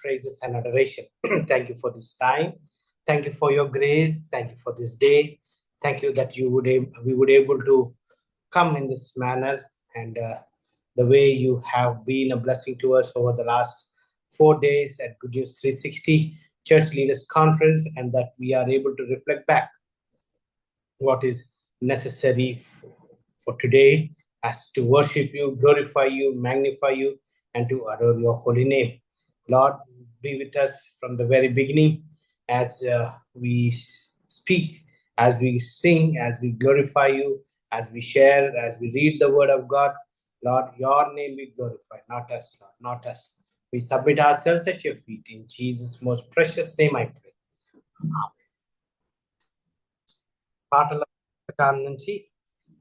praises and adoration. Thank you for this time. Thank you for your grace. Thank you for this day. Thank you that we would able to come in this manner, and the way you have been a blessing to us over the last 4 days at Good News 360 Church Leaders Conference, and that we are able to reflect back what is necessary for today, as to worship you, glorify you, magnify you, and to adore your holy name. Lord, be with us from the very beginning as we speak, as we sing, as we glorify you, as we share, as we read the word of God. Lord, your name be glorified, not us, Lord, not us. We submit ourselves at your feet. In Jesus' most precious name I pray. పాటల కాలం నుంచి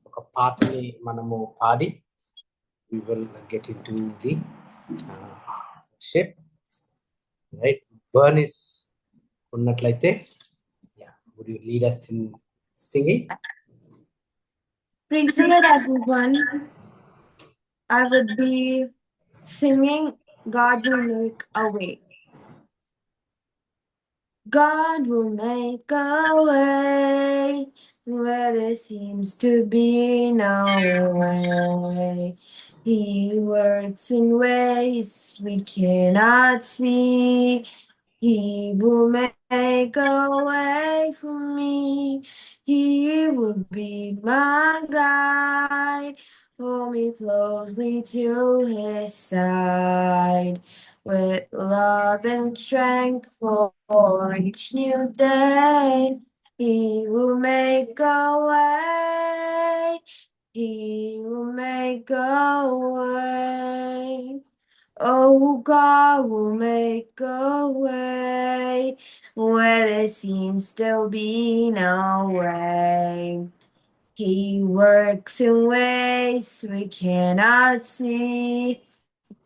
ఒక పాటని మనము పాడి we will get into the shape, right? Bernice ఉన్నట్లయితే, yeah, would you lead us in singing? Praise the Lord, everyone. I would be singing God Will Make a Way. God will make a way where there seems to be no way. He works in ways we cannot see. He will make a way for me. He will be my guide. Hold me closely to his side. With love and strength for each new day, he will make a way. He will make a way. Oh, God will make a way where there seems to be no way. He works in ways we cannot see.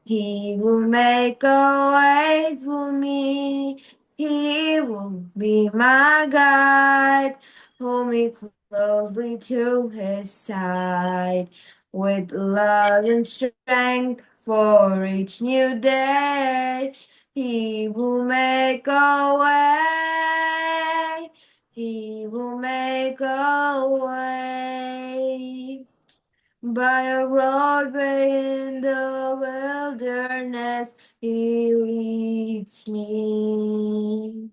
He will make a way for me. He will be my guide. Hold me closely to his side. With love and strength for each new day, he will make a way. He will make a way. By a roadway in the wilderness, he leads me.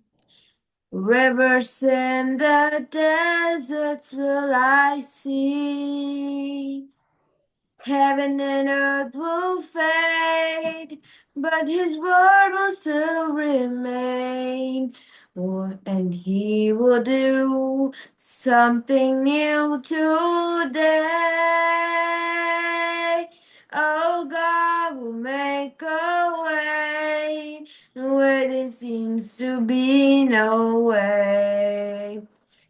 Rivers in the deserts will I see. Heaven and earth will fade, but his word will still remain. And he will do something new today. Oh, God will make a way where there seems to be no way.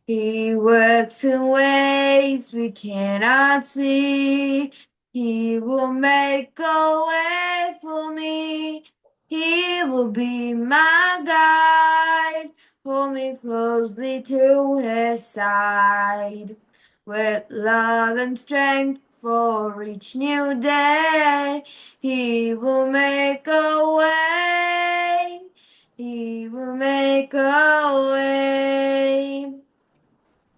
He works in ways we cannot see. He will make a way for me. He will be my guide. Hold me closely to his side. With love and strength for each new day, he will make a way. He will make a way.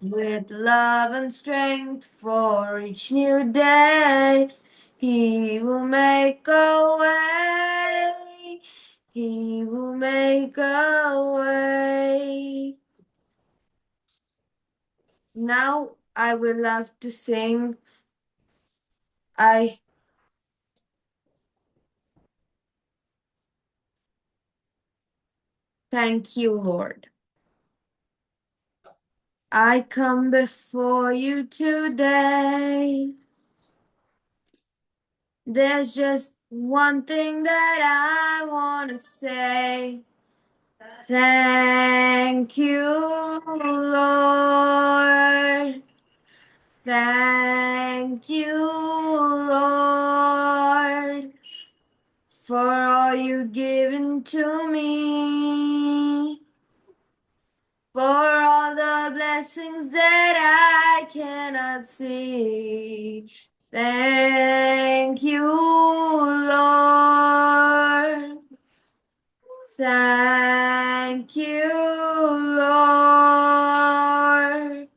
With love and strength for each new day, he will make a way. He will make a way. Now I would love to sing Thank you, Lord. I come before you today. There's just one thing that I want to say. Thank you, Lord. Thank you, Lord, for all you've given to me, for all the blessings that I cannot see. Thank you, Lord. Thank you, Lord.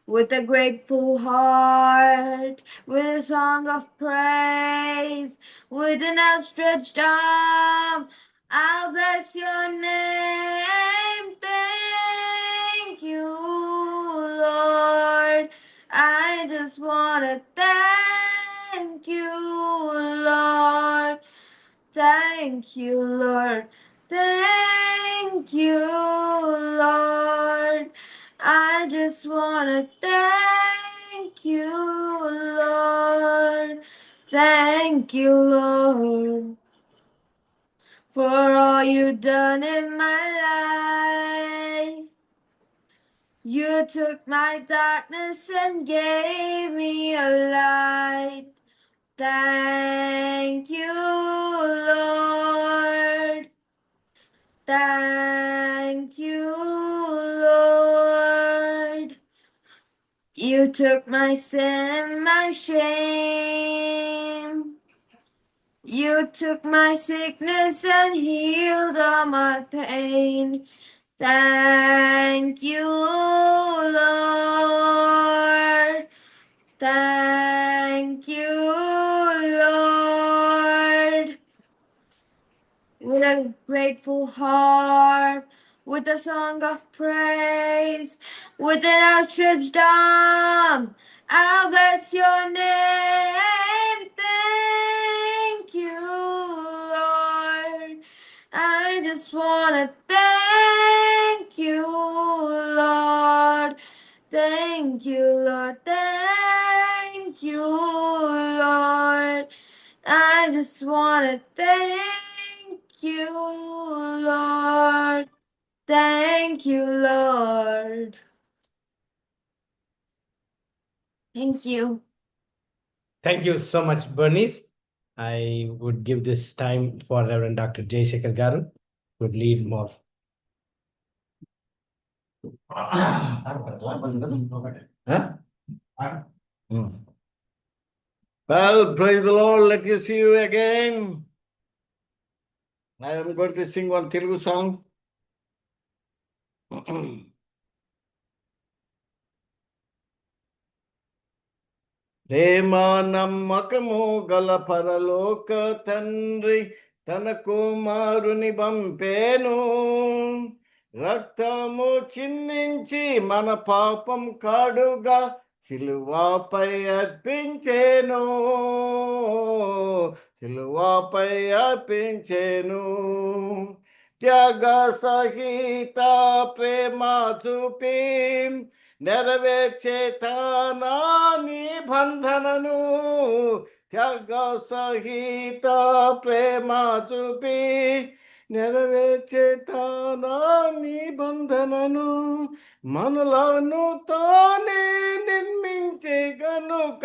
With a grateful heart, with a song of praise, with an outstretched arm, I'll bless your name. Thank you, Lord. I just want to thank you, Lord. Thank you, Lord. Thank you, Lord. I just want to thank you, Lord. Thank you, Lord, for all you've done in my life. You took my darkness and gave me a light. Thank you, Lord. Thank you, Lord. You took my sin and my shame. You took my sickness and healed all my pain. Thank you, Lord. Thank you, Lord. With a grateful heart, with a song of praise, with an outstretched arm, I'll bless your name. Thank you, Lord. I just want to thank you, Lord. Thank you, Lord. Thank you, Lord. I just want to thank you, Lord. Thank you, Lord. Thank you. Thank you so much, Bernice. I would give this time for Reverend Dr. Jay Shekhar Garu, who would lead more. Well, praise the Lord. Let me see you again. I am going to sing one Telugu song. ప్రేమ నమ్మకము గల పరలోక తండ్రి తన కుమారుని పంపేను, రక్తము చిందించి మన పాపం కాడుగా సిలువపై అర్పించేను, సిలువపై అర్పించేను. త్యాగ సహిత ప్రేమ చూపి నెరవేర్చే తన నిబంధనను, త్యాగ సహిత ప్రేమ చూపి నెరవేర్చే తన నిబంధనను, మనలను తానే నిర్మించే గనుక,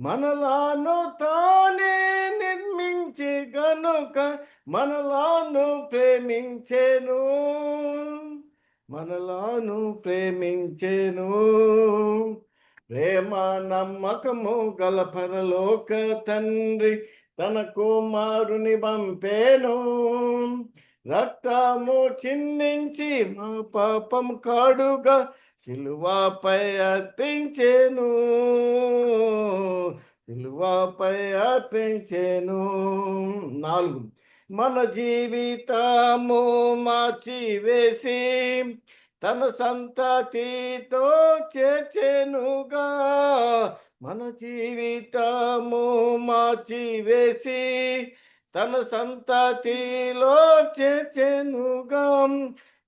మనలను తానే నిర్మించే గనుక మనలను ప్రేమించెను, మనలను ప్రేమించెను. ప్రేమ నమ్మకము గల పరలోక తండ్రి తన కుమారుని పంపేను, రక్తము చిందించి మా పాపం కాడుగా సిలువపై అర్పించెను, సిలువపై అర్పించెను. 4 మన జీవితము మార్చివేసి తన సంతతితో చేర్చెనుగా, మన జీవితము మార్చివేసి తన సంతతిలో చేర్చెనుగా,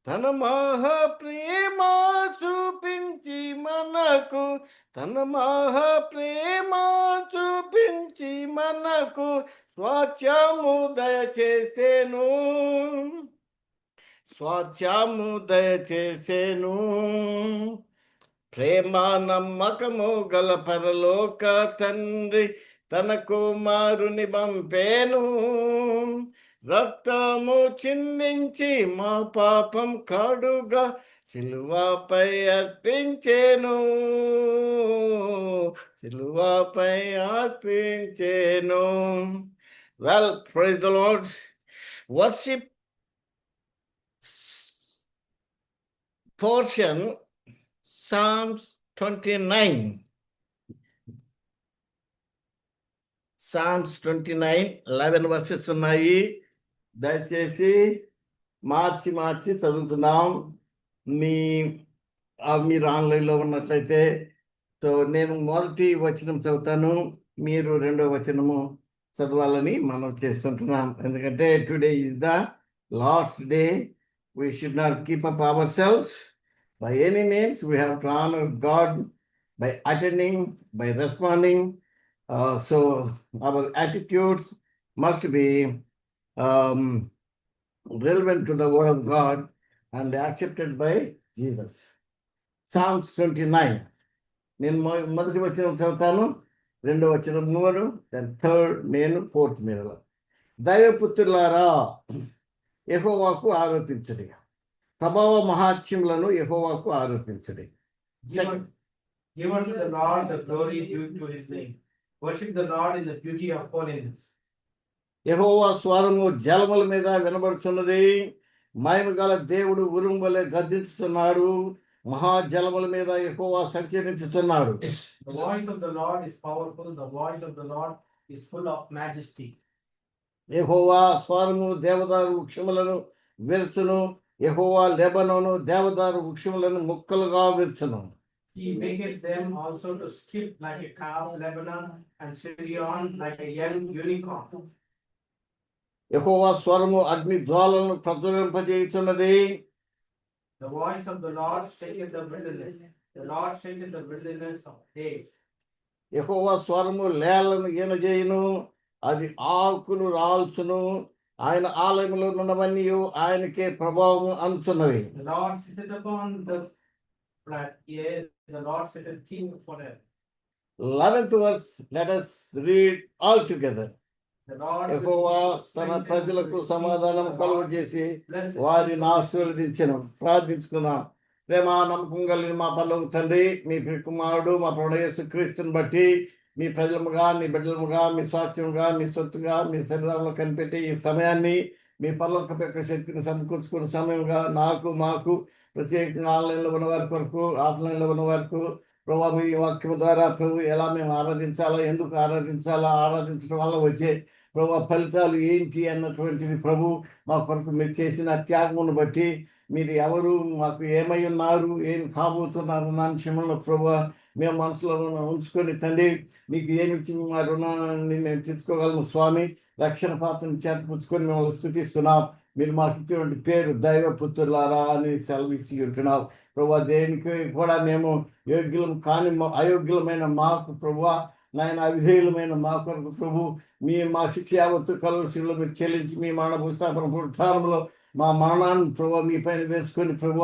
తన మహాప్రేమ చూపించి మనకు, తన మహాప్రేమ చూపించి మనకు స్వాస్థ్యము దయచేసెను, స్వాస్థ్యము దయచేసెను. ప్రేమ నమ్మకము గల పరలోక తండ్రి తన కుమారుని పంపేను, రక్తము చిందించి మా పాపం కాడుగా సిలువపై అర్పించెను, సిలువపై అర్పించెను. Well, praise the Lord. Worship portion, Psalms 29. Psalms 29, 11 verses ఉన్నాయి. దయచేసి మార్చి చదువుతున్నాం. మీరు ఆన్లైన్లో ఉన్నట్లయితే నేను మొదటి వచనం చదువుతాను, మీరు రెండో వచనము చదవాలని మనం చేస్తుంటున్నాం. ఎందుకంటే today is the last day. We should not keep up ourselves by any means. We have to honor God by attending, by responding. So our attitudes must be relevant to the word of God and accepted by Jesus. Psalms 29. నేను మొదటి వచనం చదువుతాను, రెండో వచనం నువ్వు, then third నేను, fourth మీరు. దైవపుత్రులారా, యెహోవాకు ఆరోపించుడి, ప్రభావ మహాత్మ్యములను యెహోవాకు ఆరోపించుడి. Give unto the Lord the glory due to his name. Worship the Lord in the beauty of holiness. యెహోవా స్వరము జలముల మీద వినబడుతున్నది, మహిమ గల దేవుడు ఉరుము వలె గర్జించుతున్నాడు, మహాజలముల మీద యెహోవా సంచరించుతున్నాడు. The voice of the Lord is powerful, the voice of the Lord is full of majesty. యెహోవా స్వరము దేవదారు వృక్షములను విరుచును, యెహోవా లెబనోను దేవదారు వృక్షములను ముక్కలుగా విరుచును. He maketh them also to skip like a calf, Lebanon, and Syrian like a young unicorn. యెహోవా స్వరము అగ్ని జ్వాలను ప్రజ్వలింపజేయుచున్నది. The voice of the Lord shaketh the wilderness. The Lord shaketh the wilderness of days. యెహోవా స్వరము లేళ్లను ఈనజేయును, అది ఆకులు రాల్చును, ఆయన ఆలయంలో ఉన్నవన్నీ ఆయనకే ప్రభావము అంచున్నవి. The Lord sitteth upon the flat, yea, the Lord sitteth king forever. 11th verse, let us read all together. The Lord యెహోవా తన ప్రజలకు సమాధానం కలుగజేసి వారిని ఆశీర్వదించెను. ప్రార్థించుకుందాం. ప్రేమ నమ్మకం కలిగిన మా పరలోక తండ్రి, మీ కుమారుడు మా ప్రభువైన యేసుక్రీస్తుని బట్టి మీ ప్రజలముగా, మీ బిడ్డలముగా, మీ స్వాస్థ్యముగా, మీ సొత్తుగా, మీ శరీరంలో కనిపెట్టి ఈ సమయాన్ని మీ పరలోక యొక్క శక్తిని సమకూర్చుకున్న సమయంగా మాకు ప్రత్యేకంగా ఆన్లైన్లో ఉన్న వారి కొరకు, ఆఫ్లైన్లో ఉన్న వరకు ప్రభు మీ వాక్యం ద్వారా ప్రభు ఎలా మేము ఆరాధించాలా, ఎందుకు ఆరాధించాలా, ఆరాధించడం వల్ల వచ్చే ప్రభు ఫలితాలు ఏంటి అన్నటువంటిది ప్రభు మా కొరకు మీరు చేసిన త్యాగమును బట్టి మీరు ఎవరు, మాకు ఏమై ఉన్నారు, ఏం కాబోతున్నారు అన్న విషయంలో ప్రభు మేము మనసులో ఉంచుకొని తండ్రి మీకు ఏమిచ్చి మా రుణాన్ని మేము తీర్చుకోగలము స్వామి. రక్షణ పాత్రను చేతపుచ్చుకొని మిమ్మల్ని స్తుతిస్తున్నాం. మీరు మాకు ఇచ్చినటువంటి పేరు దైవపుత్రులారా అని సెలవిచ్చి ఉంటున్నావు ప్రభు. దేనికి కూడా మేము యోగ్యులం కాని అయోగ్యులమైన మాకు ప్రభు, నాయన అవిధేయులమైన మా కొరకు ప్రభు మా శిక్ష యావత్తు కలువరిలో మీరు చెల్లించి మీ మరణ పుస్తకం పునరుత్థానంలో మా మరణాన్ని ప్రభు మీ పైన వేసుకొని ప్రభు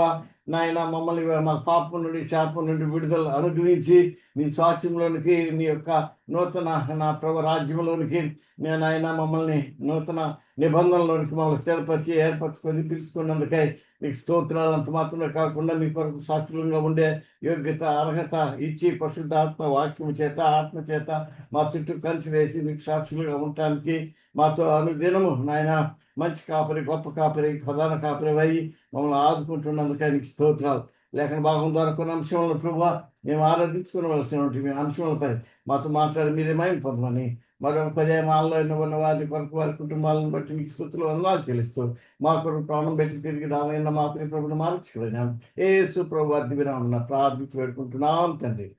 నాయన మమ్మల్ని మా పాపం నుండి, శాపం నుండి విడుదల అనుగ్రహించి మీ స్వాస్థ్యంలోనికి, నీ యొక్క నూతన నా ప్రభు రాజ్యంలోనికి నేను ఆయన మమ్మల్ని నూతన నిబంధనలోనికి మమ్మల్ని స్థిరపరిచి ఏర్పరచుకొని పిలుచుకున్నందుకై మీకు స్తోత్రాలు. అంత మాత్రమే కాకుండా మీ కొరకు సాక్షులంగా ఉండే యోగ్యత, అర్హత ఇచ్చి పరిశుద్ధాత్మ వాక్యం చేత, ఆత్మ చేత మా చుట్టూ కలిసి వేసి మీకు సాక్షులుగా ఉండటానికి మాతో అనుదినము నాయన మంచి కాపరి, గొప్ప కాపరి, ప్రధాన కాపరి అయ్యి మమ్మల్ని ఆదుకుంటున్నందుకై మీకు స్తోత్రాలు. లేఖన భాగం ద్వారా కొన్ని అంశంలో ప్రభు మేము ఆరాధించుకోవలసినటువంటి మీ అంశంలపై మాతో మాట్లాడి మీరే మహిమ పొందమని మరొక పర్యాయాల్లో ఉన్న వారి కొరకు, వారి కుటుంబాలను బట్టి మీకు స్తుతులు వందనాలు చెల్లిస్తూ మా కొరకు ప్రాణం పెట్టి తిరిగి రామైన మా ప్రియ ప్రభుని మార్చుకున్నాం. యేసు ప్రభు వారి విరామం ప్రార్థించి పెట్టుకుంటున్నాం తండ్రి.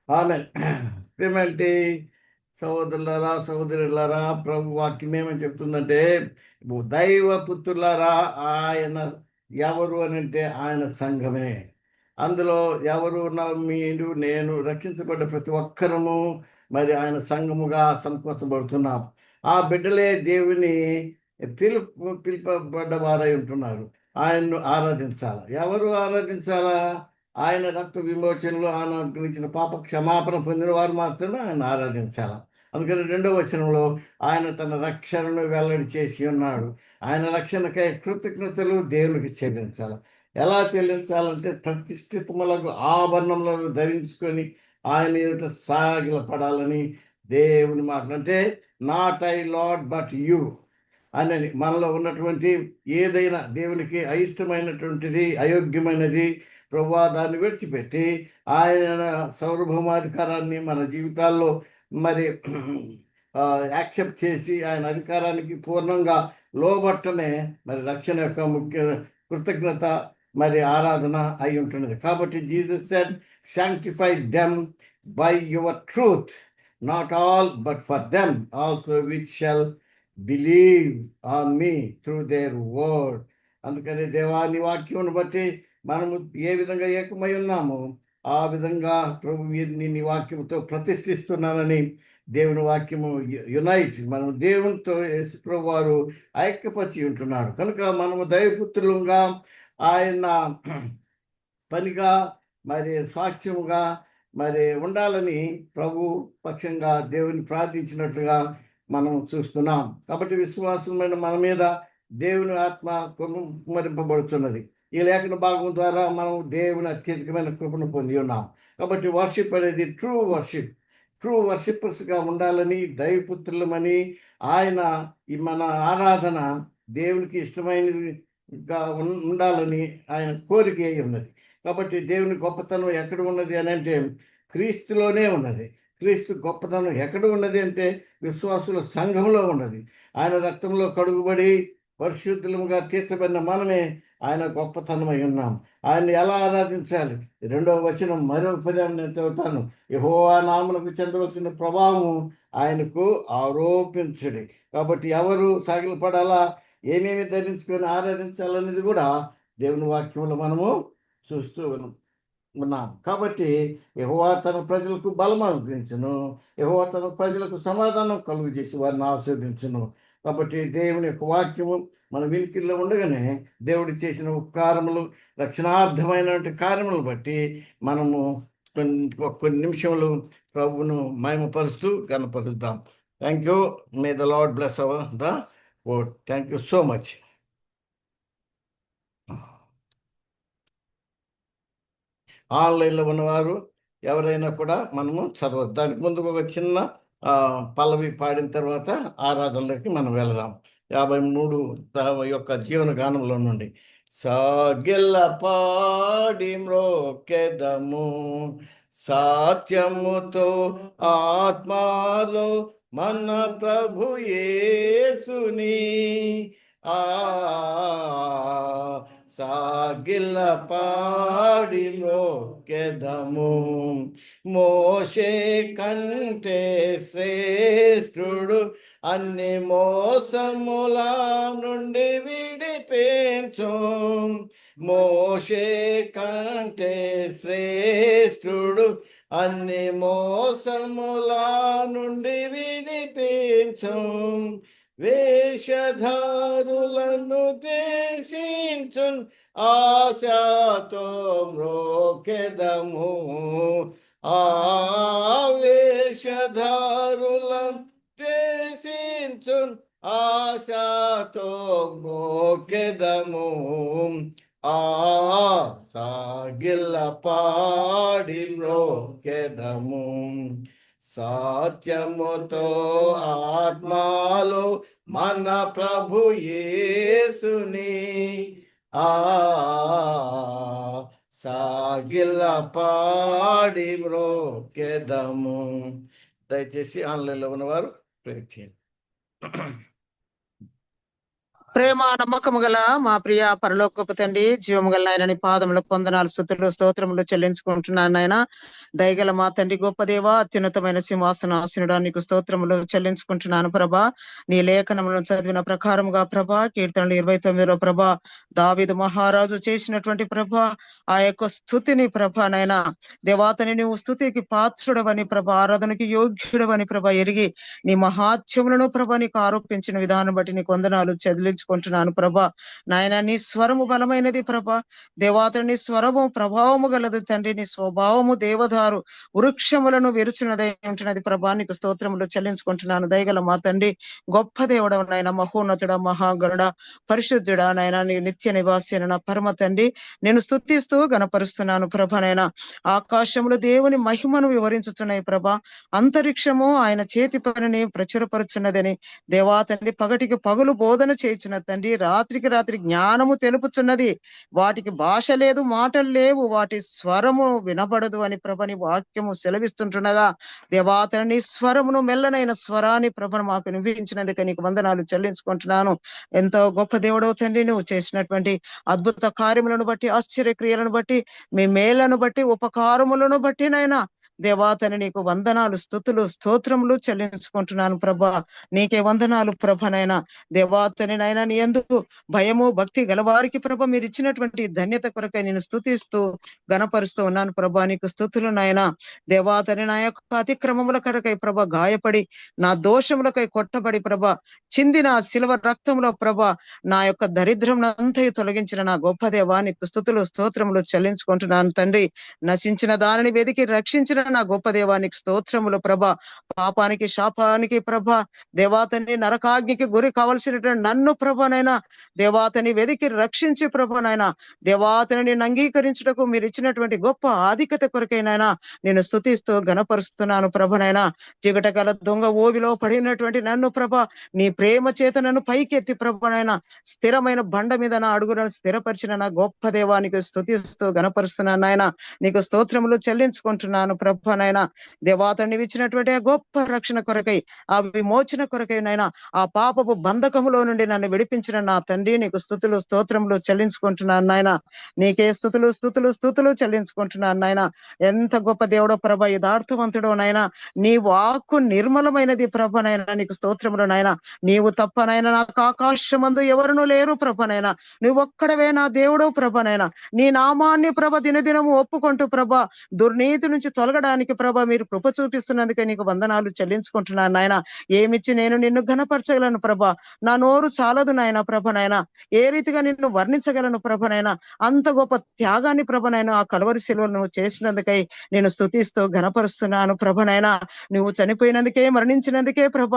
ఆమేన్. ప్రియమైనటి సహోదరులారా, సహోదరులారా, ప్రభు వాక్యం ఏమని చెప్తుందంటే దైవపుత్రులారా, ఆయన ఎవరు అని అంటే ఆయన సంఘమే. అందులో ఎవరు మీరు నేను రక్షించబడ్డ ప్రతి ఒక్కరము మరి ఆయన సంఘముగా సమకూర్చబడుతున్నాం. ఆ బిడ్డలే దేవుని పిలుపబడ్డ వారై ఉంటున్నారు. ఆయన్ను ఆరాధించాలా. ఎవరు ఆరాధించాలా? ఆయన రక్త విమోచనలో ఆయన గురించిన పాప క్షమాపణ పొందిన వారు మాత్రమే ఆయన ఆరాధించాలా. అందుకని 2వ వచనంలో ఆయన తన రక్షణను వెల్లడి చేసి ఉన్నాడు. ఆయన రక్షణకై కృతజ్ఞతలు దేవునికి చెల్లించాలి. ఎలా చెల్లించాలంటే ప్రతిష్ఠితములకు ఆభరణములను ధరించుకొని ఆయన ఎదుట సాగిలపడాలని దేవుని మాట. అంటే not I lord but you, అని మనలో ఉన్నటువంటి ఏదైనా దేవునికి అయిష్టమైనటువంటిది, అయోగ్యమైనది ప్రభువా దాన్ని విడిచిపెట్టి ఆయన సార్వభౌమాధికారాన్ని మన జీవితాల్లో మరి యాక్సెప్ట్ చేసి ఆయన అధికారానికి పూర్ణంగా లోబట్టనే మరి రక్షణ యొక్క ముఖ్య కృతజ్ఞత మరి ఆరాధన అయి ఉంటున్నది. కాబట్టి Jesus said, sanctify them by your truth, not all but for them also which shall believe on me through their word. అందుకని దేవాని వాక్యం బట్టి మనము ఏ విధంగా ఏకమై ఉన్నామో ఆ విధంగా ప్రభు వీరిని నీ వాక్యంతో ప్రతిష్ఠిస్తున్నానని దేవుని వాక్యము యునైట్, మనం దేవునితో యేసు ప్రభు వారు ఐక్యపరిచి ఉంటున్నాడు. కనుక మనము దైవపుత్రులుగా ఆయన పనిగా మరి సాక్ష్యముగా మరి ఉండాలని ప్రభు పక్షంగా దేవుని ప్రార్థించినట్లుగా మనం చూస్తున్నాం. కాబట్టి విశ్వాసమైన మన మీద దేవుని ఆత్మ కుమ్మరింపబడుతున్నది. ఈ లేఖన భాగం ద్వారా మనం దేవుని అత్యధికమైన కృపను పొంది ఉన్నాం. కాబట్టి వర్షిప్ అనేది ట్రూ వర్షిప్పర్స్గా ఉండాలని, దైవపుత్రులమని, ఆయన మన ఆరాధన దేవునికి ఇష్టమైనదిగా ఉండాలని ఆయన కోరిక అయి ఉన్నది. కాబట్టి దేవుని గొప్పతనం ఎక్కడ ఉన్నది అని అంటే క్రీస్తులోనే ఉన్నది. క్రీస్తు గొప్పతనం ఎక్కడ ఉన్నది అంటే విశ్వాసుల సంఘంలో ఉన్నది. ఆయన రక్తంలో కడుగుబడి పరిశుద్ధులుగా తీర్చబడిన మనమే ఆయన గొప్పతనమై ఉన్నాం. ఆయన్ని ఎలా ఆరాధించాలి? 2వ వచనం మరో పర్యాయం నేను చదువుతాను. యెహోవా నామమునకు చెందవలసిన ప్రభావం ఆయనకు ఆరోపించుడి. కాబట్టి ఎవరు సాగిలపడాలా, ఏమేమి ధరించుకొని ఆరాధించాలనేది కూడా దేవుని వాక్యంలో మనము చూస్తూ ఉన్నాం. కాబట్టి యెహోవా తన ప్రజలకు బలం అనుగ్రహించును, యెహోవా తన ప్రజలకు సమాధానం కలుగు చేసి వారిని ఆశీర్వదించును. కాబట్టి దేవుని యొక్క వాక్యము మన వినికిల్లో ఉండగానే దేవుడు చేసిన ఉపకారములు, రక్షణార్థమైనటువంటి కార్యములను బట్టి మనము కొన్ని నిమిషములు ప్రభువును మహిమపరుస్తూ గణపరుద్దాం. Thank you. May the Lord bless our the word. Thank you so much. ఆన్లైన్లో ఉన్నవారు ఎవరైనా కూడా మనము చదవద్దు. దానికి ముందుకు ఒక చిన్న పల్లవి పాడిన తర్వాత ఆరాధనలోకి మనం వెళదాం. 53 యొక్క జీవన గానంలో నుండి సాగిల్ల పాడి మ్రోకెదము సాత్యముతో ఆత్మలో మన ప్రభు యేసుని సాగిల్ల పాడి మ్రోకెదము. మోషే కంటే శ్రేష్ఠుడు అన్ని మోసముల నుండి విడిపించు. మోషే కంటే శ్రేష్ఠుడు అన్ని మోసముల నుండి విడిపించు. వేషధారులను ద్వేషించు ఆశతో మ్రోకెదము. వేషధారులను ద్వేషించు ఆశతో మ్రోకెదము. సాగిల్ల పాడి మ్రోకెదము. సత్యముతో ఆత్మలో మన ప్రభు యేసుని సాగిల్ల పాడి మ్రోకెదము. దయచేసి ఆన్లైన్లో ఉన్నవారు ప్రేర్ చేయండి. ప్రేమ నమ్మకము గల మా ప్రియ పరలోకపు తండ్రి, జీవము గల నాయనని పాదములు పొందనాలు స్తుతులు స్తోత్రములు చెల్లించుకుంటున్నాను నాయన. దయగల మా తండ్రి గొప్ప దేవ, అత్యున్నతమైన సింహాసనాసనుడా నీకు స్తోత్రములు చెల్లించుకుంటున్నాను ప్రభా. నీ లేఖనములను చదివిన ప్రకారముగా ప్రభా, కీర్తనలు 29లో ప్రభా దావీదు మహారాజు చేసినటువంటి ప్రభా ఆ యొక్క స్తుతిని ప్రభా నైనా దేవాతని నువ్వు స్తుతికి పాత్రుడవని ప్రభా, ఆరాధనకి యోగ్యుడవని ప్రభా ఎరిగి నీ మహాత్యములను ప్రభా నీకు ఆరోపించిన విధానం బట్టి నీకు వందనాలు చెల్లించు చెల్లించుకుంటున్నాను ప్రభా. నాయన నీ స్వరము బలమైనది ప్రభా. దేవాతని నీ స్వరము ప్రభావము గలదు తండ్రి. నీ స్వభావము దేవదారు వృక్షములను విరుచున్నదై ఉంటున్నది ప్రభా. నీకు స్తోత్రములు చెల్లించుకుంటున్నాను. దయగల మా తండ్రి, గొప్ప దేవుడవు నాయన, మహోన్నతుడ, మహాగరుడ, పరిశుద్ధుడా నాయన, నీ నిత్య నివాసిన నా పరమ తండ్రి, నేను స్తుతిస్తూ గణపరుస్తున్నాను ప్రభనైనా. ఆకాశములు దేవుని మహిమను వివరించుతున్నాయి ప్రభా. అంతరిక్షము ఆయన చేతి పనిని ప్రచురపరుచున్నదని దేవా తండ్రి, పగటికి పగులు బోధన చేయుచున్న తండ్రి, రాత్రికి రాత్రి జ్ఞానము తెలుపుచున్నది. వాటికి భాష లేదు, మాటలు లేవు, వాటి స్వరము వినబడదు అని ప్రభని వాక్యము సెలవిస్తుంటుండగా దేవా తండ్రి, స్వరమును మెల్లనైన స్వరాన్ని ప్రభను మాకు వినిపించినందుకు నీకు వందనాలు చెల్లించుకుంటున్నాను. ఎంతో గొప్ప దేవుడవు తండ్రి, నువ్వు చేసినటువంటి అద్భుత కార్యములను బట్టి, ఆశ్చర్యక్రియలను బట్టి, మీ మేళ్లను బట్టి, ఉపకారములను బట్టి నైనా దేవాతని నీకు వందనాలు, స్తుతులు, స్తోత్రములు చెల్లించుకుంటున్నాను ప్రభా. నీకే వందనాలు ప్రభనైనా. దేవాతని నైనా నీ యందు భయము భక్తి గలవారికి ప్రభ మీరు ఇచ్చినటువంటి ధన్యత కొరకై నేను స్తుతిస్తూ గణపరుస్తూ ఉన్నాను ప్రభా. నీకు స్తుతులు నాయనా. దేవాతని నా యొక్క అతిక్రమముల కొరకై ప్రభ గాయపడి, నా దోషములకై కొట్టబడి ప్రభ చిందిన శిలువ రక్తంలో ప్రభ నా యొక్క దరిద్రం అంతయు తొలగించిన నా గొప్ప దేవా, నీకు స్తుతులు స్తోత్రములు చెల్లించుకుంటున్నాను తండ్రి. నశించిన దానిని వెదికి రక్షించిన నా గొప్ప దేవానికి స్తోత్రములు ప్రభ. పాపానికి శాపానికి ప్రభ దేవాతని నరకాగ్నికి గురి కావలసినటువంటి నన్ను ప్రభనైనా దేవాతని వెదికి రక్షించి ప్రభనైనా దేవాతని అంగీకరించుటకు మీరు ఇచ్చినటువంటి గొప్ప ఆధిక్యత కొరకైనా నేను స్తుతిస్తూ గణపరుస్తున్నాను ప్రభనైనా. జిగటగల దొంగ ఓవిలో పడినటువంటి నన్ను ప్రభ నీ ప్రేమ చేత నన్ను పైకెత్తి ప్రభనైనా స్థిరమైన బండ మీద నా అడుగులను స్థిరపరిచిన నా గొప్ప దేవానికి స్తుతిస్తూ గణపరుస్తున్నాను నాయన. నీకు స్తోత్రములు చెల్లించుకుంటున్నాను ప్రభనైనా. దేవాతని ఇచ్చినటువంటి ఆ గొప్ప రక్షణ కొరకై, ఆ విమోచన కొరకై నైనా, ఆ పాపపు బంధకములో నుండి నన్ను విడిపించిన నా తండ్రి, నీకు స్తుతులు స్తోత్రములు చెల్లించుకుంటున్నాను నాయన. నీకే స్తుతులు స్తుతులు స్తుతులు చెల్లించుకుంటున్నాను నాయన. ఎంత గొప్ప దేవుడో ప్రభ, యథార్థవంతుడో నాయన. నీ వాక్కు నిర్మలమైనది ప్రభనైనా. నీకు స్తోత్రములు నాయన. నీవు తప్పనైనా నాకు ఆకాశమందు ఎవరునూ లేరు ప్రభనైనా. నువ్వు ఒక్కడవే నా దేవుడో ప్రభనైనా. నీ నామాన్ని ప్రభ దినదినము ఒప్పుకుంటూ ప్రభ దుర్నీతి నుంచి తొలగడానికి ప్రభ మీరు కృప చూపిస్తున్నందుకే నీకు వందనాలు చెల్లించుకుంటున్నాను నాయన. ఏమిచ్చి నేను నిన్ను ఘనపరచగలను ప్రభ? నా నోరు చాలదు నాయన ప్రభనైనా. ఏ రీతిగా నిన్ను వర్ణించగలను ప్రభనైనా? అంత గొప్ప త్యాగాన్ని ప్రభనైనా ఆ కలువరి శిలువను నువ్వు చేసినందుకై నేను స్తుతిస్తూ ఘనపరుస్తున్నాను ప్రభనైనా. నువ్వు చనిపోయినందుకే, మరణించినందుకే ప్రభ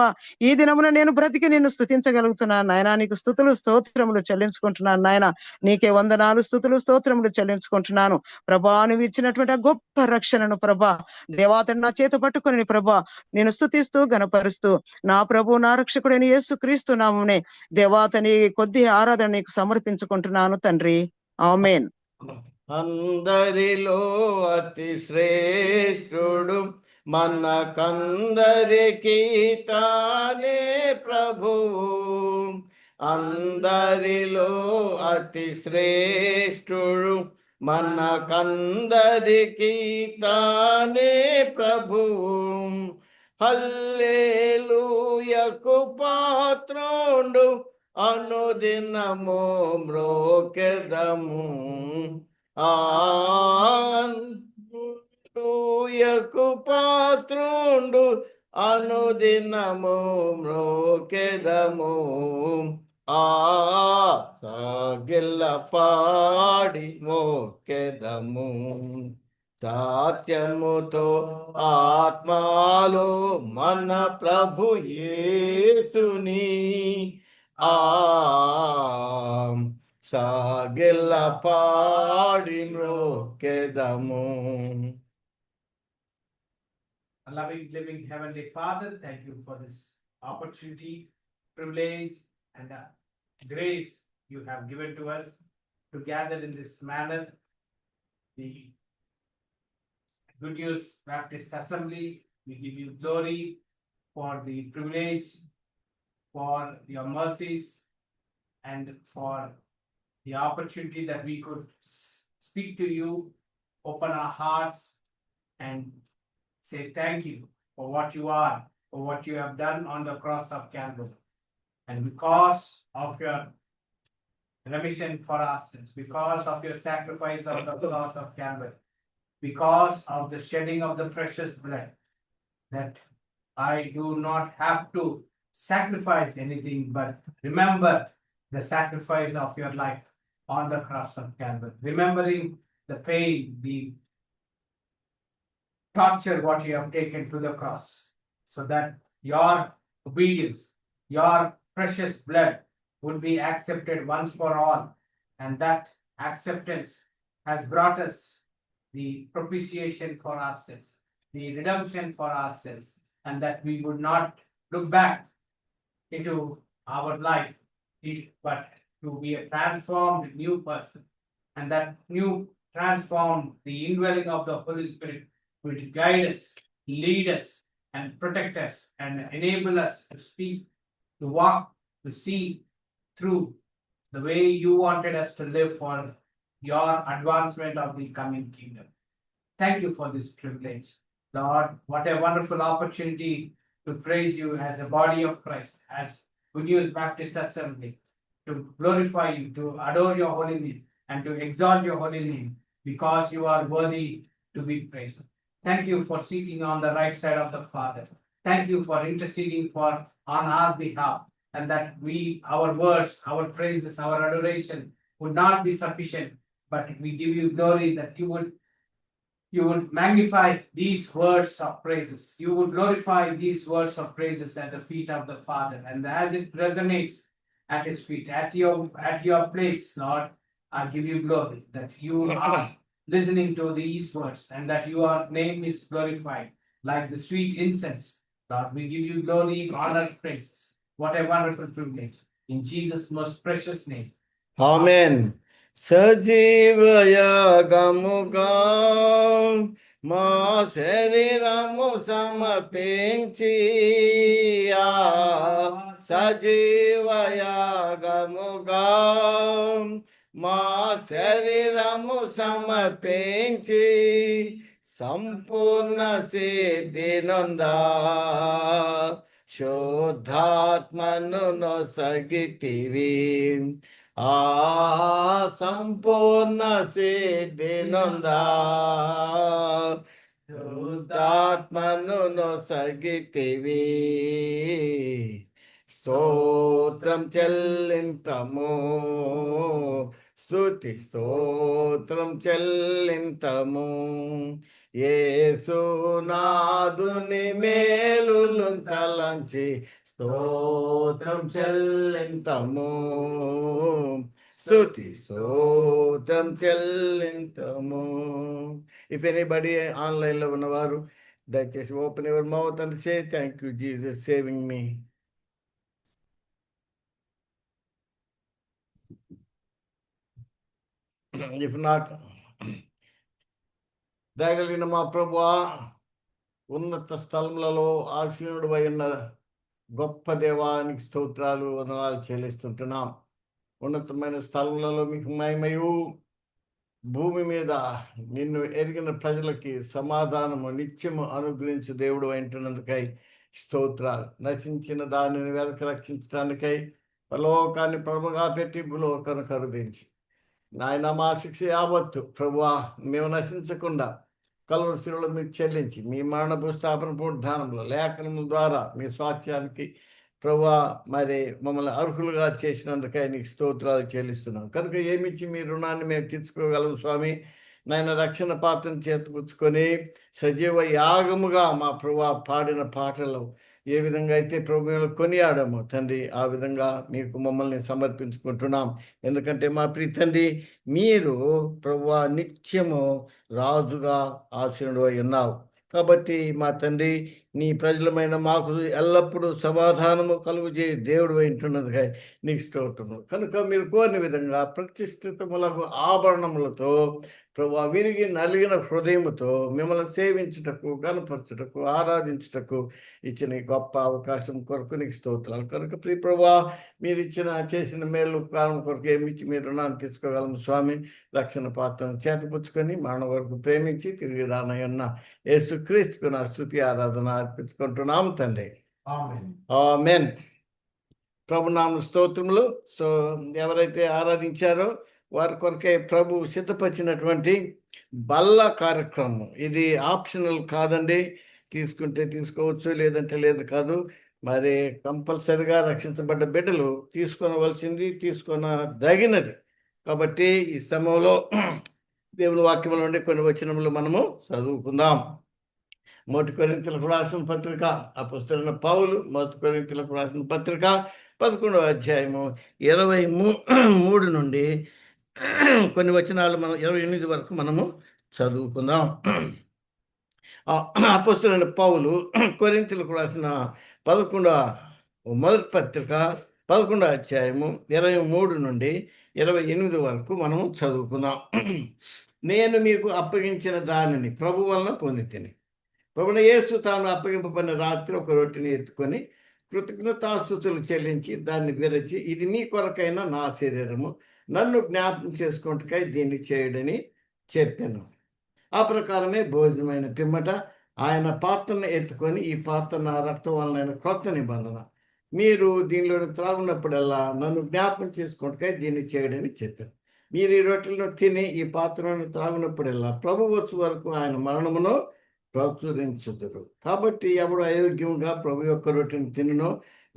ఈ దినమున నేను బ్రతికి నిన్ను స్తుతించగలుగుతున్నాను నాయన. నీకు స్తుతులు స్తోత్రములు చెల్లించుకుంటున్నాను నాయన. నీకే వందనాలు, స్తుతులు స్తోత్రములు చెల్లించుకుంటున్నాను ప్రభా. నువ్వు ఇచ్చినటువంటి ఆ గొప్ప రక్షణను ప్రభా దేవాతను నా చేత పట్టుకొని ప్రభా నేను స్తుతిస్తూ గణపరుస్తూ నా ప్రభు నా రక్షకుడైన యేసు క్రీస్తు నామమునే దేవాతని కొద్ది ఆరాధన నీకు సమర్పించుకుంటున్నాను తండ్రి. ఆమేన్. అందరిలో అతి శ్రేష్ఠుడు మనకందరికీ తానే ప్రభువు. అందరిలో అతి శ్రేష్ఠుడు మనకందరికీ తానే ప్రభువు. హల్లెలూయకు పాత్రుండు అనుదినము మ్రోకెదము. హల్లెలూయకు పాత్రుండు అనుదినము మ్రోకెదము. సాగిల్ల పాడి మోకెదము. సత్యముతో ఆత్మాలో మన ప్రభు యేసుని సాగిల్ల పాడి మోకెదము. Loving, living Heavenly Father, thank you for this opportunity, privilege, and grace you have given to us to gather in this manner. The Good News Baptist Assembly, we give you glory for the privilege, for your mercies, and for the opportunity that we could speak to you, open our hearts, and say thank you for what you are, for what you have done on the cross of Calvary. And because of your remission for our sins, because of your sacrifice on the cross of Calvary, because of the shedding of the precious blood, that I do not have to sacrifice anything, but remember the sacrifice of your life on the cross of Calvary, remembering the pain, the torture what you have taken to the cross, so that your obedience, your precious blood would be accepted once for all, and that acceptance has brought us the propitiation for our sins, the redemption for our sins, and that we would not look back into our life, but to be a transformed new person, and that new transformed, the indwelling of the Holy Spirit would guide us, lead us, and protect us, and enable us to speak, to walk, to see through the way you wanted us to live for your advancement of the coming kingdom. Thank you for this privilege, Lord. What a wonderful opportunity to praise you as a body of Christ, as Good News Baptist Assembly, to glorify you, to adore your holy name, and to exalt your holy name, because you are worthy to be praised. Thank you for sitting on the right side of the Father. Thank you for interceding on our behalf, and that our words, our praises, our adoration would not be sufficient, but we give you glory that you would magnify these words of praises. You would glorify these words of praises at the feet of the Father, and as it resonates at his feet, at your place, Lord, I give you glory that you are listening to these words, and that your name is glorified like the sweet incense. Lord, we give you glory, honor, praises. What a wonderful privilege. In Jesus' most precious name. ఆమేన్. సజీవయాగముగా మా శరీరము సమర్పించి సజీవయాగముగా మా శరీరము సమర్పించి సంపూర్ణ సిద్ధి నొందా శుద్ధాత్మను నొసగితివి సంపూర్ణ సిద్ధి నొందా శుద్ధాత్మను నొసగితివి స్తోత్రం చెల్లింతము స్తుతి స్తోత్రం చెల్లింతము యేసునాథుని మేలులు తలంచి స్తోత్రం చెల్లింతము స్తుతి స్తోత్రం చెల్లింతము. ఇఫ్ ఎనీబడి ఆన్లైన్లో ఉన్నవారు దయచేసి open your mouth and say thank you Jesus saving me. If not, దయగలిగిన మా ప్రభువా, ఉన్నత స్థలములలో ఆశీనుడు అయిన గొప్ప దేవానికి స్తోత్రాలు వందనాలు చెల్లిస్తుంటున్నాం. ఉన్నతమైన స్థలములలో మీకు మహిమయు, భూమి మీద నిన్ను ఎరిగిన ప్రజలకి సమాధానము నిత్యము అనుగ్రహించు దేవుడు అంటున్నందుకై స్తోత్రాలు. నశించిన దానిని వెనక రక్షించడానికై పరలోకాన్ని ప్రముగా పెట్టి భూలోకాన్ని కరుదించి నాయన మా శిక్ష యావత్తు ప్రభువా మేము నశించకుండా కలువరి శిలువలో మీరు చెల్లించి మీ మరణ భూస్థాపన పునరుద్ధానంలో లేఖనముల ద్వారా మీ స్వాస్థ్యానికి ప్రభువా మరి మమ్మల్ని అర్హులుగా చేసినందుకై నీకు స్తోత్రాలు చెల్లిస్తున్నాం. కనుక ఏమిచ్చి మీ రుణాన్ని మేము తీర్చుకోగలం స్వామి. నాయన రక్షణ పాత్రను చేతిపుచ్చుకొని సజీవ యాగముగా మా ప్రభువా పాడిన పాటలు ఏ విధంగా అయితే ప్రభు మేము కొనియాడామో తండ్రి, ఆ విధంగా మీకు మమ్మల్ని సమర్పించుకుంటున్నాం. ఎందుకంటే మా ప్రియ తండ్రి, మీరు ప్రభువా నిత్యము రాజుగా ఆసీనుడు అయి ఉన్నావు. కాబట్టి మా తండ్రి, నీ ప్రజలమైన మాకు ఎల్లప్పుడూ సమాధానము కలుగు చేయి దేవుడు వింటున్నదిగా నీకు స్తోత్రము. కనుక మీరు కోరిన విధంగా ప్రతిష్ఠితములకు ఆభరణములతో ప్రభువా విరిగి నలిగిన హృదయముతో మిమ్మల్ని సేవించుటకు, కనపరచుటకు, ఆరాధించుటకు ఇచ్చిన గొప్ప అవకాశం కొరకు నీకు స్తోత్రాలు. కనుక ప్రియ ప్రభువా మీరు చేసిన మేలు కాలం కొరకు ఏమిచ్చి మీరు రుణాన్ని తీసుకోగలము స్వామి. రక్షణ పాత్రను చేతపుచ్చుకొని మరణ వరకు ప్రేమించి తిరిగి రానయ్యన్న యేసుక్రీస్తుకు నా స్తుతి ఆరాధన అర్పించుకుంటున్నాము తండ్రి. ఆమేన్. ప్రభునామ స్తోత్రములు. సో ఎవరైతే ఆరాధించారో వారి కొరకే ప్రభు సిద్ధపరిచినటువంటి బల్ల కార్యక్రమం ఇది ఆప్షనల్ కాదండి. తీసుకుంటే తీసుకోవచ్చు, లేదంటే లేదు కాదు. మరి కంపల్సరిగా రక్షించబడ్డ బిడ్డలు తీసుకొనదగినది. కాబట్టి ఈ సమయంలో దేవుని వాక్యం నుండి కొన్ని వచనములు మనము చదువుకుందాం. 1 కొరింథీయులకు రాసిన పత్రిక అపొస్తలుడైన పౌలు 1 కొరింథీయులకు రాసిన పత్రిక 11వ అధ్యాయము 23 నుండి కొన్ని వచనాలు మనం 28 వరకు మనము చదువుకుందాం. అపొస్తలుడైన పౌలు కొరింథీయులకు రాసిన 11వ మొదటి పత్రిక 11వ అధ్యాయము 23 నుండి 28 వరకు మనము చదువుకుందాం. నేను మీకు అప్పగించిన దానిని ప్రభు వలన పొందితిని. ప్రభువైన యేసు తాను అప్పగింపబడిన రాత్రి ఒక రొట్టెని ఎత్తుకొని కృతజ్ఞతాస్తుతులు చెల్లించి దాన్ని విరచి, ఇది మీ కొరకైన నా శరీరము, నన్ను జ్ఞాపకం చేసుకుంటకై దీన్ని చేయడని చెప్పాను. ఆ ప్రకారమే భోజనమైన పిమ్మట ఆయన పాత్రను ఎత్తుకొని, ఈ పాత్ర నా రక్తం వలన క్రొత్త నిబంధన, మీరు దీనిలో త్రాగున్నప్పుడల్లా నన్ను జ్ఞాపకం చేసుకుంటకై దీన్ని చేయడని చెప్పాను. మీరు ఈ రొట్టెలను తిని ఈ పాత్రను త్రాగున్నప్పుడల్లా ప్రభు వచ్చు వరకు ఆయన మరణమును ప్రచురించుదురు. కాబట్టి ఎవడు అయోగ్యంగా ప్రభు యొక్క రొట్టెను తినునో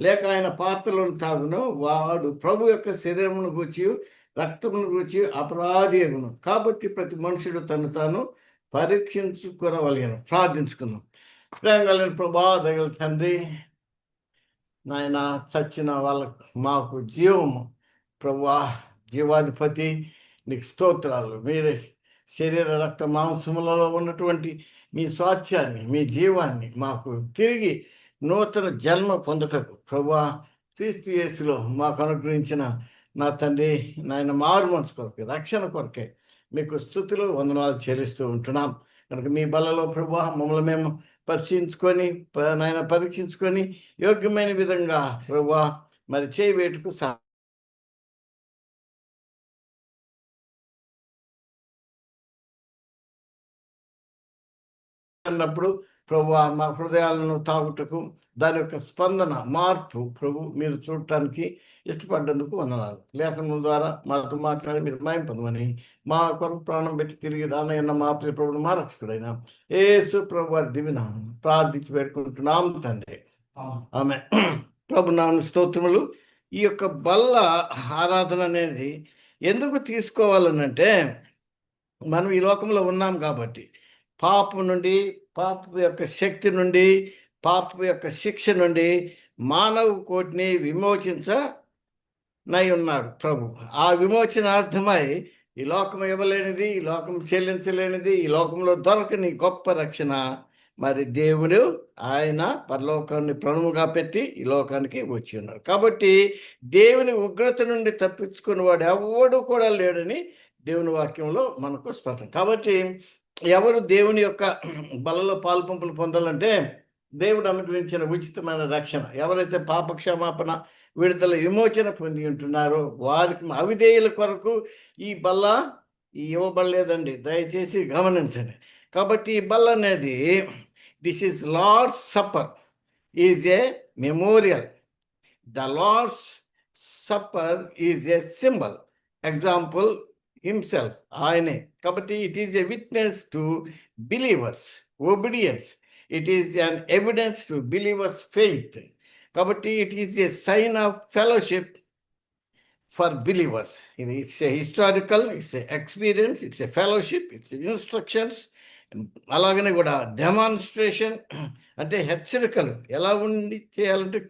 లేక ఆయన పాత్రలను తాగునో వాడు ప్రభు యొక్క శరీరమును గూర్చి రక్తమును గూర్చి అపరాధి అగును. కాబట్టి ప్రతి మనుషుడు తను తాను పరీక్షించుకొనవలెను. ప్రార్థించుకుందాం. ప్రేమ కలిగిన ప్రభా, దగల తండ్రి, నాయన చచ్చిన వాళ్ళకు మాకు జీవము ప్రభువా, జీవాధిపతి నీకు స్తోత్రాలు. మీరే శరీర రక్త మాంసములలో ఉన్నటువంటి మీ స్వాస్థ్యాన్ని, మీ జీవాన్ని మాకు తిరిగి నూతన జన్మ పొందుటకు ప్రభువా క్రీస్తు యేసులో మాకు అనుగ్రహించిన నా తండ్రి, నాయన మారు మనసు కొరకే, రక్షణ కొరకే మీకు స్తుతులు వందనాలు చెల్లిస్తూ ఉంటున్నాం. కనుక మీ బలలో ప్రభువా మమ్మల్ని మేము పరిశీలించుకొని, నాయన పరీక్షించుకొని యోగ్యమైన విధంగా ప్రభువా మరి చేయవేటుకు అన్నప్పుడు ప్రభు మా హృదయాలను తాగుటకు దాని యొక్క స్పందన, మార్పు ప్రభు మీరు చూడటానికి ఇష్టపడ్డందుకు వందనాలు. లేఖనముల ద్వారా మాతో మాట్లాడి మీరు మాయం పొందమని మా కొరకు ప్రాణం పెట్టి తిరిగి రానయ్యన్న మా ప్రియ ప్రభువును మా రక్షకుడైన యేసు ప్రభు వారి దివ్యనామమున ప్రార్థించి పెట్టుకుంటున్నాం తండ్రి. ఆమె ప్రభు నామమున స్తోత్రములు. ఈ యొక్క బల్ల ఆరాధన అనేది ఎందుకు తీసుకోవాలనంటే, మనం ఈ లోకంలో ఉన్నాం కాబట్టి పాపం నుండి, పాప యొక్క శక్తి నుండి, పాప యొక్క శిక్ష నుండి మానవ కోటిని విమోచించనై ఉన్నాడు ప్రభు. ఆ విమోచనార్థమై ఈ లోకం ఇవ్వలేనిది, ఈ లోకం చెల్లించలేనిది, ఈ లోకంలో దొరకని గొప్ప రక్షణ మరి దేవుడు ఆయన పరలోకాన్ని ప్రణముగా పెట్టి ఈ లోకానికి వచ్చి ఉన్నారు. కాబట్టి దేవుని ఉగ్రత నుండి తప్పించుకుని వాడు ఎవడు కూడా లేడని దేవుని వాక్యంలో మనకు స్పష్టం. కాబట్టి ఎవరు దేవుని యొక్క బలలో పాల్పంపులు పొందాలంటే దేవుడు అనుగ్రహించిన ఉచితమైన రక్షణ, ఎవరైతే పాపక్షమాపణ, విడుదల, విమోచన పొంది ఉంటున్నారో వారికి, అవిధేయుల కొరకు ఈ బల్ల ఇవ్వబడలేదండి, దయచేసి గమనించండి. కాబట్టి ఈ బల్ల అనేది this is Lord's supper, is a memorial. The Lord's supper is a symbol, example himself, ఆయనే. కాబట్టి it is a witness to believers obedience, it is an evidence to believers faith. కాబట్టి it is a sign of fellowship for believers. ఇది it's a historical, it's a experience, it's a fellowship, it's instructions, అలాగనే కూడా demonstration, అంటే హెచ్చరికలు ఎలా ఉండి చేయాలంటే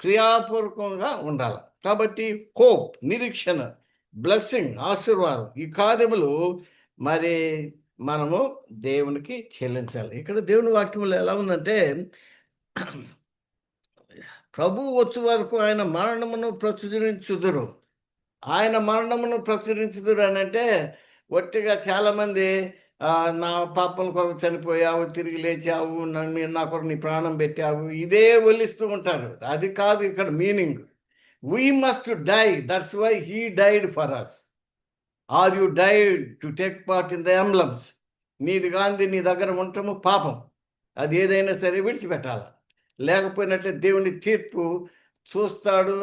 క్రియాపూర్వకంగా ఉండాలి. కాబట్టి హోప్, నిరీక్షణ, బ్లెస్సింగ్, ఆశీర్వాదం, ఈ కార్యములు మరి మనము దేవునికి చెల్లించాలి. ఇక్కడ దేవుని వాక్యంలో ఎలా ఉందంటే, ప్రభు వచ్చు వరకు ఆయన మరణమును ప్రచురించుదురు. ఆయన మరణమును ప్రచురించుదురు అని అంటే ఒట్టిగా చాలామంది నా పాపం కొరకు చనిపోయావు, తిరిగి లేచావు, నా కొరకు నీ ప్రాణం పెట్టావు, ఇదే ఒలిస్తూ ఉంటారు. అది కాదు ఇక్కడ meaning. We must die. That's why he died for us. Or you died to take part in the emblems. నీది గాంధీ నీ దగ్గర ఉండటము పాపం, అది ఏదైనా సరే విడిచిపెట్టాలి. లేకపోయినట్లే దేవుని తీర్పు చూస్తాడు,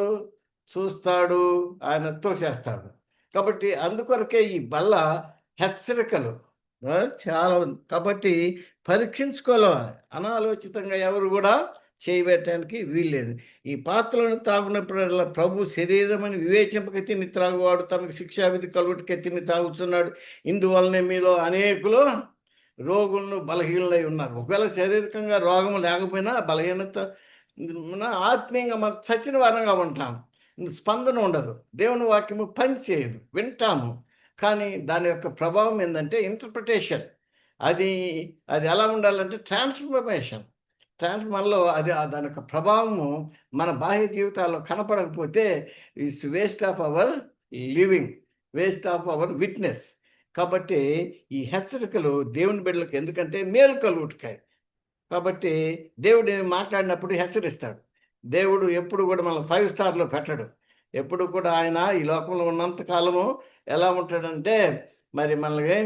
ఆయన తోసేస్తాడు. కాబట్టి అందుకొరకే ఈ బల్ల హెచ్చరికలు చాలా ఉంది. కాబట్టి పరీక్షించుకోవాలి. అనాలోచితంగా ఎవరు కూడా చేయబెట్టడానికి వీల్లేదు. ఈ పాత్రలను తాగునప్పుడల్లా ప్రభు శరీరం అని వివేచింపక తిని త్రాగువాడు తనకు శిక్షావిధి కలుగుటకే తిని తాగుతున్నాడు. ఇందువల్లనే మీలో అనేకులు రోగులను బలహీనలై ఉన్నారు. ఒకవేళ శారీరకంగా రోగం లేకపోయినా బలహీనత ఆత్మీయంగా మనం చచ్చిన వారంగా ఉంటాం. స్పందన ఉండదు, దేవుని వాక్యము పని చేయదు, వింటాము కానీ దాని యొక్క ప్రభావం ఏంటంటే ఇంటర్ప్రిటేషన్. అది ఎలా ఉండాలంటే ట్రాన్స్ఫర్మేషన్. మనలో దాని యొక్క ప్రభావము మన బాహ్య జీవితాల్లో కనపడకపోతే it's waste of our living, waste of our witness. కాబట్టి ఈ హెచ్చరికలు దేవుని బిడ్డలకు ఎందుకంటే మేలు కలుగుటకాయ. కాబట్టి దేవుడు మాట్లాడినప్పుడు హెచ్చరిస్తాడు. దేవుడు ఎప్పుడు కూడా మన 5 స్టార్లో పెట్టడు. ఎప్పుడు కూడా ఆయన ఈ లోకంలో ఉన్నంత కాలము ఎలా ఉంటాడంటే మరి మనల్ని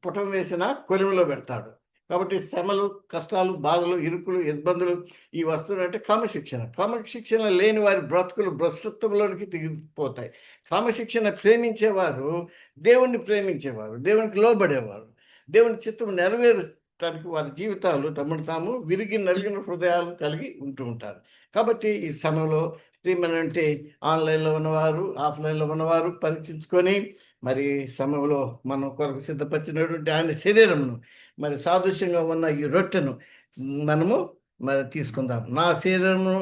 పుటం వేసిన కొలిమిలో పెడతాడు. కాబట్టి శ్రమలు, కష్టాలు, బాధలు, ఇరుకులు, ఇబ్బందులు ఈ వస్తువులంటే క్రమశిక్షణ లేని వారి బ్రతుకులు భ్రష్టత్వంలోనికి దిగిపోతాయి. క్రమశిక్షణ ప్రేమించేవారు దేవుణ్ణి ప్రేమించేవారు, దేవునికి లోబడేవారు, దేవుని చిత్తం నెరవేర్చడానికి వారి జీవితాలు తమను తాము విరిగి నలిగిన హృదయాలు కలిగి ఉంటూ ఉంటారు. కాబట్టి ఈ సమయంలో అంటే ఆన్లైన్లో ఉన్నవారు, ఆఫ్లైన్లో ఉన్నవారు పరీక్షించుకొని మరి సమయంలో మనం కొరకు సిద్ధపరిచినటువంటి ఆయన శరీరమును మరి సాదృశ్యంగా ఉన్న ఈ రొట్టెను మనము మరి తీసుకుందాం. నా శరీరమును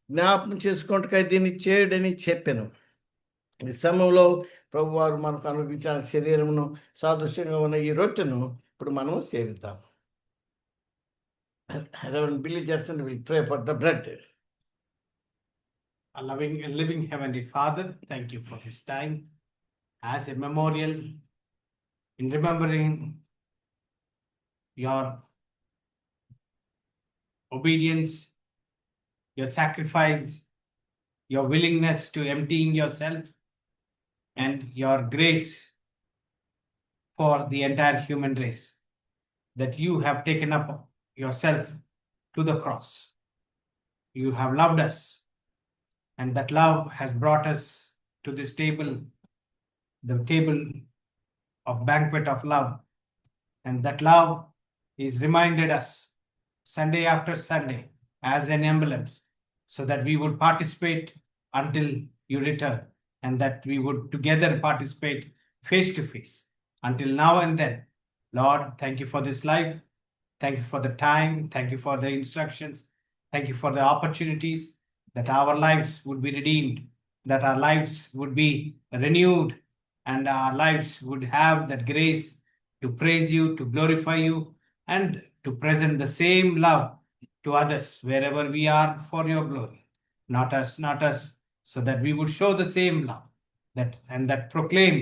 జ్ఞాపకం చేసుకుంటూ దీన్ని చేయడని చెప్పాను. ఈ సమయంలో ప్రభు వారు మనకు అనుగ్రహించిన శరీరమును సాదృశ్యంగా ఉన్న ఈ రొట్టెను ఇప్పుడు మనము సేవిద్దాం. Reverend Billy Jackson will pray for the bread. A loving and living Heavenly Father, thank you for this time as a memorial in remembering your obedience, your sacrifice, your willingness to emptying yourself, and your grace for the entire human race, that you have taken up yourself to the cross. You have loved us, and that love has brought us to this table, the table of banquet of love. And that love is reminded us Sunday after Sunday as an emblem, so that we would participate until you return, and that we would together participate face to face until now and then. Lord, thank you for this life. Thank you for the time. Thank you for the instructions. Thank you for the opportunities, that our lives would be redeemed, that our lives would be renewed, and our lives would have that grace to praise you, to glorify you, and to present the same love to others wherever we are for your glory. Not us, so that we would show the same love that proclaim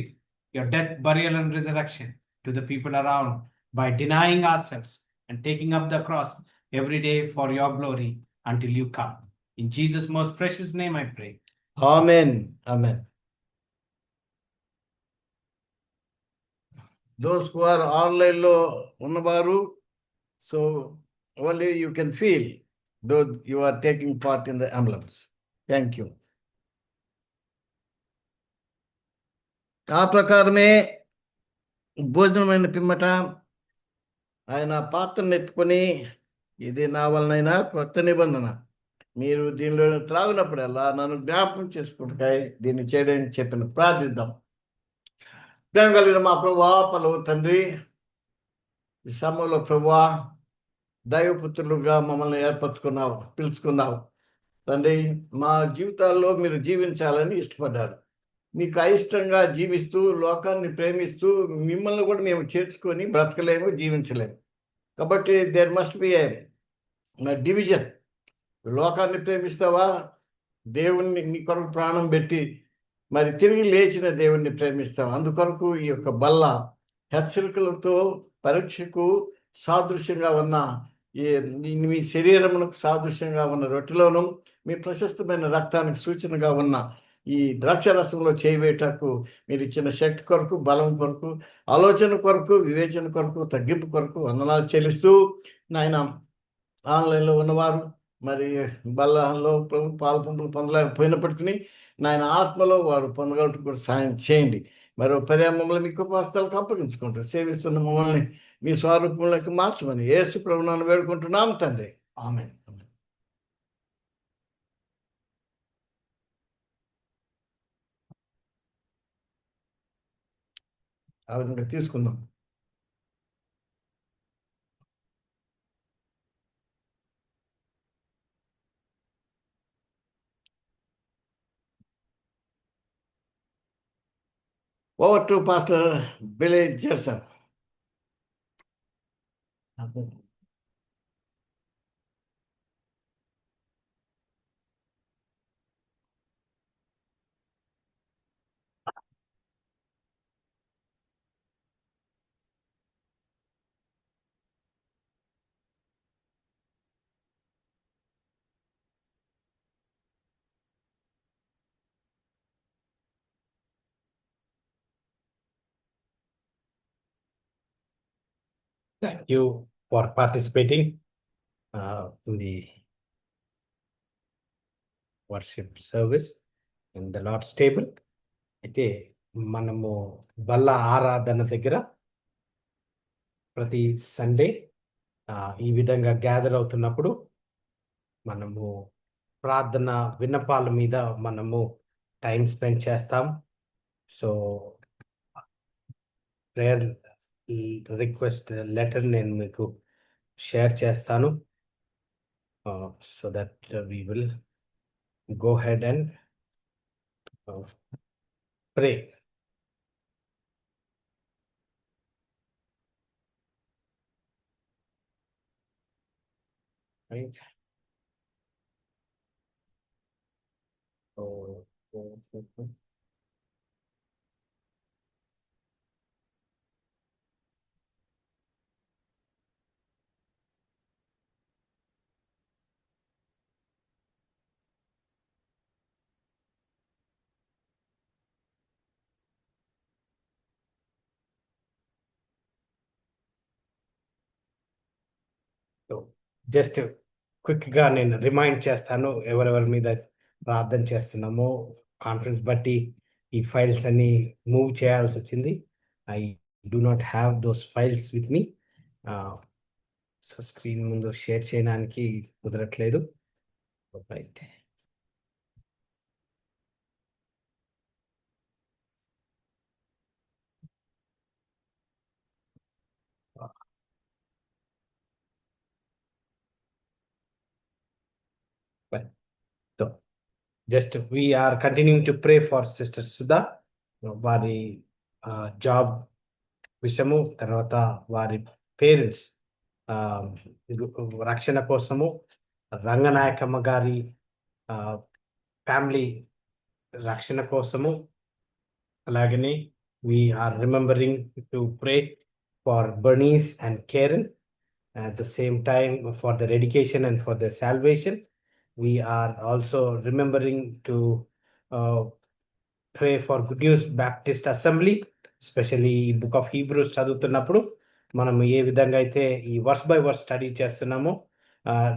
your death, burial, and resurrection to the people around by denying ourselves and taking up the cross every day for your glory until you come. In Jesus' most precious name I pray. Amen. Amen. Those who are online lo unnavaru, so only you can feel though you are taking part in the emblems. Thank you. ఆ ప్రకారమే భోజనమైన పిమ్మట ఆయన పాత్రను ఎత్తుకొని, ఇది నా వలనైనా కొత్త నిబంధన, మీరు దీనిలో త్రాగినప్పుడల్లా నన్ను జ్ఞాపకం చేసుకుంటాయి దీన్ని చేయడానికి చెప్పిన. ప్రార్థిద్దాం. ప్రేమ కలిగిన మా ప్రభువా, పలువు తండ్రి, ఈ సమయంలో ప్రభువా దైవపుత్రులుగా మమ్మల్ని పిలుచుకున్నావు తండ్రి. మా జీవితాల్లో మీరు జీవించాలని ఇష్టపడ్డారు. మీకు అయిష్టంగా జీవిస్తూ, లోకాన్ని ప్రేమిస్తూ, మిమ్మల్ని కూడా మేము చేర్చుకొని బ్రతకలేము, జీవించలేము. కాబట్టి there must be a division. లోకాన్ని ప్రేమిస్తావా, దేవుణ్ణి నీ కొరకు ప్రాణం పెట్టి మరి తిరిగి లేచిన దేవుణ్ణి ప్రేమిస్తావా? అందుకొరకు ఈ యొక్క బల్ల హెచ్చరికలతో పరీక్షకు సాదృశ్యంగా ఉన్న మీ శరీరమునకు సాదృశ్యంగా ఉన్న రొట్టెలోను, మీ ప్రశస్తమైన రక్తానికి సూచనగా ఉన్న ఈ ద్రాక్షరసంలో చేయవేటకు మీరు ఇచ్చిన శక్తి కొరకు, బలం కొరకు, ఆలోచన కొరకు, వివేచన కొరకు, తగ్గింపు కొరకు వందనాలు చెల్లిస్తూ, నాయన ఆన్లైన్లో ఉన్నవారు మరి బల్లలో పాలు పంపులు పొందలేకపోయినప్పటికీ నాయన ఆత్మలో వారు పొందగలటకు కూడా సాయం చేయండి. మరో పర్యామములు మీ కృపాస్థలకు అప్పగించుకుంటారు. సేవిస్తున్న మమ్మల్ని మీ స్వరూపంలోకి మార్చమని యేసు ప్రభువును వేడుకుంటున్నాం తండ్రి. ఆమేన్. ఆ విధంగా తీసుకుందాం. Over to pastor Billy Jerson. Thank you for participating in the worship service in the Lord's table. అయితే మనము బల్ల ఆరాధన దగ్గర ప్రతి సండే ఈ విధంగా గ్యాదర్ అవుతున్నప్పుడు మనము ప్రార్థన విన్నపాల మీద మనము టైం స్పెండ్ చేస్తాం. సో ప్రేయర్ రిక్వెస్ట్ లెటర్ నేను మీకు షేర్ చేస్తాను. So that we will go ahead and pray. Right? So, just quick గా నేను రిమైండ్ చేస్తాను ఎవరెవరి మీద ప్రార్థన చేస్తున్నామో. కాన్ఫరెన్స్ బట్టి ఈ ఫైల్స్ అన్ని మూవ్ చేయాల్సి వచ్చింది. I do not have those files with me. So screen ముందు షేర్ చేయడానికి కుదరట్లేదు. Right. So just we are continuing to pray for Sister Sudha, వారి జాబ్ విషయము, తర్వాత వారి పేరెంట్స్ రక్షణ కోసము, రంగనాయకమ్మ గారి ఫ్యామిలీ రక్షణ కోసము, అలాగనే we are remembering to pray for Bernice and Karen at the same time for their education and for their salvation. We are also remembering to pray for Good News Baptist Assembly, especially Book of Hebrews చదువుతున్నప్పుడు మనం ఏ విధంగా అయితే ఈ verse by verse study చేస్తున్నామో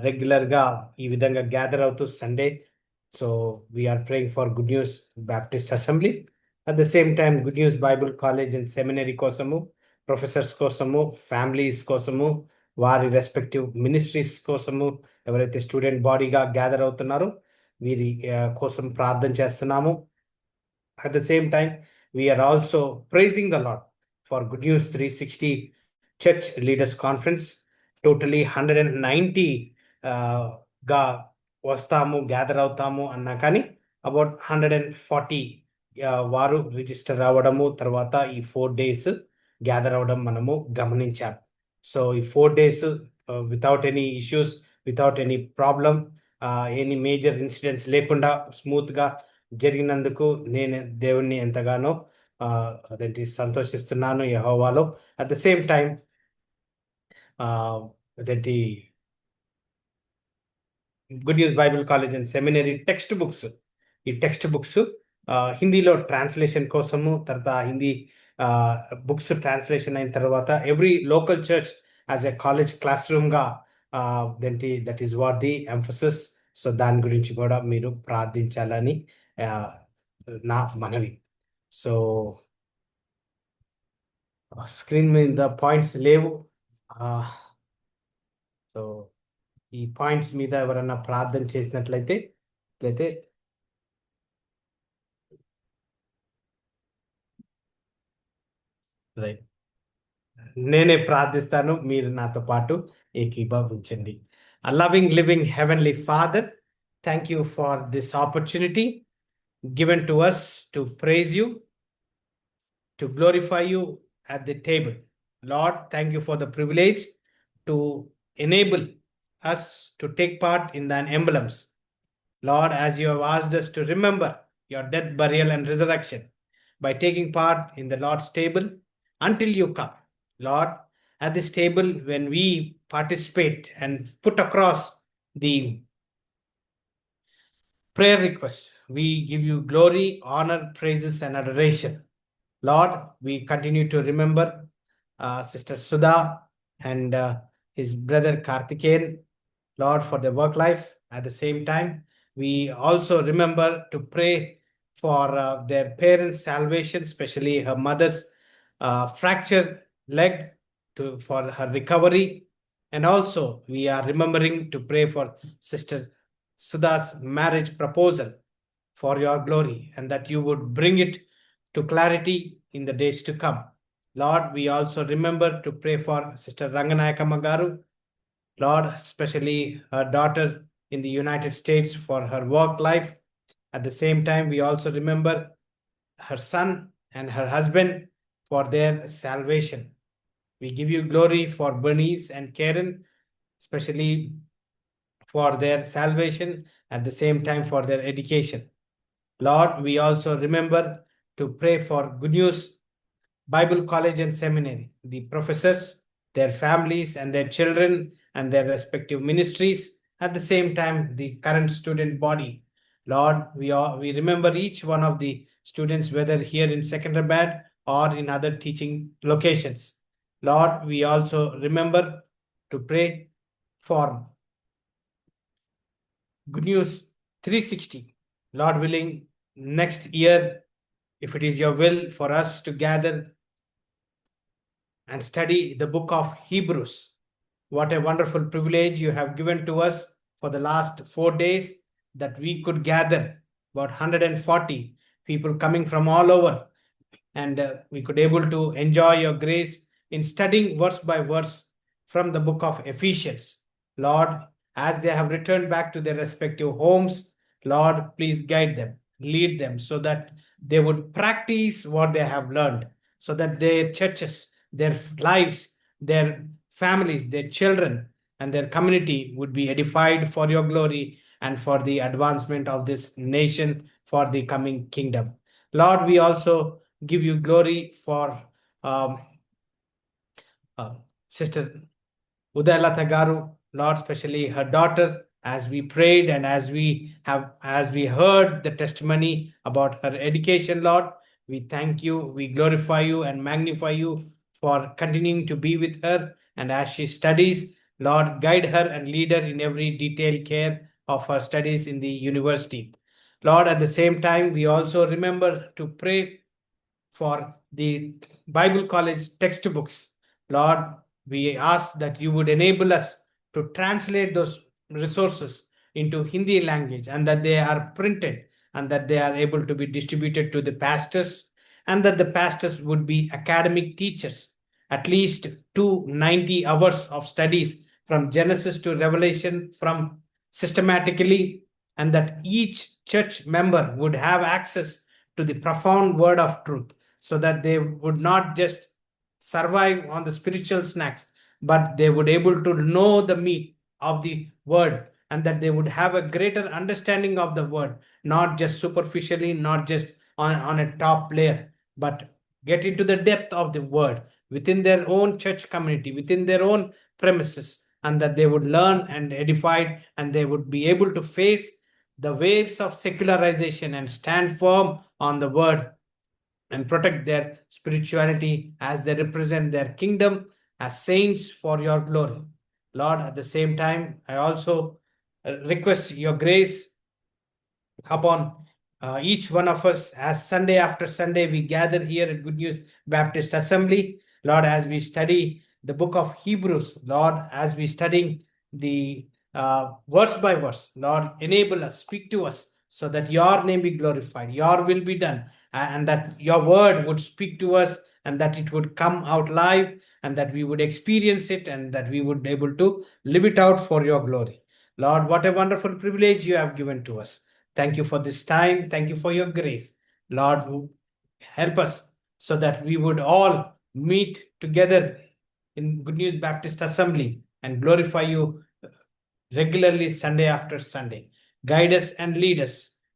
regular గా ఈ విధంగా gather అవుతూ Sunday. So we are praying for Good news Baptist Assembly. At the same time Good News Bible College and Seminary కోసము, ప్రొఫెసర్స్ కోసము, ఫ్యామిలీస్ కోసము, వారి రెస్పెక్టివ్ మినిస్ట్రీస్ కోసము, ఎవరైతే స్టూడెంట్ బాడీగా గ్యాదర్ అవుతున్నారో వీరి కోసం ప్రార్థన చేస్తున్నాము. At the same time, we are also praising the Lord for Good News 360 Church Leaders Conference. Totally 190 గా వస్తాము, గ్యాదర్ అవుతాము అన్నా కానీ అబౌట్ 140 వారు రిజిస్టర్ అవ్వడము, తర్వాత ఈ 4 days గ్యాదర్ అవ్వడం మనము గమనించాం. సో ఈ 4 days without any issues, without any problem, any major incidents లేకుండా స్మూత్ గా జరిగినందుకు నేను దేవుణ్ణి ఎంతగానో అదేంటి సంతోషిస్తున్నాను యెహోవాలో. అట్ ద సేమ్ టైం అదేంటి good news bible college and seminary text books, ఈ టెక్స్ట్ బుక్స్ హిందీలో ట్రాన్స్లేషన్ కోసము, తర్వాత హిందీ బుక్స్ ట్రాన్స్లేషన్ అయిన తర్వాత every local church as a college class room గా that is what the emphasis. So దాని గురించి కూడా మీరు ప్రార్థించాలని నా మనవి. సో స్క్రీన్ మీద పాయింట్స్ లేవు. సో ఈ పాయింట్స్ మీద ఎవరన్నా ప్రార్థన చేసినట్లయితే రైట్. నేనే ప్రార్థిస్తాను, మీరు నాతో పాటు ఏకీభవించండి. A loving, living Heavenly Father, thank you for this opportunity given to us to praise you, to glorify you at the table. Lord, thank you for the privilege to enable us to take part in the emblems. Lord, as you have asked us to remember your death, burial, and resurrection by taking part in the Lord's table until you come. Lord, at this table, when we participate and put across the prayer requests, we give you glory, honor, praises, and adoration. Lord, we continue to remember Sister Sudha and his brother Karthikeyan, Lord, for their work life. At the same time, we also remember to pray for their parents' salvation, especially her mother's fractured leg, for her recovery. And also, we are remembering to pray for Sister Sudha's marriage proposal for your glory, and that you would bring it to clarity in the days to come. Lord, we also remember to pray for Sister Ranganayaka Magaru, Lord, especially her daughter in the United States for her work life. At the same time, we also remember her son and her husband for their salvation. We give you glory for Bernice and Karen, especially for their salvation, at the same time for their education. Lord, we also remember to pray for Good News Bible College and Seminary, the professors, their families, and their children, and their respective ministries. At the same time, the current student body. Lord, we remember each one of the students, whether here in Secunderabad or in other teaching locations. Lord, we also remember to pray for Good News 360. Lord willing, next year, if it is your will for us to gather and study the book of Hebrews. What a wonderful privilege you have given to us for the last 4 days, that we could gather about 140 people coming from all over, and we could able to enjoy your grace in studying verse by verse from the book of Ephesians. Lord, as they have returned back to their respective homes, Lord, please guide them, lead them, so that they would practice what they have learned, so that their churches, their lives, their families, their children, and their community would be edified for your glory and for the advancement of this nation for the coming kingdom. Lord, we also give you glory for Sister Udayalata Garu, Lord, especially her daughter, as we prayed and as we heard the testimony about her education, Lord, we thank you, we glorify you and magnify you for continuing to be with her. And as she studies, Lord, guide her and lead her in every detailed care of her studies in the university. Lord, at the same time, we also remember to pray for the Bible college textbooks. Lord, we ask that you would enable us to translate those resources into Hindi language, and that they are printed, and that they are able to be distributed to the pastors, and that the pastors would be academic teachers, at least 290 hours of studies from Genesis to Revelation from systematically, and that each church member would have access to the profound word of truth, so that they would not just survive on the spiritual snacks, but they would able to know the meat of the word, and that they would have a greater understanding of the word, not just superficially, not just on a top layer, but get into the depth of the word within their own church community, within their own premises, and that they would learn and edified, and they would be able to face the waves of secularization and stand firm on the word and protect their spirituality as they represent their kingdom as saints for your glory. Lord, at the same time, I also request your grace upon each one of us, as Sunday after Sunday we gather here at Good News Baptist Assembly. Lord, as we study the book of Hebrews, Lord, as we study the verse by verse, Lord, enable us, speak to us, so that your name be glorified, your will be done, and that your word would speak to us, and that it would come out live, and that we would experience it, and that we would be able to live it out for your glory. Lord, what a wonderful privilege you have given to us. Thank you for this time. Thank you for your grace. Lord, help us so that we would all meet together in Good News Baptist Assembly and glorify you regularly Sunday after Sunday. Guide us and lead us,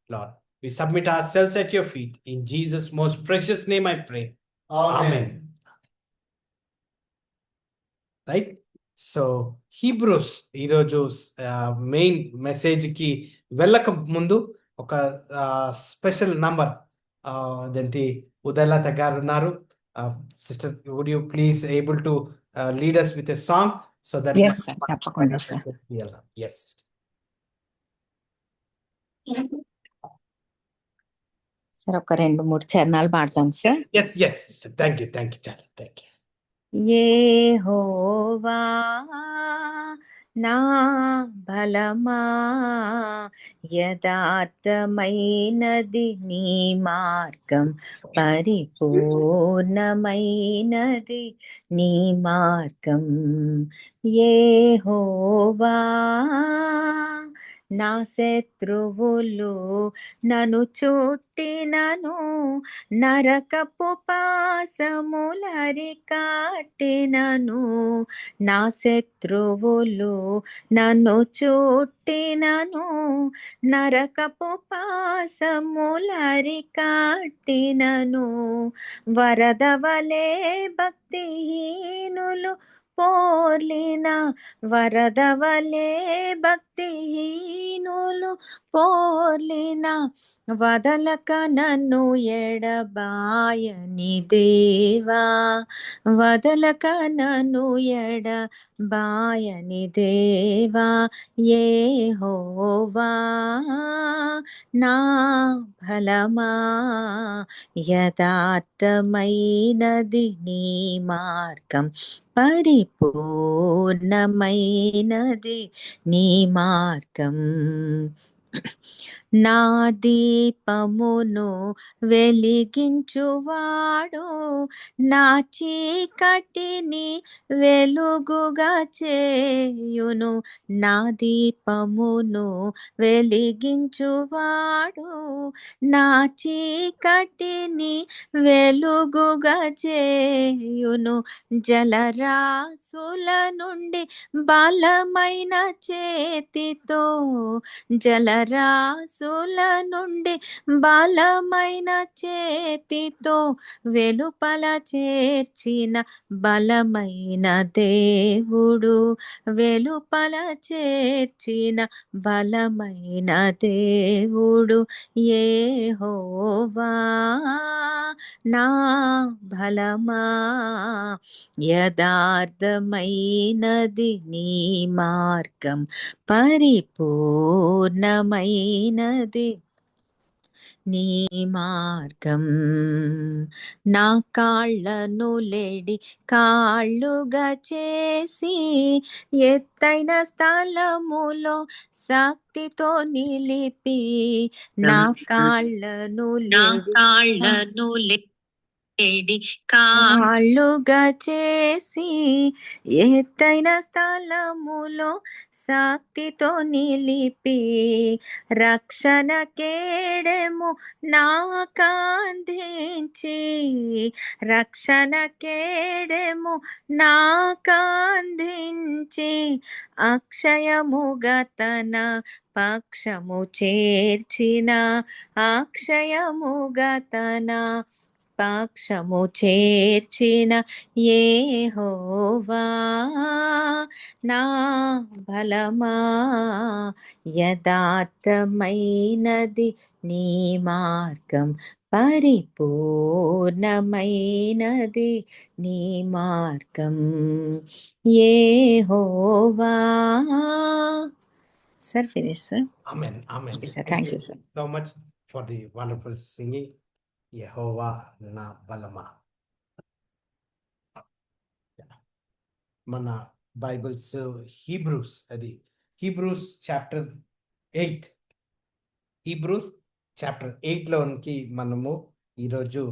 Lord. We submit ourselves at your feet. In Jesus' most precious name I pray. Amen. Right. So Hebrews ఈరోజు main మెసేజ్కి వెళ్ళక ముందు ఒక special number అదేంటి ఉదయలత గారు ఉన్నారు. Sister, would you please able to lead us with a song so that Yes, sir. తప్పకుండా sir. yes. Sir ఒక 2-3 చరణాలు పాడతాను sir. yes sister, thank you చాలా thank you. యెహోవా నా బలమా, యథార్థమైనది నీ మార్గం, పరిపూర్ణమైనది నీ మార్గం. యెహోవా నా శత్రువులు నన్ను చుట్టినను, నరకపు పాశములరికాటినను. నా శత్రువులు నన్ను చుట్టినను, నరకపు పాశములరికాటినను. వరద వలె భక్తిహీనులు పోర్లిన, వరద వలె భక్తిహీనులు పోర్లిన, వదలక నన్ను ఎడబాయని దేవా, వదలక నన్ను ఎడబాయని దేవా. యెహోవా నా బలమా, యథార్థమైనది నీ మార్గం, పరిపూర్ణమైనది నీ మార్గం. నా దీపమును వెలిగించువాడు, నా చీకటిని వెలుగుగా చేయును. నా దీపమును వెలిగించువాడు, నా చీకటిని వెలుగుగా చేయును. జలరాశుల నుండి బలమైన చేతితో, జలరాశుల నుండి బలమైన చేతితో వెలుపల చేర్చిన బలమైన దేవుడు, వెలుపల చేర్చిన బలమైన దేవుడు. యెహోవా నా బలమా, యథార్థమైనది నీ మార్గం, పరిపూర్ణమైనది నీ మార్గం. నా కాళ్ళను లేడి కాళ్ళుగా చేసి, ఎత్తైన స్థలములో శక్తితో నిలిపి, నా కాళ్ళను లేడి కాళ్ళుగా చేసి, ఎత్తైన స్థలములో శక్తితో నిలిపి, రక్షణ కేడెము నాకందించి, రక్షణ కేడెము నాకందించి, అక్షయముగా తన పక్షము చేర్చిన, అక్షయముగా తన పక్షము చేర్చిన యెహోవా నా బలమా, యథార్థమైనది నీ మార్గం, పరిపూర్ణమైనది నీ మార్గం. యెహోవా. Sir, finish, sir. Amen. Okay, sir. Thank you, sir. So much for the wonderful singing. యెహోవా నా బలమా. మన బైబిల్స్ హీబ్రూస్, అది హీబ్రూస్ చాప్టర్ 8, హీబ్రూస్ చాప్టర్ 8లోనికి మనము ఈరోజు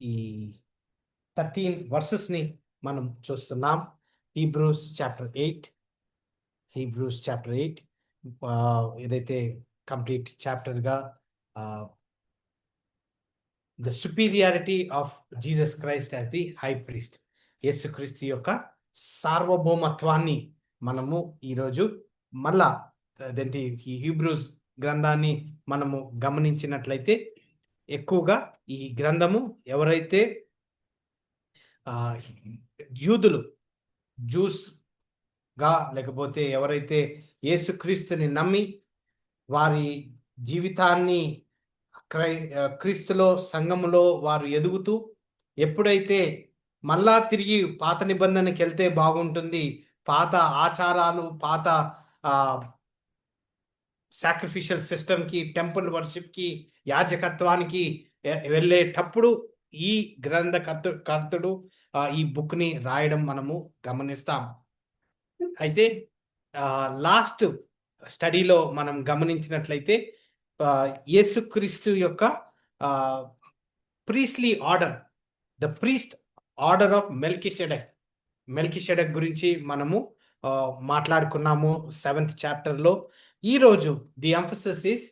ఈ 13 వర్సెస్ ని మనం చూస్తున్నాం. హీబ్రూస్ చాప్టర్ 8 ఏదైతే కంప్లీట్ చాప్టర్ గా the superiority of Jesus Christ as the high priest, యేసుక్రీస్తు యొక్క సార్వభౌమత్వాన్ని మనము ఈరోజు మళ్ళా అదేంటి ఈ హీబ్రూస్ గ్రంథాన్ని మనము గమనించినట్లయితే ఎక్కువగా ఈ గ్రంథము ఎవరైతే యూదులు జూస్ గా లేకపోతే ఎవరైతే యేసుక్రీస్తుని నమ్మి వారి జీవితాన్ని క్రీస్తులో సంఘములో వారు ఎదుగుతూ ఎప్పుడైతే మళ్ళా తిరిగి పాత నిబంధనకి వెళ్తే బాగుంటుంది, పాత ఆచారాలు, పాత సాక్రిఫిషియల్ సిస్టమ్కి, టెంపుల్ వర్షిప్కి, యాజకత్వానికి వెళ్ళేటప్పుడు ఈ గ్రంథకర్తుడు ఈ బుక్ని రాయడం మనము గమనిస్తాం. అయితే లాస్ట్ స్టడీలో మనం గమనించినట్లయితే యేసుక్రీస్తు యొక్క priestly order, the priest order of Melchizedek గురించి మనము మాట్లాడుకున్నాము 7th చాప్టర్లో. ఈరోజు ది ఎంఫసిస్ ఇస్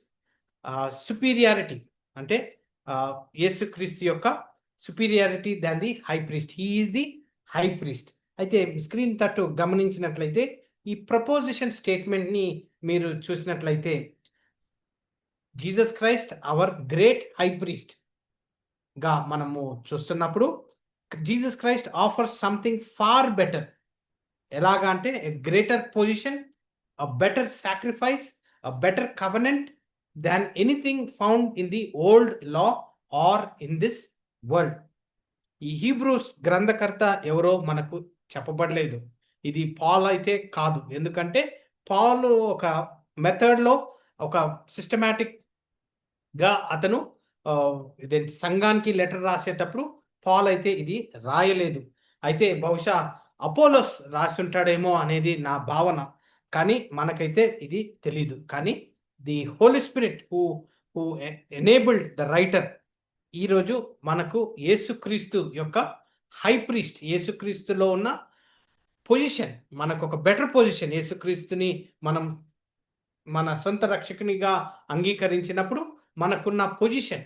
సుపీరియారిటీ, అంటే యేసుక్రీస్తు యొక్క superiority than the high priest. He is the high priest. అయితే స్క్రీన్ తట్టు గమనించినట్లయితే ఈ ప్రపోజిషన్ స్టేట్మెంట్ ని మీరు చూసినట్లయితే Jesus Christ our great high priest గా మనము చూస్తున్నప్పుడు Jesus Christ offers something far better. ఎలాగా అంటే a greater position, a better sacrifice, a better covenant than anything found in the old law or in this world. ఈ Hebrews గ్రంథకర్త ఎవరో మనకు చెప్పబడలేదు. ఇది పాల్ అయితే కాదు. ఎందుకంటే పాల్ ఒక మెథడ్లో ఒక సిస్టమాటిక్ గా అతను ఇదేంటి సంఘానికి లెటర్ రాసేటప్పుడు పాల్ అయితే ఇది రాయలేదు. అయితే బహుశా అపోలోస్ రాసుంటాడేమో అనేది నా భావన, కానీ మనకైతే ఇది తెలీదు. కానీ the holy spirit who enabled the writer ఈరోజు మనకు యేసుక్రీస్తు యొక్క హై ప్రీస్ట్, యేసుక్రీస్తులో ఉన్న పొజిషన్, మనకు ఒక బెటర్ పొజిషన్, యేసుక్రీస్తుని మనం మన సొంత రక్షకునిగా అంగీకరించినప్పుడు మనకున్న పొజిషన్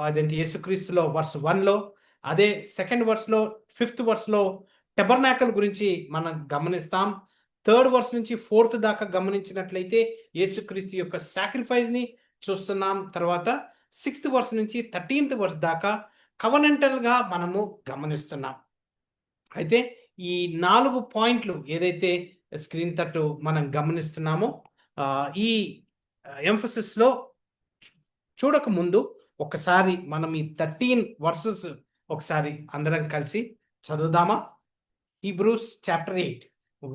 అదేంటి యేసుక్రీస్తులో వర్స్ 1లో, అదే 2nd వర్స్లో 5th వర్స్లో టెబర్నాకల్ గురించి మనం గమనిస్తాం. 3rd వర్స్ నుంచి 4th దాకా గమనించినట్లయితే యేసుక్రీస్తు యొక్క సాక్రిఫైస్ ని చూస్తున్నాం. తర్వాత 6th వర్స్ నుంచి 13th వర్స్ దాకా కవనెంటల్ గా మనము గమనిస్తున్నాం. అయితే ఈ 4 పాయింట్లు ఏదైతే స్క్రీన్ తట్టు మనం గమనిస్తున్నామో ఈ ఎంఫసిస్ లో చూడక ముందు ఒకసారి మనం ఈ 13 వర్సెస్ ఒకసారి అందరం కలిసి చదువుదామా? హీబ్రూస్ చాప్టర్ 8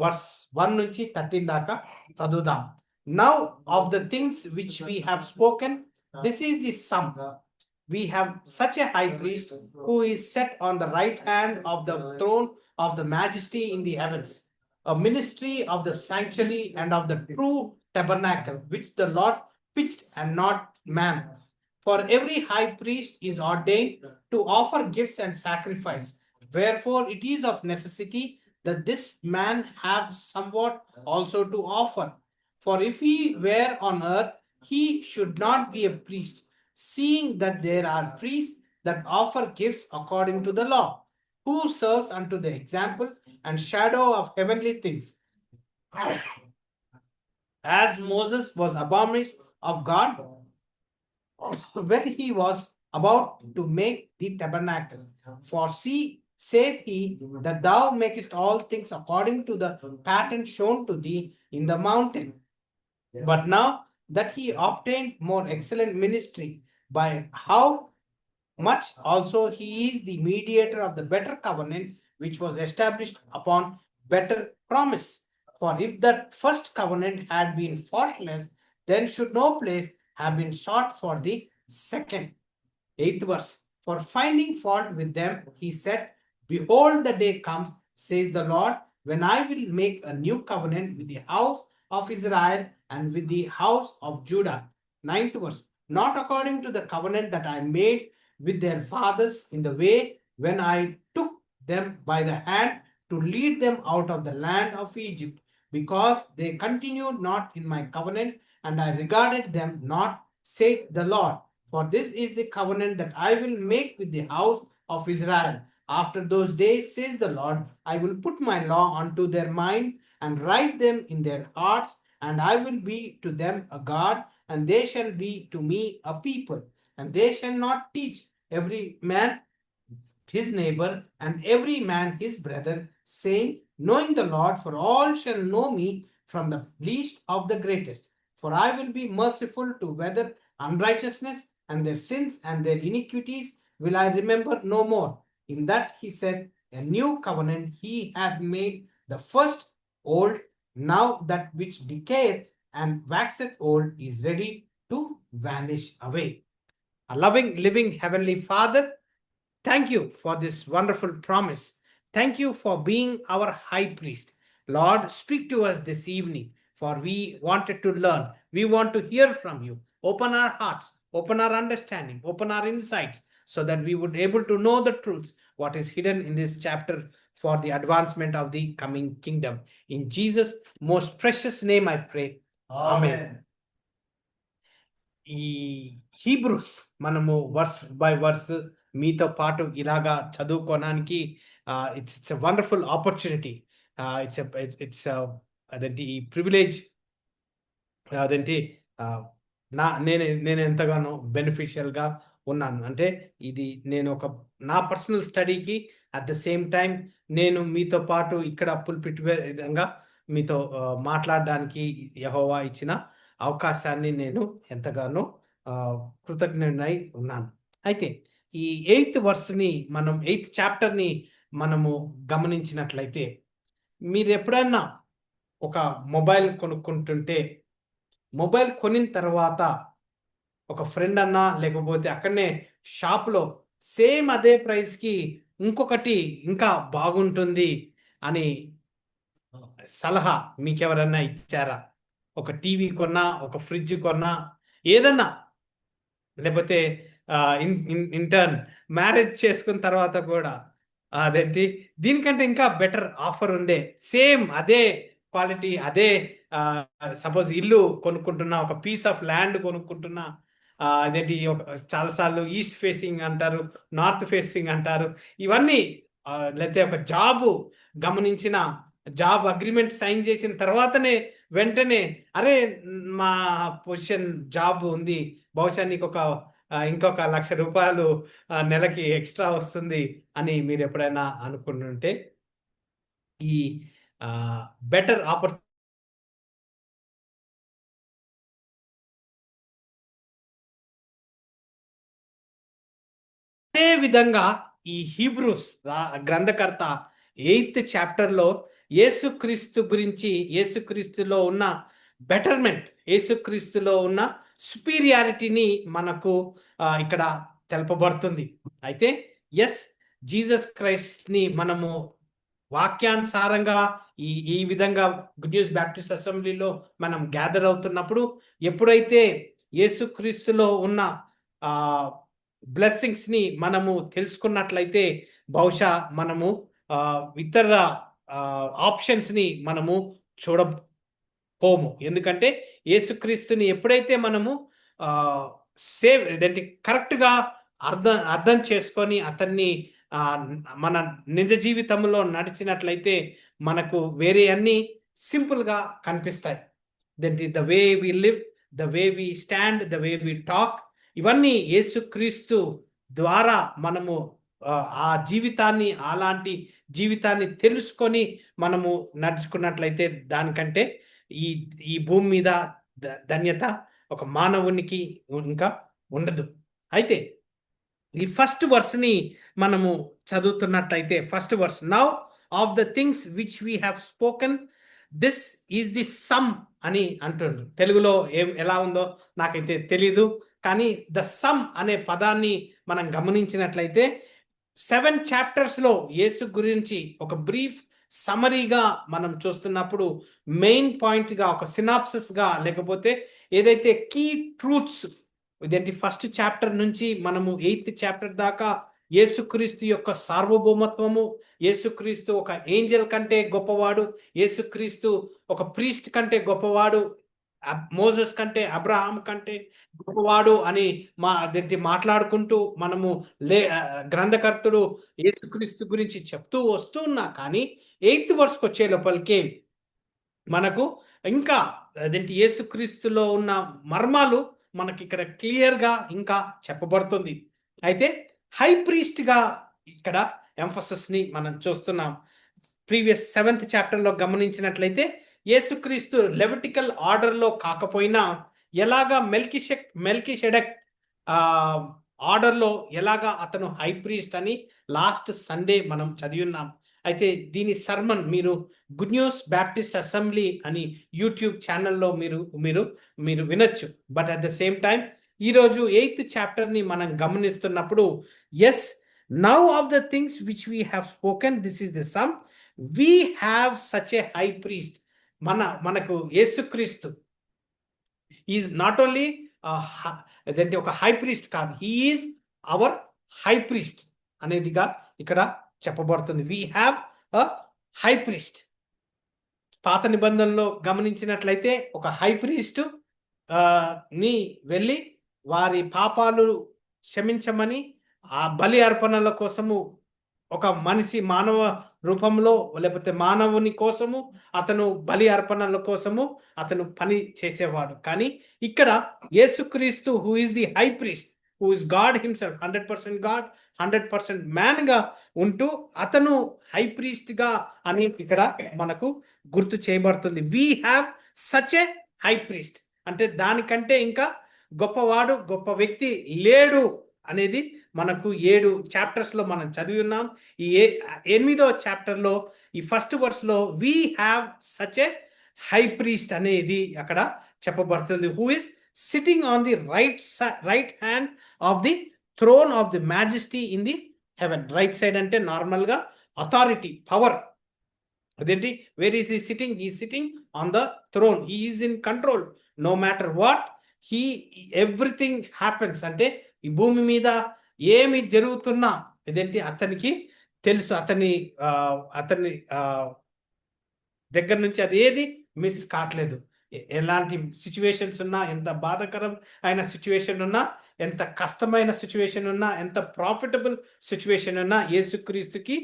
వర్స్ 1 నుంచి 13 దాకా చదువుదాం. Now of the things which we have spoken, this is the sum. We have such a high priest who is set on the right hand of the throne of the majesty in the heavens, a ministry of the sanctuary and of the true tabernacle, which the Lord pitched and not man. For every high priest is ordained to offer gifts and sacrifice. Wherefore it is of necessity that this man have somewhat also to offer. For if he were on earth, he should not be a priest, seeing that there are priests that offer gifts according to the law, who serves unto the example and shadow of heavenly things. As Moses was abolished of God when he was about to make the tabernacle. For see, saith he, that thou makest all things according to the pattern shown to thee in the mountain. But now that he obtained more excellent ministry, by how much also he is the mediator of the better covenant, which was established upon better promise. For if that first covenant had been faultless, then should no place have been sought for the second. 8th verse. For finding fault with them, he said, Behold, the day comes, says the Lord, when I will make a new covenant with the house of Israel and with the house of Judah. 9th verse. Not according to the covenant that I made with their fathers in the way when I took them by the hand to lead them out of the land of Egypt, because they continued not in my covenant, and I regarded them not, saith the Lord. For this is the covenant that I will make with the house of Israel. After those days, says the Lord, I will put my law unto their mind and write them in their hearts, and I will be to them a God, and they shall be to me a people. And they shall not teach every man his neighbor and every man his brother, saying, knowing the Lord, for all shall know me, from the least of the greatest. For I will be merciful to whether unrighteousness, and their sins and their iniquities will I remember no more. In that he said, a new covenant he hath made, the first old, now that which decayeth and waxeth old is ready to vanish away. A loving, living Heavenly Father, thank you for this wonderful promise. Thank you for being our high priest. Lord, speak to us this evening, for we wanted to learn. We want to hear from you. Open our hearts, open our understanding, open our insights, so that we would be able to know the truths, what is hidden in this chapter for the advancement of the coming kingdom. In Jesus' most precious name I pray. Amen. ఈ Hebrews మనము verse by verse మీతో పాటు ఇలాగా చదువుకోవడానికి it's wonderful opportunity. It's అదేంటి ఈ privilege, అదేంటి నేను ఎంతగానో బెనిఫిషియల్గా ఉన్నాను. అంటే ఇది నేను ఒక నా పర్సనల్ స్టడీకి అట్ ద సేమ్ టైం నేను మీతో పాటు ఇక్కడ పుల్పిట్ విధంగా మీతో మాట్లాడడానికి యెహోవా ఇచ్చిన అవకాశాన్ని నేను ఎంతగానో కృతజ్ఞుడై ఉన్నాను. అయితే ఈ 8th వర్స్ని మనం 8th చాప్టర్ని మనము గమనించినట్లయితే, మీరు ఎప్పుడైనా ఒక మొబైల్ కొనుక్కుంటుంటే, మొబైల్ కొనిన తర్వాత ఒక ఫ్రెండ్ అన్నా లేకపోతే అక్కడనే షాప్లో సేమ్ అదే ప్రైస్కి ఇంకొకటి ఇంకా బాగుంటుంది అని సలహా మీకెవరన్నా ఇచ్చారా? ఒక టీవీ కొన్నా, ఒక ఫ్రిడ్జ్ కొన్నా, ఏదన్నా, లేకపోతే ఇంటర్న్ మ్యారేజ్ చేసుకున్న తర్వాత కూడా అదేంటి దీనికంటే ఇంకా బెటర్ ఆఫర్ ఉండే, సేమ్ అదే క్వాలిటీ, అదే సపోజ్ ఇల్లు కొనుక్కుంటున్నా, ఒక పీస్ ఆఫ్ ల్యాండ్ కొనుక్కుంటున్నా, అదేంటి చాలాసార్లు ఈస్ట్ ఫేసింగ్ అంటారు, నార్త్ ఫేసింగ్ అంటారు, ఇవన్నీ లేకపోతే ఒక జాబు గమనించిన జాబ్ అగ్రిమెంట్ సైన్ చేసిన తర్వాతనే వెంటనే అరే మా పొజిషన్ జాబ్ ఉంది, బహుశా నీకు ఇంకొక ₹1,00,000 నెలకి ఎక్స్ట్రా వస్తుంది అని మీరు ఎప్పుడైనా అనుకుంటుంటే, ఈ బెటర్ ఆపర్చునిటీ అదే విధంగా ఈ హీబ్రూస్ గ్రంథకర్త 8th చాప్టర్లో యేసుక్రీస్తు గురించి, యేసుక్రీస్తులో ఉన్న బెటర్మెంట్, యేసుక్రీస్తులో ఉన్న సుపీరియారిటీని మనకు ఇక్కడ తెలపబడుతుంది. అయితే జీసస్ క్రైస్ట్ని మనము వాక్యానుసారంగా ఈ విధంగా గుడ్ న్యూస్ బ్యాప్టిస్ట్ అసెంబ్లీలో మనం గ్యాదర్ అవుతున్నప్పుడు, ఎప్పుడైతే యేసుక్రీస్తులో ఉన్న బ్లెస్సింగ్స్ని మనము తెలుసుకున్నట్లయితే బహుశా మనము ఇతర ఆప్షన్స్ని మనము చూడపోము. ఎందుకంటే యేసుక్రీస్తుని ఎప్పుడైతే మనము కరెక్ట్గా అర్థం చేసుకొని అతన్ని మన నిజ జీవితంలో నడిచినట్లయితే మనకు వేరే అన్ని సింపుల్గా కనిపిస్తాయి. The way we live, the way we stand, the way we talk, ఇవన్నీ యేసుక్రీస్తు ద్వారా మనము ఆ జీవితాన్ని, అలాంటి జీవితాన్ని తెలుసుకొని మనము నడుచుకున్నట్లయితే దానికంటే ఈ భూమి మీద ధన్యత ఒక మానవునికి ఇంకా ఉండదు. అయితే ఈ ఫస్ట్ వర్స్ని మనము చదువుతున్నట్లయితే, first verse, now of the things which we have spoken this is the sum అని అంటుండ్రు. తెలుగులో ఎలా ఉందో నాకైతే తెలీదు, కానీ ద సమ్ అనే పదాన్ని మనం గమనించినట్లయితే 7 చాప్టర్స్లో యేసు గురించి ఒక బ్రీఫ్ సమరీగా మనం చూస్తున్నప్పుడు, మెయిన్ పాయింట్గా ఒక సినాప్సిస్గా, లేకపోతే ఏదైతే కీ ట్రూత్స్ ఇదేంటి ఫస్ట్ చాప్టర్ నుంచి మనము 8th చాప్టర్ దాకా యేసుక్రీస్తు యొక్క సార్వభౌమత్వము, యేసుక్రీస్తు ఒక ఏంజల్ కంటే గొప్పవాడు, యేసుక్రీస్తు ఒక ప్రీస్ట్ కంటే గొప్పవాడు, మోసెస్ కంటే అబ్రహాం కంటే గొప్పవాడు అని మాట్లాడుకుంటూ మనము గ్రంథకర్తడు యేసుక్రీస్తు గురించి చెప్తూ వస్తున్నా కానీ 8th వర్స్కి వచ్చే లోపలికి మనకు ఇంకా యేసుక్రీస్తులో ఉన్న మర్మాలు మనకి ఇక్కడ క్లియర్గా ఇంకా చెప్పబడుతుంది. అయితే హై ప్రీస్ట్ గా ఇక్కడ ఎంఫసిస్ ని మనం చూస్తున్నాం. ప్రీవియస్ 7th చాప్టర్లో గమనించినట్లయితే యేసుక్రీస్తు లెవిటికల్ ఆర్డర్లో కాకపోయినా ఎలాగా మెల్కిషెడెక్ ఆర్డర్లో ఎలాగా అతను హై ప్రీస్ట్ అని లాస్ట్ సండే మనం చదివి ఉన్నాం. అయితే దీని సర్మన్ మీరు గుడ్ న్యూస్ బ్యాప్టిస్ట్ అసెంబ్లీ అని యూట్యూబ్ ఛానల్లో మీరు వినొచ్చు. But at the same time ఈరోజు 8th చాప్టర్ని మనం గమనిస్తున్నప్పుడు yes now of the things which we have spoken this is the sum we have such a high priest. మనకు యేసుక్రీస్తు ఈజ్ నాట్ ఓన్లీ అదేంటి ఒక హై ప్రీస్ట్ కాదు, he is our high priest అనేదిగా ఇక్కడ చెప్పబడుతుంది. We have a high priest. పాత నిబంధనలో గమనించినట్లయితే ఒక హై ప్రీస్ట్ ని వెళ్ళి వారి పాపాలు క్షమించమని ఆ బలి అర్పణల కోసము ఒక మనిషి మానవ రూపంలో లేకపోతే మానవుని కోసము అతను బలి అర్పణల కోసము అతను పని చేసేవాడు. కానీ ఇక్కడ యేసుక్రీస్తు who is the high priest, who is God himself, 100% God 100% man గా ఉంటూ అతను హై ప్రీస్ట్ గా అని ఇక్కడ మనకు గుర్తు చేయబడుతుంది. We have such a high priest అంటే దానికంటే ఇంకా గొప్పవాడు గొప్ప వ్యక్తి లేడు అనేది మనకు 7 చాప్టర్స్ లో మనం చదివి ఉన్నాం. ఈ 8వ చాప్టర్లో ఈ ఫస్ట్ వర్స్ లో we have such a high priest అనేది అక్కడ చెప్పబడుతుంది. Who is sitting on the right hand of the throne of the majesty in the heaven. Right side అంటే నార్మల్ గా అథారిటీ, పవర్. అదేంటి where is he sitting? He sitting on the throne. He is in control no matter what. Everything happens అంటే ఈ భూమి మీద ఏమి జరుగుతున్నా ఇదేంటి అతనికి తెలుసు. అతని దగ్గర నుంచి అది ఏది మిస్ కావట్లేదు. ఎలాంటి సిచ్యువేషన్స్ ఉన్నా, ఎంత బాధాకరం అయిన సిచ్యువేషన్ ఉన్నా, ఎంత కష్టమైన సిచ్యువేషన్ ఉన్నా, ఎంత ప్రాఫిటబుల్ సిచ్యువేషన్ ఉన్నా యేసుక్రీస్తుకి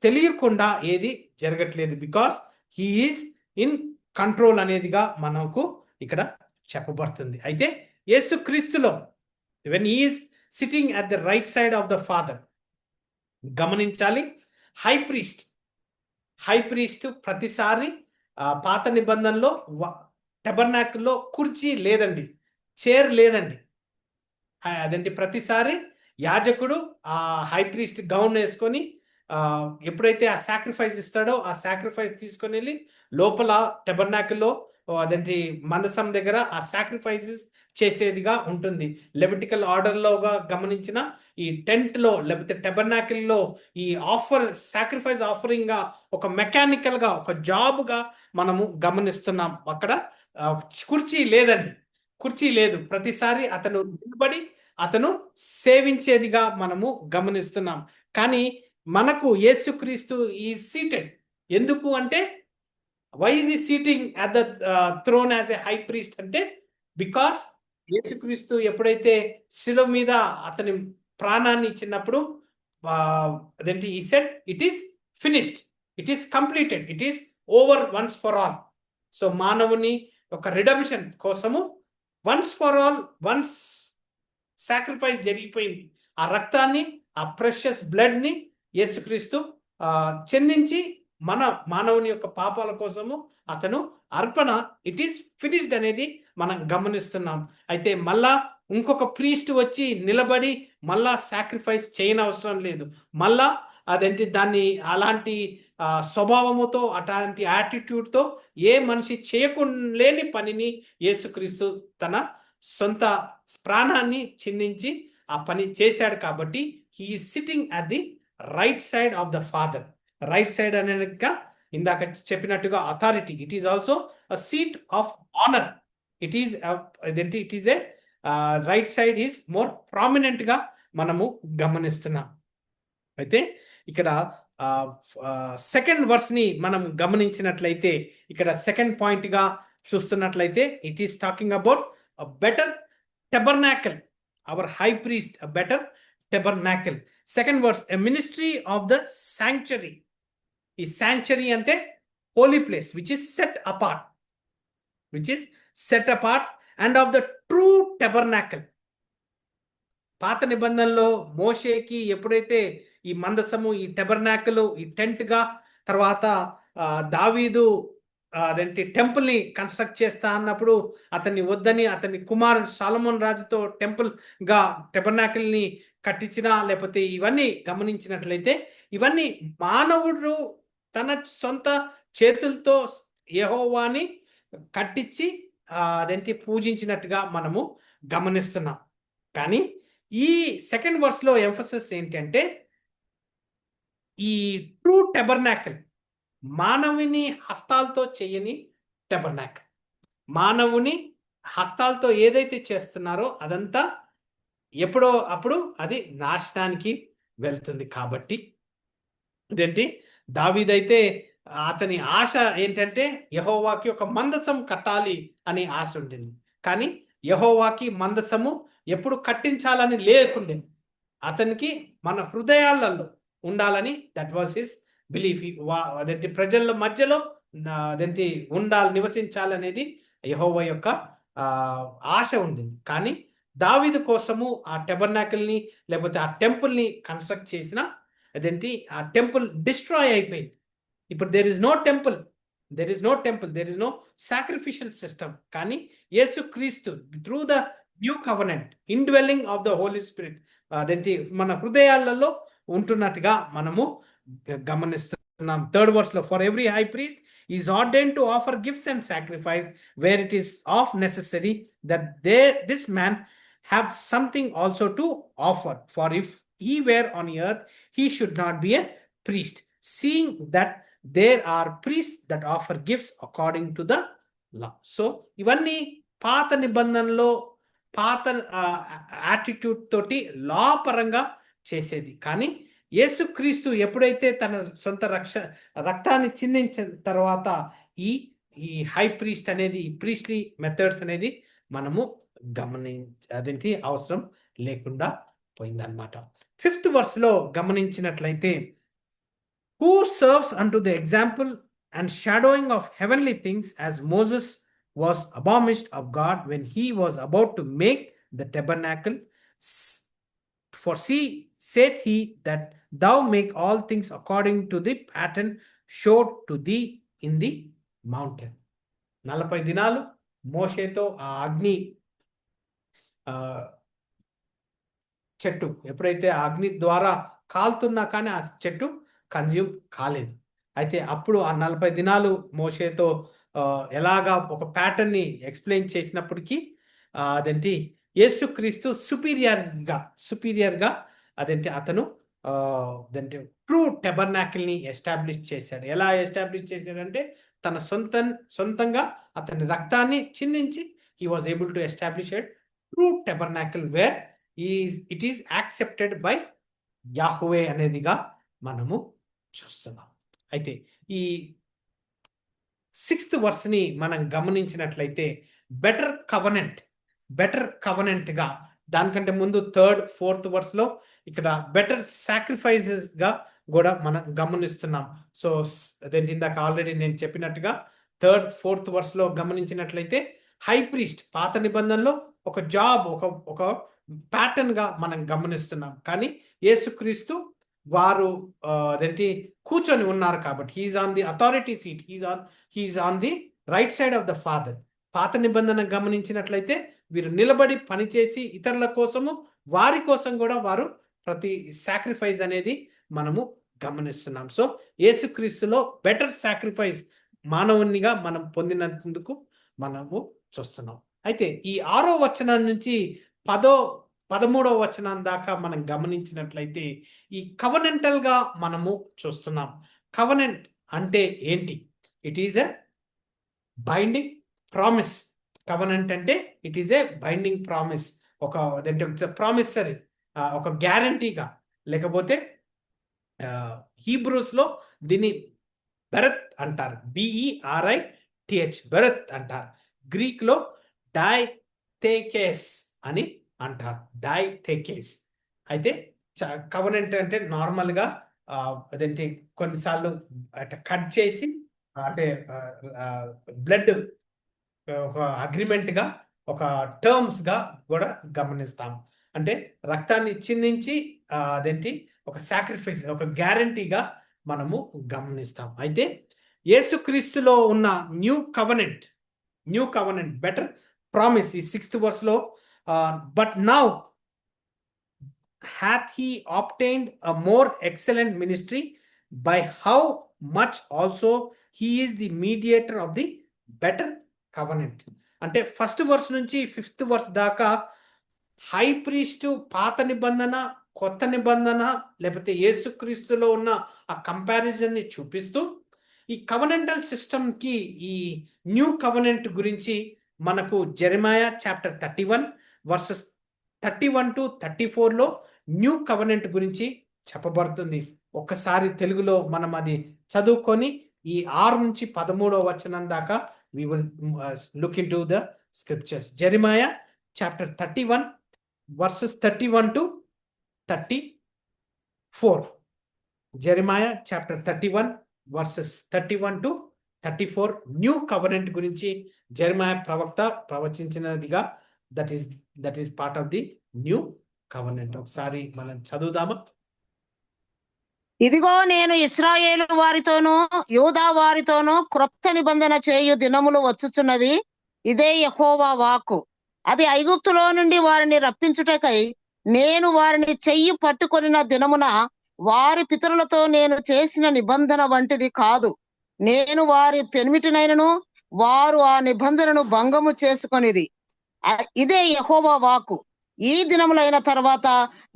తెలియకుండా ఏది జరగట్లేదు. Because he is in control అనేదిగా మనకు ఇక్కడ చెప్పబడుతుంది. అయితే యేసుక్రీస్తులో when he is sitting at the right side of the father గమనించాలి. హై ప్రీస్ట్ ప్రతిసారి పాత నిబంధనలో టెబర్నాకిల్లో కుర్చీ లేదండి, చైర్ లేదండి. అదేంటి ప్రతిసారి యాజకుడు ఆ హై ప్రీస్ట్ గౌన్ వేసుకొని ఎప్పుడైతే ఆ సాక్రిఫైస్ ఇస్తాడో ఆ సాక్రిఫైస్ తీసుకొని వెళ్ళి లోపల టెబర్నాకిల్లో అదేంటి మందసం దగ్గర ఆ సాక్రిఫైసెస్ చేసేదిగా ఉంటుంది. లెవిటికల్ ఆర్డర్లోగా గమనించిన ఈ టెంట్ లో లేకపోతే టెబర్నాకిల్లో ఈ సాక్రిఫైస్ ఆఫరింగ్ గా ఒక మెకానికల్ గా ఒక జాబ్ గా మనము గమనిస్తున్నాం. అక్కడ కుర్చీ లేదండి, కుర్చీ లేదు. ప్రతిసారి అతను నిలబడి అతను సేవించేదిగా మనము గమనిస్తున్నాం. కానీ మనకు యేసుక్రీస్తు ఈ సీటెడ్. ఎందుకు అంటే why is he sitting at the throne as a high priest అంటే బికాస్ యేసుక్రీస్తు ఎప్పుడైతే శిలువ మీద అతని ప్రాణాన్ని ఇచ్చినప్పుడు అదేంటి he said it is finished, it is completed, it is over once for all. So మానవుని ఒక రిడమ్షన్ కోసము once for all once sacrifice జరిగిపోయింది. ఆ రక్తాన్ని, ఆ ప్రెషస్ బ్లడ్ ని యేసుక్రీస్తు చెందించి మన మానవుని యొక్క పాపాల కోసము అతను అర్పణ ఇట్ ఈస్ ఫినిష్డ్ అనేది మనం గమనిస్తున్నాం. అయితే మళ్ళా ఇంకొక ప్రీస్ట్ వచ్చి నిలబడి మళ్ళా సాక్రిఫైస్ చేయనవసరం లేదు. మళ్ళా అదేంటి దాన్ని అలాంటి స్వభావముతో అట్లాంటి యాటిట్యూడ్తో ఏ మనిషి చేయలేని పనిని యేసుక్రీస్తు తన సొంత ప్రాణాన్ని చిందించి ఆ పని చేశాడు. కాబట్టి he is sitting at the right side of the father. Right side అనేది ఇందాక చెప్పినట్టుగా authority. It is also a seat of honour. It is it is A right side is more prominent గా మనము గమనిస్తున్నాం. అయితే ఇక్కడ సెకండ్ వర్స్ని మనం గమనించినట్లయితే ఇక్కడ సెకండ్ పాయింట్గా చూస్తున్నట్లయితే it is talking about a better tabernacle, our high priest, a better tabernacle. Second verse, a ministry of the sanctuary. ఈ శాంక్చురీ అంటే holy place which is set apart, and of the true tabernacle. పాత నిబంధనలో మోషేకి ఎప్పుడైతే ఈ మందసము, ఈ టెబర్నాకల్, ఈ tent గా, తర్వాత దావీదు అదేంటి టెంపుల్ ని కన్స్ట్రక్ట్ చేస్తా అన్నప్పుడు అతన్ని వద్దని అతని కుమారుడు సాలమోన్ రాజుతో టెంపుల్ గా టెబర్నాకల్ ని కట్టించినా, లేకపోతే ఇవన్నీ గమనించినట్లయితే ఇవన్నీ మానవుడు తన సొంత చేతులతో యెహోవాని కట్టించి అదేంటి పూజించినట్టుగా మనము గమనిస్తున్నాం. కానీ ఈ సెకండ్ వర్స్ లో ఎంఫసిస్ ఏంటంటే ఈ ట్రూ టెబర్నాకల్, మానవుని హస్తాలతో చేయని టెబర్నాకల్. మానవుని హస్తాలతో ఏదైతే చేస్తున్నారో అదంతా ఎప్పుడో అప్పుడు అది నాశనానికి వెళ్తుంది. కాబట్టి ఇదేంటి దావీదైతే అతని ఆశ ఏంటంటే యెహోవాకి ఒక మందసం కట్టాలి అని ఆశ ఉంటుంది. కానీ యెహోవాకి మందసము ఎప్పుడు కట్టించాలని లేకుండే, అతనికి మన హృదయాలలో ఉండాలని, దట్ వాజ్ హిస్ బిలీఫ్. అదేంటి ప్రజల మధ్యలో అదేంటి నివసించాలనేది యెహోవా యొక్క ఆశ ఉండింది. కానీ దావీదు కోసము ఆ టెబర్నాకల్ని లేకపోతే ఆ టెంపుల్ని కన్స్ట్రక్ట్ చేసిన అదేంటి ఆ టెంపుల్ డిస్ట్రాయ్ అయిపోయింది. ఇప్పుడు there is no temple, there is no sacrificial system. కానీ యేసుక్రీస్తు through the new covenant, indwelling of the Holi Spirit అదేంటి మన హృదయాలలో ఉంటున్నట్టుగా మనము గమనిస్తున్నాం. థర్డ్ వర్స్ లో, for every high priest is ordained to offer gifts and sacrifice where it is of necessary that this man have something also to offer, for if he were on earth he should not be a priest, seeing that there are priests that offer gifts according to the law. So ఇవన్నీ పాత నిబంధనలో పాత attitude తోటి లా పరంగా చేసేది. కానీ యేసుక్రీస్తు ఎప్పుడైతే తన సొంత రక్తాన్ని చిందించిన తర్వాత ఈ హై ప్రీస్ట్ అనేది, ప్రీస్ట్లీ మెథడ్స్ అనేది మనము అదేంటి అవసరం లేకుండా పోయిందన్నమాట. ఫిఫ్త్ వర్స్ లో గమనించినట్లయితే, who serves unto the example and shadowing of heavenly things, as Moses was abolished of God when he was about to make the tabernacle. For see, saith he, that thou make all things according to the pattern showed to thee in the mountain. 40 దినాలు మోషేతో ఆ అగ్ని చెట్టు ఎప్పుడైతే అగ్ని ద్వారా కాలుతున్నా కానీ ఆ చెట్టు కన్జ్యూమ్ కాలేదు. అయితే అప్పుడు ఆ 40 దినాలు మోషేతో ఎలాగా ఒక ప్యాటర్న్ ని ఎక్స్ప్లెయిన్ చేసినప్పటికీ అదేంటి యేసుక్రీస్తు సుపీరియర్గా అదేంటి అతను అదేంటి ట్రూ టెబర్నాకిల్ ని ఎస్టాబ్లిష్ చేశాడు. ఎలా ఎస్టాబ్లిష్ చేశాడంటే తన సొంతంగా అతని రక్తాన్ని చిందించి he was able to establish a true tabernacle where it is accepted by Yahweh అనేదిగా మనము చూస్తున్నాం. అయితే ఈ 6th వర్స్ ని మనం గమనించినట్లయితే బెటర్ కవనెంట్ గా, దానికంటే ముందు 3rd, 4th వర్స్ లో ఇక్కడ బెటర్ సాక్రిఫైసెస్ గా కూడా మనం గమనిస్తున్నాం. సో అదేంటి ఇందాక ఆల్రెడీ నేను చెప్పినట్టుగా 3rd, 4th వర్స్ లో గమనించినట్లయితే హై ప్రీస్ట్ పాత నిబంధనలో ఒక జాబ్, ఒక ప్యాటర్న్ గా మనం గమనిస్తున్నాం. కానీ యేసుక్రీస్తు వారు అదేంటి కూర్చొని ఉన్నారు కాబట్టి he is on the authority seat, he is on the right side of the father. పాత నిబంధన గమనించినట్లయితే వీరు నిలబడి పనిచేసి ఇతరుల కోసము, వారి కోసం కూడా వారు ప్రతి సాక్రిఫైస్ అనేది మనము గమనిస్తున్నాం. సో యేసుక్రీస్తులో బెటర్ సాక్రిఫైస్ మానవునిగా మనం పొందినందుకు మనము చూస్తున్నాం. అయితే ఈ 6వ వచనం నుంచి 13వ వచనం దాకా మనం గమనించినట్లయితే ఈ కవనెంటల్ గా మనము చూస్తున్నాం. కవనెంట్ అంటే ఏంటి? It is a binding promise. Covenant అంటే it is a binding promise. ఒక ప్రామిసరీ ఒక గ్యారంటీగా, లేకపోతే హీబ్రూస్లో దీన్ని బెరత్ అంటారు, BERITH, బెరత్ అంటారు. గ్రీక్లో డైథేకేస్ అని అంటారు, డైథేకేస్. అయితే కవనెంట్ అంటే నార్మల్గా అదేంటి కొన్నిసార్లు అంటే కట్ చేసి అంటే బ్లడ్ ఒక అగ్రిమెంట్గా, ఒక టర్మ్స్గా కూడా గమనిస్తాం. అంటే రక్తాన్ని చిందించి అదేంటి ఒక సాక్రిఫైస్, ఒక గ్యారంటీగా మనము గమనిస్తాం. అయితే యేసుక్రీస్తులో ఉన్న న్యూ కవనెంట్ బెటర్ ప్రామిస్ ఈ 6th verse but now hath he obtained a more excellent ministry, by how much also he is the mediator of the better covenant. అంటే 1st verse నుంచి 5th verse దాకా high priest, పాత నిబంధన, కొత్త నిబంధన, లేకపోతే యేసుక్రీస్తులో ఉన్న ఆ కంపారిజన్ని చూపిస్తూ ఈ కవనెంటల్ సిస్టమ్కి ఈ న్యూ కవనెంట్ గురించి మనకు జెరెమయా చాప్టర్ 31 verses 31 to 34లో న్యూ కవనెంట్ గురించి చెప్పబడుతుంది. ఒక్కసారి తెలుగులో మనం అది చదువుకొని ఈ 6 నుంచి 13వ వచనం దాకా we will look into the scriptures. Jeremiah chapter 31 verses 31 to 34. Jeremiah chapter 31 verses 31 to 34 new covenant గురించి జెరెమయా ప్రవక్త ప్రవచించినదిగా that is part of the new covenant. ఒకసారి మనం చదువుదామా? ఇదిగో నేను ఇశ్రాయేలు వారితోనూ యూదా వారితోనూ క్రొత్త నిబంధన చేయు దినములు వచ్చుచున్నవి, ఇదే యెహోవా వాక్కు. అది ఐగుప్తులో నుండి వారిని రప్పించుటకై నేను వారిని చెయ్యి పట్టుకొనిన దినమున వారి పితరులతో నేను చేసిన నిబంధన వంటిది కాదు. నేను వారి పెనిమిటినైనను వారు ఆ నిబంధనను భంగము చేసుకొనిరి. ఇదే యెహోవా వాక్కు. ఈ దినములైన తర్వాత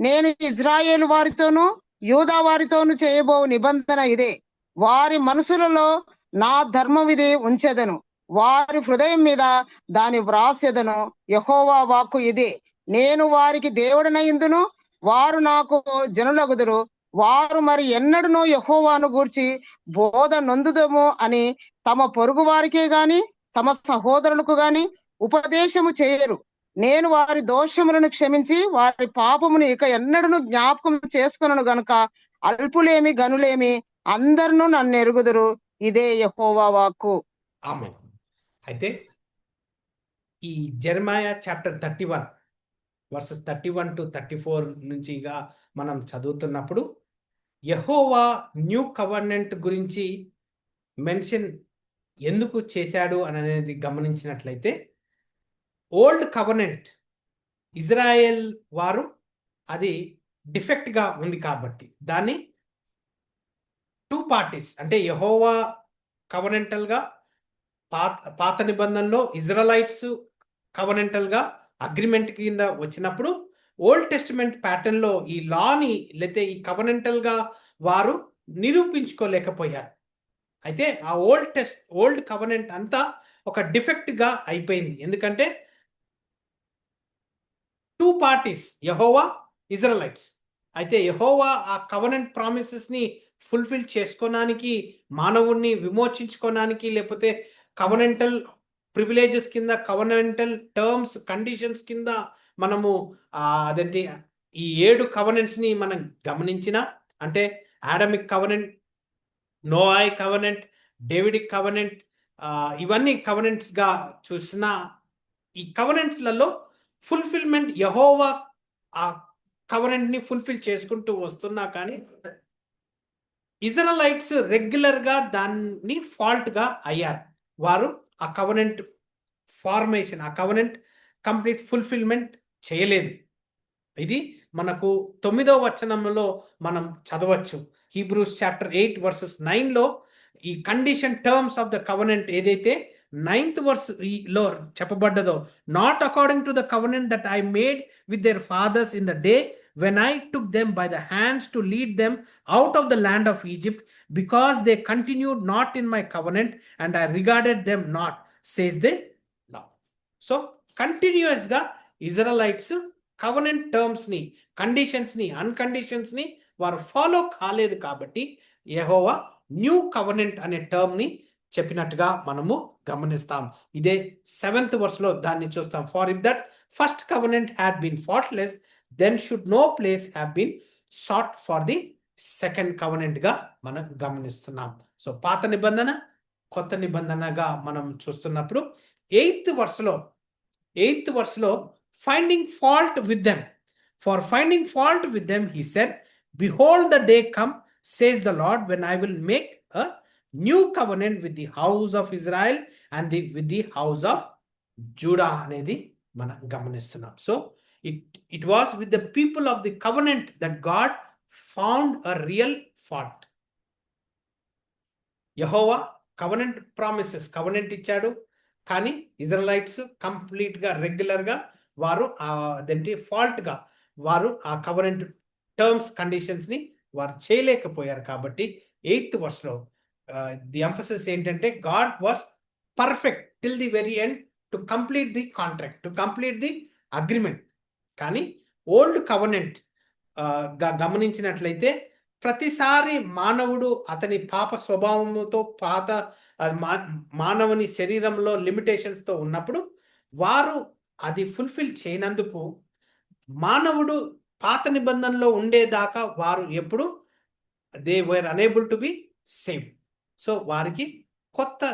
నేను ఇజ్రాయేలు వారితోనూ యూదా వారితోనూ చేయబో నిబంధన ఇదే. వారి మనసులలో నా ధర్మవిధి ఉంచెదను, వారి హృదయం మీద దాని వ్రాసెదను. యెహోవా వాక్కు ఇదే. నేను వారికి దేవుడనయుందును, వారు నాకు జనులగుదురు. వారు మరి ఎన్నడూనూ యెహోవాను గూర్చి బోధ నొందుదము అని తమ పొరుగు వారికే గాని తమ సహోదరులకు గాని ఉపదేశము చేయరు. నేను వారి దోషములను క్షమించి వారి పాపమును ఇక ఎన్నడూను జ్ఞాపకం చేసుకొనను గనుక అల్పులేమి గనులేమి అందరును నన్ను ఎరుగుదురు. ఇదే యెహోవా వాక్కు. ఆమేన్. అయితే ఈ జెరెమయా చాప్టర్ 31 verses 31 to 34 నుంచిగా మనం చదువుతున్నప్పుడు యెహోవా న్యూ కవర్నెంట్ గురించి మెన్షన్ ఎందుకు చేశాడు అనేది గమనించినట్లయితే, ఓల్డ్ కవర్నెంట్ ఇజ్రాయెల్ వారు అది డిఫెక్ట్గా ఉంది కాబట్టి దాన్ని 2 పార్టీస్ అంటే యెహోవా కవర్నెంటల్గా పాత నిబంధనలో, ఇజ్రాయలైట్స్ కవర్నెంటల్గా అగ్రిమెంట్ కింద వచ్చినప్పుడు ఓల్డ్ టెస్టిమెంట్ ప్యాటర్న్ లో ఈ లాని లేతే ఈ కవర్నెంటల్ గా వారు నిరూపించుకోలేకపోయారు. అయితే ఆ ఓల్డ్ కవర్నెంట్ అంతా ఒక డిఫెక్ట్ గా అయిపోయింది. ఎందుకంటే 2 పార్టీస్, యెహోవా, ఇజ్రాయలైట్స్. అయితే యెహోవా ఆ కవర్నెంట్ ప్రామిసెస్ ని ఫుల్ఫిల్ చేసుకోవడానికి, మానవుడిని విమోచించుకోవడానికి, లేకపోతే కవర్నెంటల్ ప్రివిలేజెస్ కింద, కవర్నెంటల్ టర్మ్స్ కండిషన్స్ కింద మనము అదేంటి ఈ 7 కవర్నెంట్స్ ని మనం గమనించిన, అంటే ఆడమిక్ కవర్నెంట్, నోయాహ్ కవర్నెంట్, డేవిడిక్ కవర్నెంట్, ఇవన్నీ కవర్నెంట్స్ గా చూసిన ఈ కవర్నెంట్స్లలో ఫుల్ఫిల్మెంట్ యెహోవా ఆ కవర్నెంట్ ని ఫుల్ఫిల్ చేసుకుంటూ వస్తున్నా కానీ ఇజ్రాయలైట్స్ రెగ్యులర్ గా దాన్ని ఫాల్ట్ గా అయ్యారు. వారు ఆ కవర్నెంట్ ఫార్మేషన్, ఆ కవర్నెంట్ కంప్లీట్ ఫుల్ఫిల్మెంట్ చేయలేదు. ఇది మనకు 9వ వచనంలో మనం చదవచ్చు. హీబ్రూస్ చాప్టర్ 8 verses 9లో ఈ condition terms of the covenant ఏదైతే 9th verse లో చెప్పబడ్డదో, not according to the covenant that I made with their fathers in the day when I took them by the hands to lead them out of the land of Egypt, because they continued not in my covenant and I regarded them not, says the Lord. So continuous ga Israelites covenant terms ని, conditions ని, అన్కండిషన్స్ ని వారు follow కాలేదు కాబట్టి యెహోవా new covenant అనే term ని చెప్పినట్టుగా మనము గమనిస్తాం. ఇదే 7th verse లో దాన్ని చూస్తాం. For if that first covenant had been faultless then should no place have been sought for the second covenant గా మనం గమనిస్తున్నాం. సో పాత నిబంధన, కొత్త నిబంధనగా మనం చూస్తున్నప్పుడు 8th verse లో finding fault with them, for finding fault with them he said behold the day come says the Lord when I will make a new covenant with the house of Israel and with the house of Judah అనేది మనం గమనిస్తున్నాం. So it was with the people of the covenant that God found a real fault. యెహోవా covenant promises, covenant ఇచ్చాడు, కానీ Israelites complete గా regular గా వారు అదేంటి ఫాల్ట్ గా వారు ఆ కవనెంట్ టర్మ్స్ కండిషన్స్ ని వారు చేయలేకపోయారు. కాబట్టి 8th verse లో ది ఎంఫసిస్ ఏంటంటే God was perfect till the very end to complete the contract, to complete the agreement. కానీ ఓల్డ్ కవనెంట్ గమనించినట్లయితే ప్రతిసారి మానవుడు అతని పాప స్వభావముతో మానవుని శరీరంలో లిమిటేషన్స్ తో ఉన్నప్పుడు వారు అది ఫుల్ఫిల్ చేయనందుకు మానవుడు పాత నిబంధనలో ఉండేదాకా వారు ఎప్పుడు they were unable to be save. So వారికి కొత్త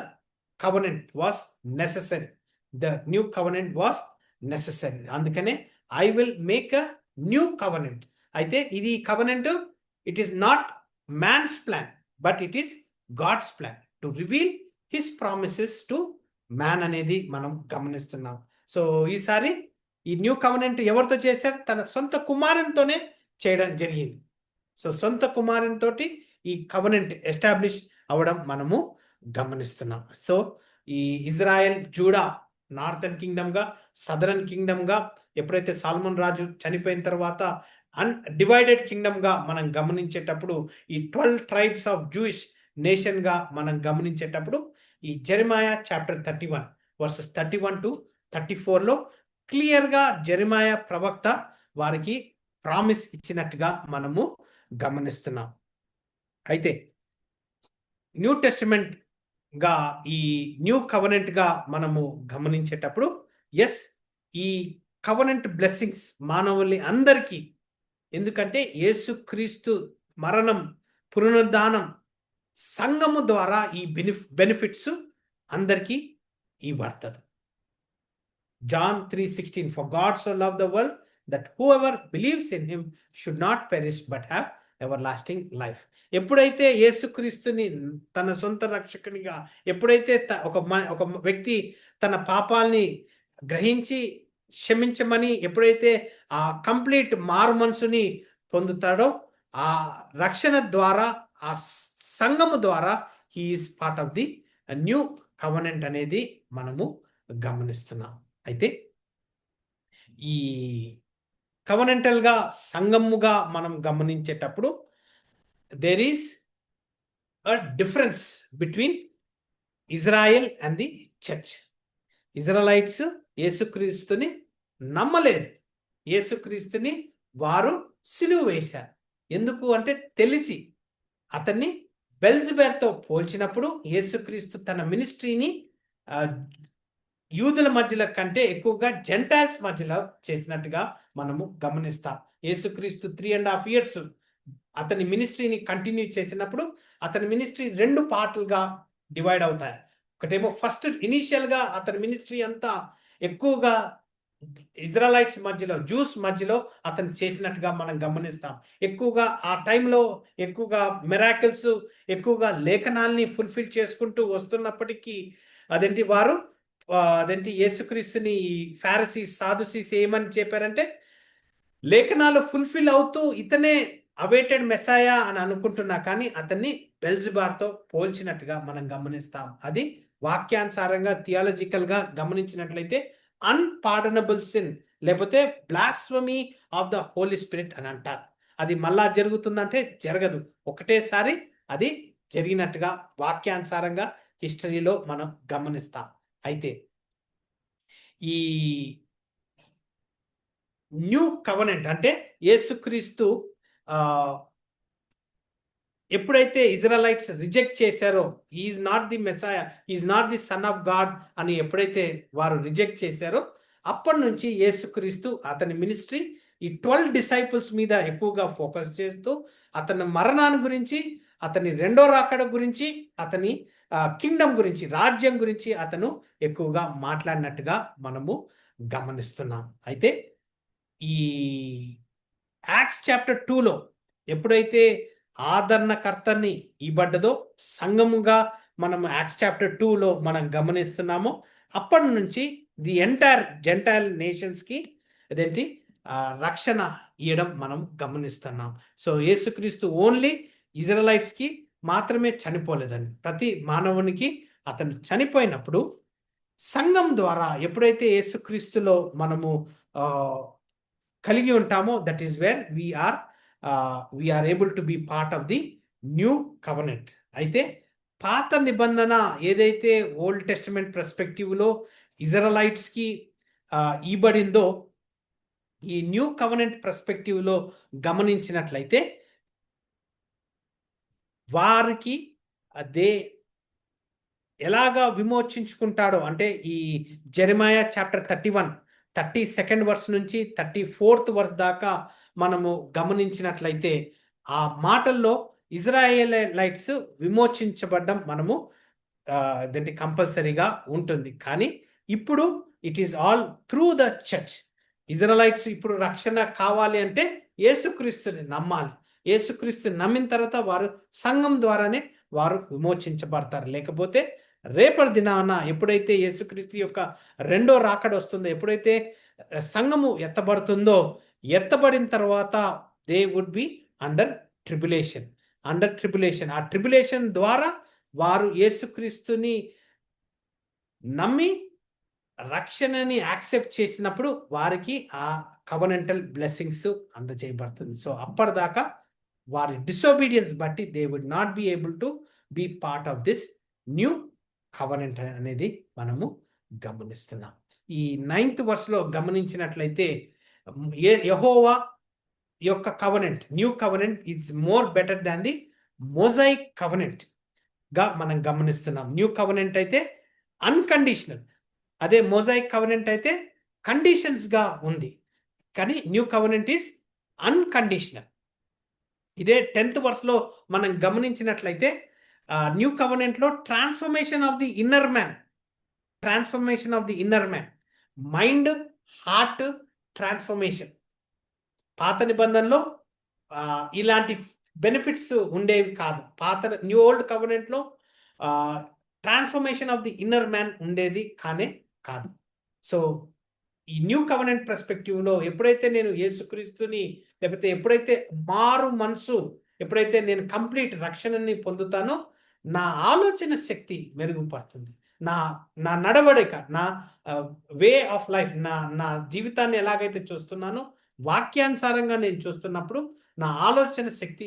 covenant was necessary, the new covenant was necessary. అందుకనే I will make a new covenant. అయితే ఇది covenant it is not man's plan but it is God's plan to reveal his promises to man అనేది మనం గమనిస్తున్నాం. So ఈసారి ఈ new covenant ఎవరితో చేశారు? తన సొంత కుమారునితోనే చేయడం జరిగింది. సో సొంత కుమారునితోటి ఈ కవనెంట్ ఎస్టాబ్లిష్ అవ్వడం మనము గమనిస్తున్నాం. సో ఈ ఇజ్రాయెల్, జూడా నార్థన్ కింగ్డమ్ గా, సదరన్ కింగ్డమ్ గా, ఎప్పుడైతే సాల్మన్ రాజు చనిపోయిన తర్వాత డివైడెడ్ కింగ్డమ్ గా మనం గమనించేటప్పుడు ఈ 12 tribes ఆఫ్ జూయిష్ నేషన్ గా మనం గమనించేటప్పుడు ఈ జెరెమయా చాప్టర్ 31 verses 31 to 34 లో క్లియర్ గా జెరెమయా ప్రవక్త వారికి ప్రామిస్ ఇచ్చినట్టుగా మనము గమనిస్తున్నాం. అయితే న్యూ టెస్టిమెంట్ గా ఈ న్యూ కవనెంట్ గా మనము గమనించేటప్పుడు ఎస్ ఈ కవనెంట్ బ్లెస్సింగ్స్ మానవుల్ని అందరికీ, ఎందుకంటే యేసుక్రీస్తు మరణం, పునరుద్ధానం, సంఘము ద్వారా ఈ బెనిఫిట్స్ అందరికీ ఇవ్వబడుతుంది. John 3:16 For God so loved the world that whoever believes in him should not perish but have everlasting life. ఎప్పుడైతే యేసుక్రీస్తుని తన సొంత రక్షకునిగా, ఎప్పుడైతే ఒక వ్యక్తి తన పాపాల్ని గ్రహించి క్షమించమని ఎప్పుడైతే ఆ కంప్లీట్ మారు మనసుని పొందుతాడో ఆ రక్షణ ద్వారా, ఆ సంఘము ద్వారా he is part of the new covenant అనేది మనము గమనిస్తున్నాం. అయితే ఈ కవనెంటల్ గా, సంఘముగా మనం గమనించేటప్పుడు there is a difference between Israel and the church. Israelites యేసుక్రీస్తుని నమ్మలేదు, యేసుక్రీస్తుని వారు సిలువ వేశారు. ఎందుకు అంటే తెలిసి అతన్ని బెల్జెబూల్తో పోల్చినప్పుడు యేసుక్రీస్తు తన మినిస్ట్రీని యూదుల మధ్యలో కంటే ఎక్కువగా జెంటైల్స్ మధ్యలో చేసినట్టుగా మనము గమనిస్తాం. యేసుక్రీస్తు 3.5 years అతని మినిస్ట్రీని కంటిన్యూ చేసినప్పుడు అతని మినిస్ట్రీ 2 పార్ట్లుగా డివైడ్ అవుతాయి. ఒకటేమో ఫస్ట్ ఇనిషియల్ గా అతని మినిస్ట్రీ అంతా ఎక్కువగా ఇజ్రాయలైట్స్ మధ్యలో, జూస్ మధ్యలో అతను చేసినట్టుగా మనం గమనిస్తాం. ఎక్కువగా ఆ టైంలో ఎక్కువగా మిరాకిల్స్, ఎక్కువగా లేఖనాల్ని ఫుల్ఫిల్ చేసుకుంటూ వస్తున్నప్పటికీ వారు యేసుక్రీస్తుని ఫారిసీస్, సాదుసీస్ ఏమని చెప్పారంటే లేఖనాలు ఫుల్ఫిల్ అవుతూ ఇతనే అవైటెడ్ మెస్సాయా అని అనుకుంటున్నా, కానీ అతన్ని బెల్జెబూల్తో పోల్చినట్టుగా మనం గమనిస్తాం. అది వాక్యానుసారంగా థియాలజికల్ గా గమనించినట్లయితే అన్పార్డనబుల్ సిన్ లేకపోతే blasphemy of the Holi spirit అని అంటారు. అది మళ్ళా జరుగుతుందంటే జరగదు, ఒకటేసారి అది జరిగినట్టుగా వాక్యానుసారంగా హిస్టరీలో మనం గమనిస్తాం. అయితే ఈ న్యూ కవనెంట్ అంటే యేసుక్రీస్తు ఎప్పుడైతే ఇజ్రాయలైట్స్ రిజెక్ట్ చేశారో, is not the Messiah, is not the Son of God అని ఎప్పుడైతే వారు రిజెక్ట్ చేశారో, అప్పటి నుంచి యేసుక్రీస్తు అతని మినిస్ట్రీ ఈ 12 డిసైపుల్స్ మీద ఎక్కువగా ఫోకస్ చేస్తూ అతని మరణాన్ని గురించి, అతని రెండో రాకడ గురించి, అతని కింగ్డమ్ గురించి, రాజ్యం గురించి అతను ఎక్కువగా మాట్లాడినట్టుగా మనము గమనిస్తున్నాం. అయితే ఈ యాక్ట్స్ చాప్టర్ 2లో ఎప్పుడైతే ఆదరణకర్తని ఇవ్వబడ్డదో సంఘముగా మనం యాక్ట్స్ చాప్టర్ 2లో మనం గమనిస్తున్నామో, అప్పటి నుంచి ది ఎంటైర్ జెంటైల్ నేషన్స్కి అదేంటి రక్షణ ఇవ్వడం మనం గమనిస్తున్నాం. సో యేసుక్రీస్తు ఓన్లీ ఇజ్రాయలైట్స్కి మాత్రమే చనిపోలేదని, ప్రతి మానవునికి అతను చనిపోయినప్పుడు సంఘం ద్వారా ఎప్పుడైతే యేసుక్రీస్తులో మనము కలిగి ఉంటామో, that is where we are able to be part of the new covenant. అయితే పాత నిబంధన ఏదైతే ఓల్డ్ టెస్టమెంట్ పర్స్పెక్టివ్లో ఇజ్రాయలైట్స్కి ఇవ్వబడిందో, ఈ న్యూ కవనెంట్ పర్స్పెక్టివ్లో గమనించినట్లయితే వారికి అదే ఎలాగా విమోచించుకుంటాడో, అంటే ఈ జెరెమయా చాప్టర్ 31 32nd వర్స్ నుంచి 34th వర్స్ దాకా మనము గమనించినట్లయితే ఆ మాటల్లో ఇజ్రాయేలైట్స్ విమోచించబడ్డం మనము దాన్ని కంపల్సరీగా ఉంటుంది. కానీ ఇప్పుడు it is all through the church. Israelites ఇప్పుడు రక్షణ కావాలి అంటే యేసుక్రీస్తుని నమ్మాలి. యేసుక్రీస్తుని నమ్మిన తర్వాత వారు సంఘం ద్వారానే వారు విమోచించబడతారు. లేకపోతే రేపటి దినాన ఎప్పుడైతే యేసుక్రీస్తు యొక్క రెండో రాకడ వస్తుందో, ఎప్పుడైతే సంఘము ఎత్తబడుతుందో, ఎత్తబడిన తర్వాత they would be under tribulation. ఆ ట్రిబులేషన్ ద్వారా వారు యేసుక్రీస్తుని నమ్మి రక్షణని యాక్సెప్ట్ చేసినప్పుడు వారికి ఆ కవనెంటల్ బ్లెస్సింగ్స్ అందజేయబడుతుంది. సో అప్పటిదాకా వారి డిసోబీడియన్స్ బట్టి they would not be able to be part of this new covenant అనేది మనము గమనిస్తున్నాం. ఈ 9th వర్స్లో గమనించినట్లయితే యెహోవా యొక్క covenant, new covenant is more better than the Mosaic covenant గా మనం గమనిస్తున్నాం. న్యూ కవనెంట్ అయితే అన్కండిషనల్, అదే మోజాయిక్ కవనెంట్ అయితే కండిషన్స్ గా ఉంది. కానీ న్యూ కవనెంట్ ఈజ్ అన్కండిషనల్. ఇదే 10th వర్స్లో మనం గమనించినట్లయితే న్యూ కవనెంట్లో transformation of the inner man, mind, heart transformation. పాత నిబంధనలో ఇలాంటి బెనిఫిట్స్ ఉండేవి కాదు. న్యూ ఓల్డ్ కవనెంట్లో transformation of the inner man ఉండేది కాదు. సో ఈ న్యూ కవనెంట్ పర్స్పెక్టివ్లో ఎప్పుడైతే నేను యేసుక్రీస్తుని, లేకపోతే ఎప్పుడైతే మారు మనసు, ఎప్పుడైతే నేను కంప్లీట్ రక్షణని పొందుతానో, నా ఆలోచన శక్తి మెరుగుపడుతుంది. నా నడవడిక, నా వే ఆఫ్ లైఫ్, నా జీవితాన్ని ఎలాగైతే చూస్తున్నానో వాక్యానుసారంగా నేను చూస్తున్నప్పుడు నా ఆలోచన శక్తి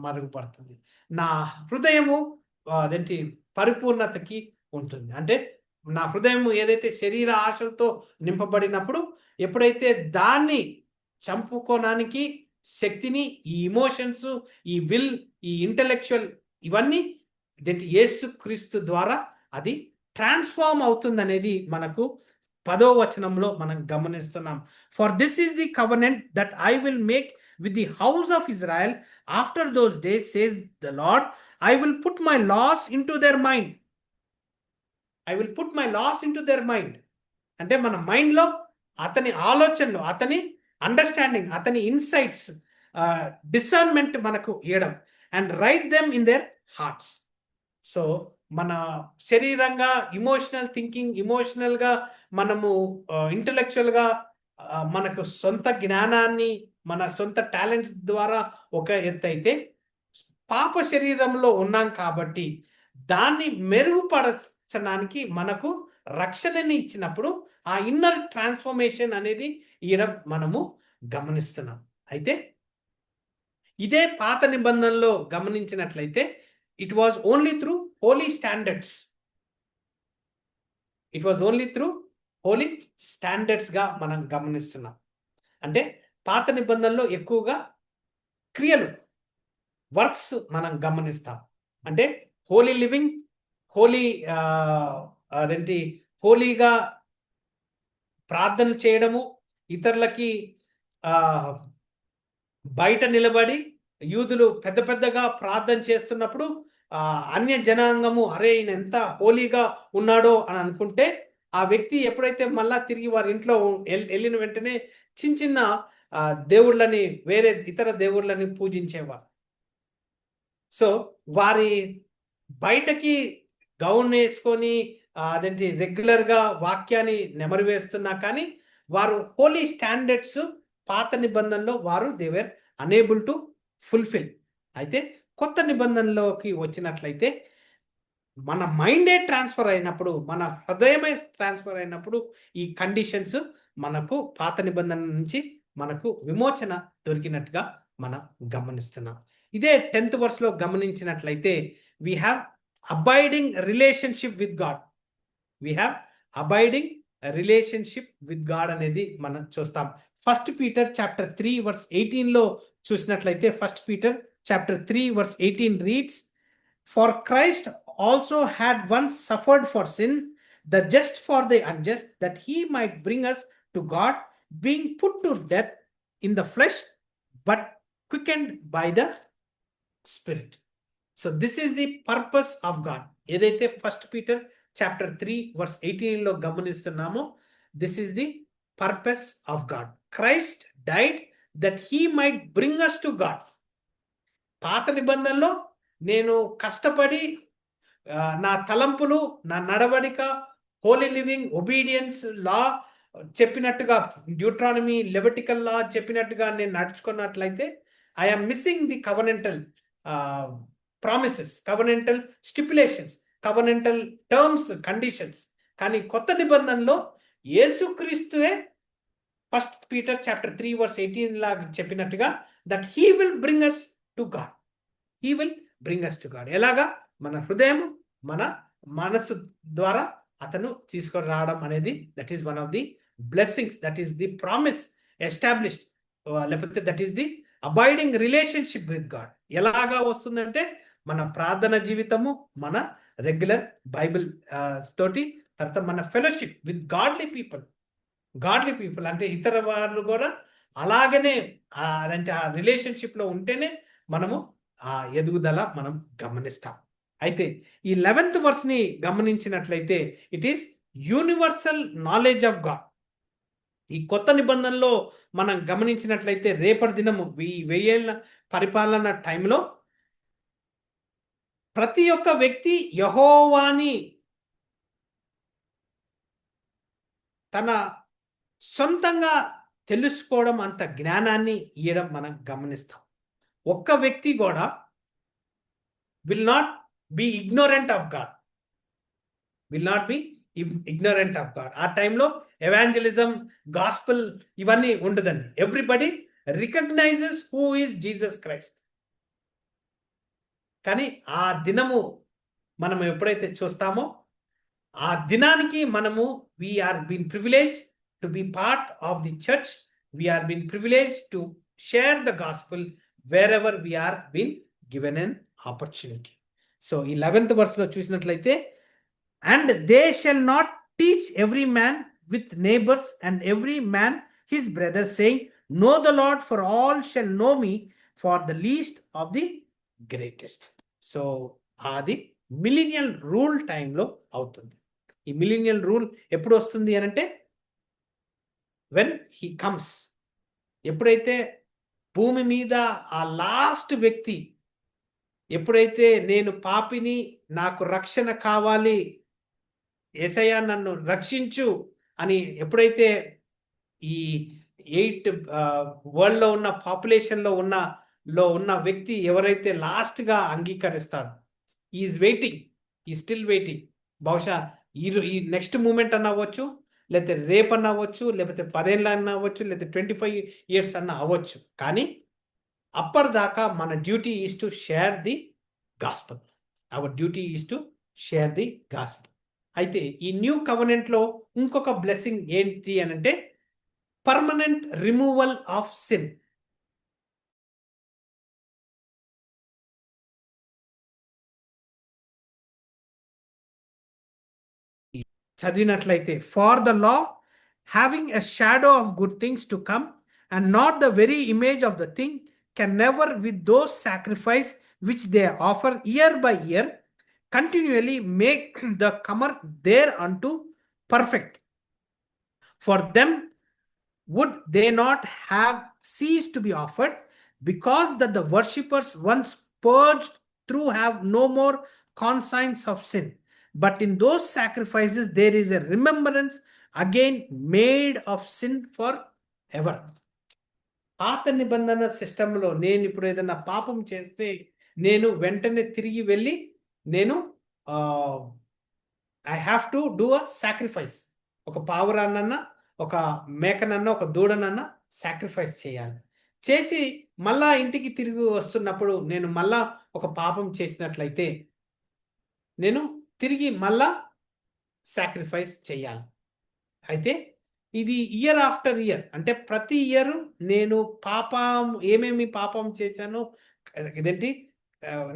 మరుగుపడుతుంది. నా హృదయము అదేంటి పరిపూర్ణతకి ఉంటుంది. అంటే నా హృదయం ఏదైతే శరీర ఆశలతో నింపబడినప్పుడు, ఎప్పుడైతే దాన్ని చంపుకోవడానికి శక్తిని, ఈ ఇమోషన్స్, ఈ విల్, ఈ ఇంటలెక్చువల్, ఇవన్నీ ఇదేంటి యేసుక్రీస్తు ద్వారా అది ట్రాన్స్ఫార్మ్ అవుతుంది అనేది మనకు 10వ వచనంలో మనం గమనిస్తున్నాం. For this is the covenant that I will make with the house of Israel after those days says the Lord, I will put my laws into their mind. అంటే మన మైండ్లో అతని ఆలోచనలు, అతని అండర్స్టాండింగ్, అతని ఇన్సైట్స్, డిసర్న్మెంట్ మనకు ఇవ్వడం, and write them in their hearts. So మన శరీరంగా ఇమోషనల్ థింకింగ్, ఇమోషనల్గా మనము ఇంటలెక్చువల్గా మనకు సొంత జ్ఞానాన్ని, మన సొంత టాలెంట్స్ ద్వారా ఒక ఎత్తు అయితే, పాప శరీరంలో ఉన్నాం కాబట్టి దాన్ని మెరుగుపరచడానికి మనకు రక్షణని ఇచ్చినప్పుడు ఆ ఇన్నర్ ట్రాన్స్ఫర్మేషన్ అనేది ఇవ్వడం మనము గమనిస్తున్నాం. అయితే ఇదే పాత నిబంధనలో గమనించినట్లయితే it was only through holy standards గా మనం గమనిస్తున్నాం. అంటే పాత నిబంధనలో ఎక్కువగా క్రియలు, వర్క్స్ మనం గమనిస్తాం. అంటే హోలీ లివింగ్, హోలీ అదేంటి హోలీగా ప్రార్థన చేయడము, ఇతరులకి బయట నిలబడి యూదులు పెద్ద పెద్దగా ప్రార్థన చేస్తున్నప్పుడు అన్య జనాంగము అరే ఈయన ఎంత హోలీగా ఉన్నాడో అని అనుకుంటే, ఆ వ్యక్తి ఎప్పుడైతే మళ్ళా తిరిగి వారి ఇంట్లో వెళ్ళిన వెంటనే చిన్న చిన్న దేవుళ్ళని, వేరే ఇతర దేవుళ్ళని పూజించేవారు. సో వారి బయటకి గౌన్ వేసుకొని అదేంటి రెగ్యులర్గా వాక్యాన్ని నెమరు వేస్తున్నా కానీ వారు హోలీ స్టాండర్డ్స్ పాత నిబంధనలో వారు they were unable to fulfil. అయితే కొత్త నిబంధనలోకి వచ్చినట్లయితే మన మైండే ట్రాన్స్ఫర్ అయినప్పుడు, మన హృదయమే ట్రాన్స్ఫర్ అయినప్పుడు ఈ కండిషన్స్ మనకు పాత నిబంధన నుంచి మనకు విమోచన దొరికినట్టుగా మనం గమనిస్తున్నాం. ఇదే 10th verse గమనించినట్లయితే we have abiding relationship with God. We have abiding relationship with God అనేది మనం చూస్తాం. 1 Peter chapter 3 verse 18 చూసినట్లయితే 1 Peter chapter 3 verse 18 reads, "For Christ also had once suffered for sin, the just for the unjust, that he might bring us to God, being put to death in the flesh, but quickened by the Spirit." So this is the purpose of God. ఏదైతే 1 Peter chapter 3 verse 18 గమనిస్తున్నామో, this is the purpose of God. Christ died that he might bring us to God. పాత నిబంధనలో నేను కష్టపడి నా తలంపులు, నా నడవడిక, Holi living, obedience, లా చెప్పినట్టుగా, డ్యూట్రానమీ, లెవిటికల్ లా చెప్పినట్టుగా నేను నడుచుకున్నట్లయితే I'm missing the covenantal promises, covenantal stipulations, covenantal terms, conditions. కానీ కొత్త నిబంధనలో యేసుక్రీస్తువే 1 Peter chapter 3 verse 18 లాగా చెప్పినట్టుగా that he will bring us to God. He will bring us to God. ఎలాగా? మన హృదయం, మన మనసు ద్వారా అతను తీసుకొని రావడం అనేది that is one of the blessings, that is the promise established, లేకపోతే that is the abiding relationship with God. ఎలాగా వస్తుందంటే మన ప్రార్థన జీవితము, మన రెగ్యులర్ బైబిల్ తోటి, తర్వాత మన fellowship with godly people. Godly people అంటే ఇతర వాళ్ళు కూడా అలాగనే అంటే ఆ రిలేషన్షిప్లో ఉంటేనే మనము ఆ ఎదుగుదల మనం గమనిస్తాం. అయితే ఈ 11th verse గమనించినట్లయితే it is universal knowledge of God. ఈ కొత్త నిబంధనలో మనం గమనించినట్లయితే రేపటి దినము ఈ 1000 ఏళ్ల పరిపాలన టైంలో ప్రతి ఒక్క వ్యక్తి యెహోవాని తన సొంతంగా తెలుసుకోవడం, అంత జ్ఞానాన్ని ఇవ్వడం మనం గమనిస్తాం. ఒక్క వ్యక్తి కూడా will not be ignorant of God, will not be ignorant of God. ఆ టైంలో ఎవాంజలిజం, గాస్పుల్ ఇవన్నీ ఉండదండి. Everybody recognizes who is Jesus Christ. కానీ ఆ దినము మనం ఎప్పుడైతే చూస్తామో, ఆ దినానికి మనము we are been privilege to be part of the church, we are been privilege to share the gospel wherever we are been given an opportunity. So ఈ 11th verse చూసినట్లయితే, and they shall not teach every man with neighbours and every man his brother, saying, know the Lord, for all shall know me, for the least of the greatest. So అది millennial rule టైంలో అవుతుంది. ఈ millennial rule ఎప్పుడు వస్తుంది అని అంటే when he comes. ఎప్పుడైతే భూమి మీద ఆ లాస్ట్ వ్యక్తి, ఎప్పుడైతే నేను పాపిని, నాకు రక్షణ కావాలి, యేసయ్యా నన్ను రక్షించు అని ఎప్పుడైతే ఈ 8 వరల్డ్లో ఉన్న పాపులేషన్లో ఉన్న వ్యక్తి ఎవరైతే లాస్ట్గా అంగీకరిస్తాడో, ఈజ్ వెయిటింగ్, ఈ స్టిల్ వెయిటింగ్. బహుశా ఈ నెక్స్ట్ మూమెంట్ అన్న అవ్వచ్చు, లేకపోతే రేపు అన్న అవ్వచ్చు, లేకపోతే 10 ఏళ్ళు అన్న అవ్వచ్చు, లేకపోతే 25 years అన్న అవ్వచ్చు. కానీ అప్పటిదాకా మన duty is to share the gospel. Our duty is to share the gospel. అయితే ఈ న్యూ కవెనెంట్లో ఇంకొక బ్లెస్సింగ్ ఏంటి అని అంటే, పర్మనెంట్ రిమూవల్ ఆఫ్ సిన్. చదివినట్లయితే, for the law having a shadow of good things to come and not the very image of the thing can never with those sacrifice which they offer year by year continually make the comer thereunto perfect. For them would they not have ceased to be offered, because that the worshippers once purged through have no more conscience of sin. But in those sacrifices there is a remembrance again made of sin forever. పాత నిబంధన సిస్టంలో నేను ఇప్పుడు ఏదైనా పాపం చేస్తే నేను వెంటనే తిరిగి వెళ్ళి నేను I have to do a sacrifice. ఒక పావురాన్నన్నా, ఒక మేకనన్నా, ఒక దూడనన్నా సాక్రిఫైస్ చేయాలి. చేసి మళ్ళా ఇంటికి తిరిగి వస్తున్నప్పుడు నేను మళ్ళా ఒక పాపం చేసినట్లయితే నేను తిరిగి మళ్ళా సాక్రిఫైస్ చేయాలి. అయితే ఇది ఇయర్ ఆఫ్టర్ ఇయర్, అంటే ప్రతి ఇయర్ నేను ఏమేమి పాపం చేశానో ఇదేంటి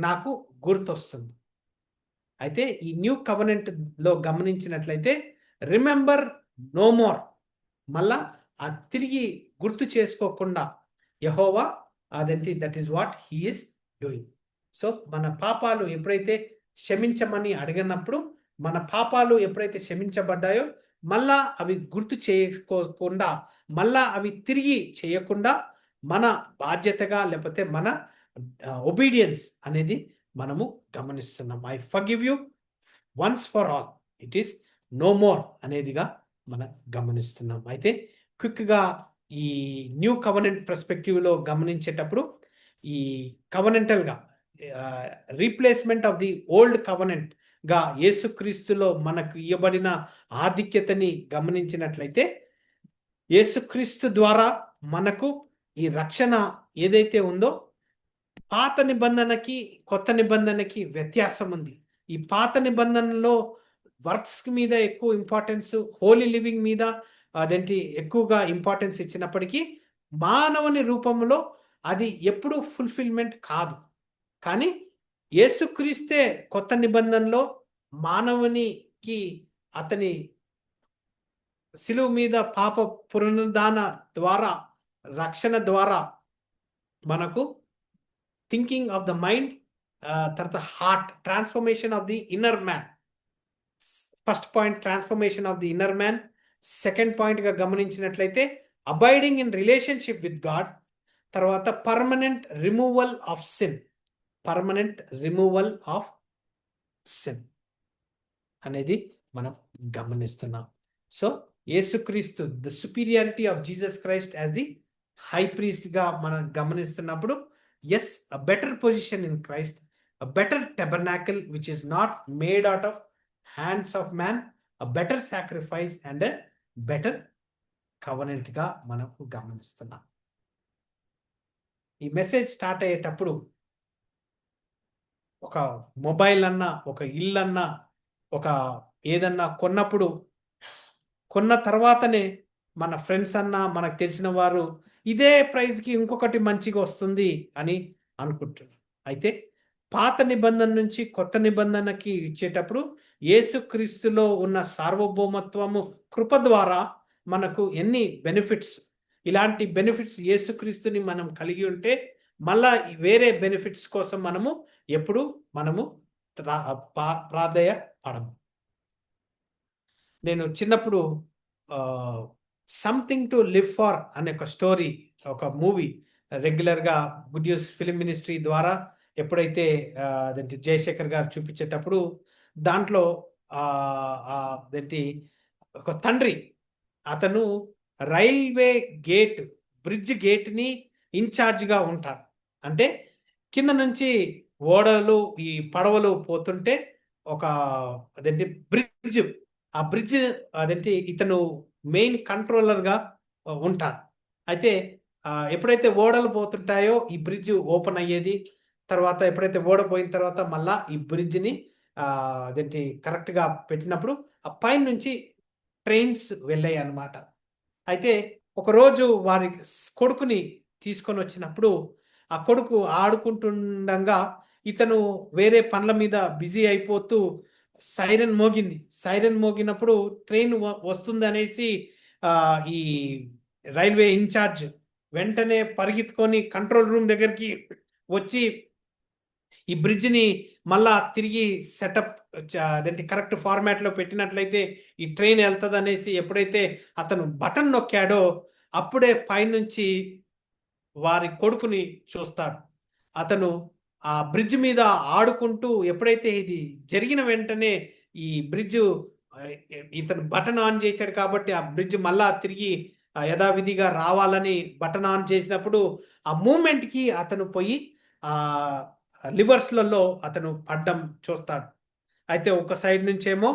నాకు గుర్తొస్తుంది. అయితే ఈ న్యూ కవెనెంట్ లో గమనించినట్లయితే రిమెంబర్ నో మోర్, మళ్ళా ఆ తిరిగి గుర్తు చేసుకోకుండా యెహోవా అదేంటి that is what he is doing. So మన పాపాలు ఎప్పుడైతే క్షమించమని అడిగినప్పుడు, మన పాపాలు ఎప్పుడైతే క్షమించబడ్డాయో మళ్ళా అవి గుర్తు చేసుకోకుండా, మళ్ళా అవి తిరిగి చేయకుండా మన బాధ్యతగా లేకపోతే మన ఒబీడియన్స్ అనేది మనము గమనిస్తున్నాం. I forgive you once for all, it is no more అనేదిగా మనం గమనిస్తున్నాం. అయితే క్విక్గా ఈ న్యూ కవెనెంట్ పర్స్పెక్టివ్లో గమనించేటప్పుడు ఈ కవెనెంటల్గా replacement of the old covenant గా యేసుక్రీస్తులో మనకు ఇవ్వబడిన ఆధిక్యతని గమనించినట్లయితే, యేసుక్రీస్తు ద్వారా మనకు ఈ రక్షణ ఏదైతే ఉందో, పాత నిబంధనకి కొత్త నిబంధనకి వ్యత్యాసం ఉంది. ఈ పాత నిబంధనలో వర్క్స్ మీద ఎక్కువ ఇంపార్టెన్స్, హోలీ లివింగ్ మీద అదేంటి ఎక్కువగా ఇంపార్టెన్స్ ఇచ్చినప్పటికీ మానవుని రూపంలో అది ఎప్పుడూ ఫుల్ఫిల్మెంట్ కాదు. కానీ యేసుక్రీస్తే కొత్త నిబంధనలో మానవునికి అతని శిలువ మీద పాప పునరుద్ధాన ద్వారా, రక్షణ ద్వారా మనకు థింకింగ్ ఆఫ్ ద మైండ్, తర్వాత heart, transformation of the inner man. First point transformation of the inner man. Second పాయింట్గా గమనించినట్లయితే abiding in relationship with God. తర్వాత permanent removal of sin, permanent removal of sin అనేది మనం గమనిస్తున్నాం. So యేసుక్రీస్తు, the superiority of Jesus Christ as the high priest మనం గమనిస్తున్నప్పుడు, yes, a better position in Christ, a better tabernacle which is not made out of hands of man, a better sacrifice and a better కవెనెంట్గా మనం గమనిస్తున్నాం. ఈ message start అయ్యేటప్పుడు ఒక mobile అన్నా, ఒక ఇల్లు అన్నా, ఒక ఏదన్నా కొన్నప్పుడు, కొన్న తర్వాతనే మన ఫ్రెండ్స్ అన్నా, మనకు తెలిసిన వారు ఇదే ప్రైస్కి ఇంకొకటి మంచిగా వస్తుంది అని అనుకుంటున్నారు. అయితే పాత నిబంధన నుంచి కొత్త నిబంధనకి ఇచ్చేటప్పుడు యేసుక్రీస్తులో ఉన్న సార్వభౌమత్వము, కృప ద్వారా మనకు ఎన్ని బెనిఫిట్స్, ఇలాంటి బెనిఫిట్స్ యేసుక్రీస్తుని మనం కలిగి ఉంటే మళ్ళా వేరే బెనిఫిట్స్ కోసం మనము ఎప్పుడు మనము ప్రాధేయపడము. నేను చిన్నప్పుడు సంథింగ్ టు లివ్ ఫార్ అనే ఒక స్టోరీ, ఒక మూవీ రెగ్యులర్గా గుడ్ న్యూస్ ఫిలిం మినిస్ట్రీ ద్వారా ఎప్పుడైతే అదేంటి జయశేఖర్ గారు చూపించేటప్పుడు దాంట్లో అదేంటి ఒక తండ్రి, అతను రైల్వే గేట్, బ్రిడ్జ్ గేట్ని ఇన్ఛార్జ్గా ఉంటాడు. అంటే కింద నుంచి ఓడలు, ఈ పడవలు పోతుంటే ఒక అదేంటి బ్రిడ్జ్, ఆ బ్రిడ్జ్ అదేంటి ఇతను మెయిన్ కంట్రోలర్గా ఉంటాడు. అయితే ఎప్పుడైతే ఓడలు పోతుంటాయో ఈ బ్రిడ్జ్ ఓపెన్ అయ్యేది. తర్వాత ఎప్పుడైతే ఓడ పోయిన తర్వాత మళ్ళా ఈ బ్రిడ్జ్ని అదేంటి కరెక్ట్గా పెట్టినప్పుడు ఆ పైన నుంచి ట్రైన్స్ వెళ్ళాయి అన్నమాట. అయితే ఒకరోజు వారి కొడుకుని తీసుకొని వచ్చినప్పుడు ఆ కొడుకు ఆడుకుంటుండగా ఇతను వేరే పనుల మీద బిజీ అయిపోతూ సైరన్ మోగింది. సైరన్ మోగినప్పుడు ట్రైన్ వస్తుంది అనేసి ఈ రైల్వే ఇన్ఛార్జ్ వెంటనే పరిగెత్తుకొని కంట్రోల్ రూమ్ దగ్గరికి వచ్చి ఈ బ్రిడ్జ్ని మళ్ళా తిరిగి సెటప్ అదేంటి కరెక్ట్ ఫార్మాట్లో పెట్టినట్లయితే ఈ ట్రైన్ వెళ్తుంది అనేసి ఎప్పుడైతే అతను బటన్ నొక్కాడో అప్పుడే పైనుంచి వారి కొడుకుని చూస్తాడు. అతను ఆ బ్రిడ్జ్ మీద ఆడుకుంటూ ఎప్పుడైతే ఇది జరిగిన వెంటనే ఈ బ్రిడ్జ్ ఇతను బటన్ ఆన్ చేశాడు కాబట్టి ఆ బ్రిడ్జ్ మళ్ళా తిరిగి యథావిధిగా రావాలని బటన్ ఆన్ చేసినప్పుడు ఆ మూమెంట్కి అతను పోయి లివర్స్లలో అతను పడ్డం చూస్తాడు. అయితే ఒక సైడ్ నుంచేమో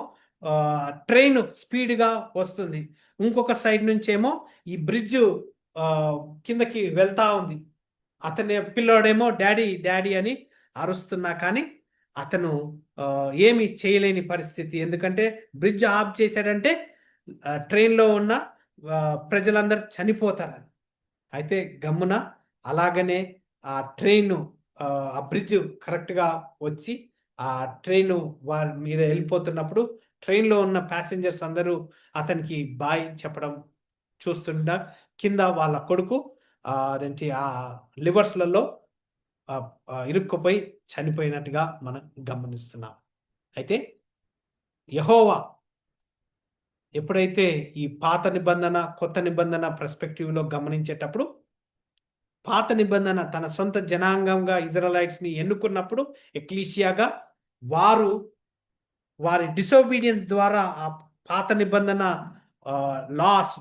ట్రైన్ స్పీడ్గా వస్తుంది, ఇంకొక సైడ్ నుంచేమో ఈ బ్రిడ్జ్ కిందకి వెళ్తా ఉంది. అతని పిల్లోడేమో డాడీ డాడీ అని అరుస్తున్నా కానీ అతను ఏమి చేయలేని పరిస్థితి. ఎందుకంటే బ్రిడ్జ్ ఆఫ్ చేశాడంటే ట్రైన్లో ఉన్న ప్రజలందరూ చనిపోతారని. అయితే గమ్మున అలాగనే ఆ ట్రైన్ ఆ బ్రిడ్జ్ కరెక్ట్గా వచ్చి ఆ ట్రైన్ వారి మీద వెళ్ళిపోతున్నప్పుడు ట్రైన్లో ఉన్న ప్యాసింజర్స్ అందరూ అతనికి బాయ్ చెప్పడం చూస్తుండ కింద వాళ్ళ కొడుకు అదేంటి ఆ లివర్స్లలో ఇరుక్కుపోయి చనిపోయినట్టుగా మనం గమనిస్తున్నాం. అయితే యెహోవా ఎప్పుడైతే ఈ పాత నిబంధన కొత్త నిబంధన పర్స్పెక్టివ్లో గమనించేటప్పుడు పాత నిబంధన తన సొంత జనాంగంగా ఇజ్రాయలైట్స్ని ఎన్నుకున్నప్పుడు ఎక్లీషియాగా వారి డిసోబీడియన్స్ ద్వారా ఆ పాత నిబంధన లాస్,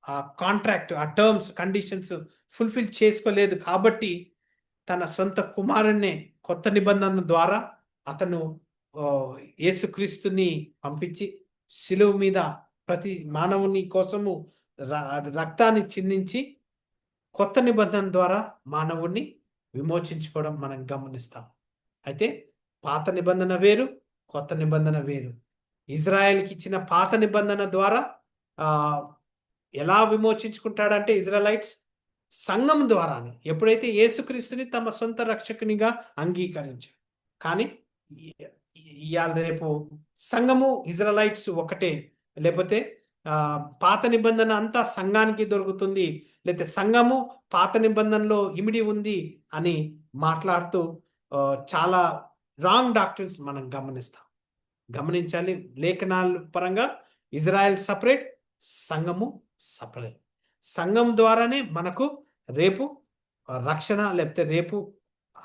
ఆ కాంట్రాక్ట్, ఆ టర్మ్స్, కండిషన్స్ ఫుల్ఫిల్ చేసుకోలేదు కాబట్టి తన సొంత కుమారుణ్ణి కొత్త నిబంధన ద్వారా అతను యేసుక్రీస్తుని పంపించి శిలువ మీద ప్రతి మానవుని కోసము రక్తాన్ని చిందించి కొత్త నిబంధన ద్వారా మానవుణ్ణి విమోచించుకోవడం మనం గమనిస్తాం. అయితే పాత నిబంధన వేరు, కొత్త నిబంధన వేరు. ఇజ్రాయెల్కి ఇచ్చిన పాత నిబంధన ద్వారా ఎలా విమోచించుకుంటాడంటే ఇజ్రాయలైట్స్ సంఘం ద్వారానే, ఎప్పుడైతే యేసుక్రీస్తుని తమ సొంత రక్షకునిగా అంగీకరించారు. కానీ ఇవాళ రేపు సంఘము ఇజ్రాయలైట్స్ ఒకటే, లేకపోతే పాత నిబంధన అంతా సంఘానికి దొరుకుతుంది, లేకపోతే సంఘము పాత నిబంధనలో ఇమిడి ఉంది అని మాట్లాడుతూ చాలా రాంగ్ డాక్టరీన్స్ మనం గమనించాలి. లేఖనాల పరంగా ఇజ్రాయెల్ సపరేట్, సంఘము సపరేట్. సంఘం ద్వారానే మనకు రేపు రక్షణ, లేకపోతే రేపు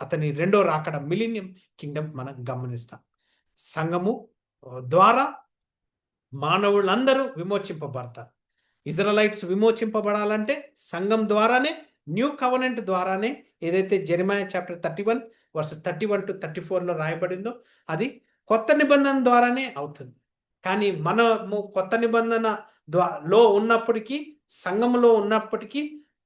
అతని రెండో రాకడ మిలీనియం కింగ్డమ్ మనం గమనిస్తాం. సంఘము ద్వారా మానవులందరూ విమోచింపబడతారు. ఇజ్రాయలైట్స్ విమోచింపబడాలంటే సంఘం ద్వారానే, న్యూ కవనెంట్ ద్వారానే, ఏదైతే జెరెమియా చాప్టర్ 31 వర్సెస్ 31 to 34లో రాయబడిందో అది కొత్త నిబంధన ద్వారానే అవుతుంది. కానీ మనము కొత్త నిబంధన లో ఉన్నప్పటికీ, సంఘములో ఉన్నప్పటికీ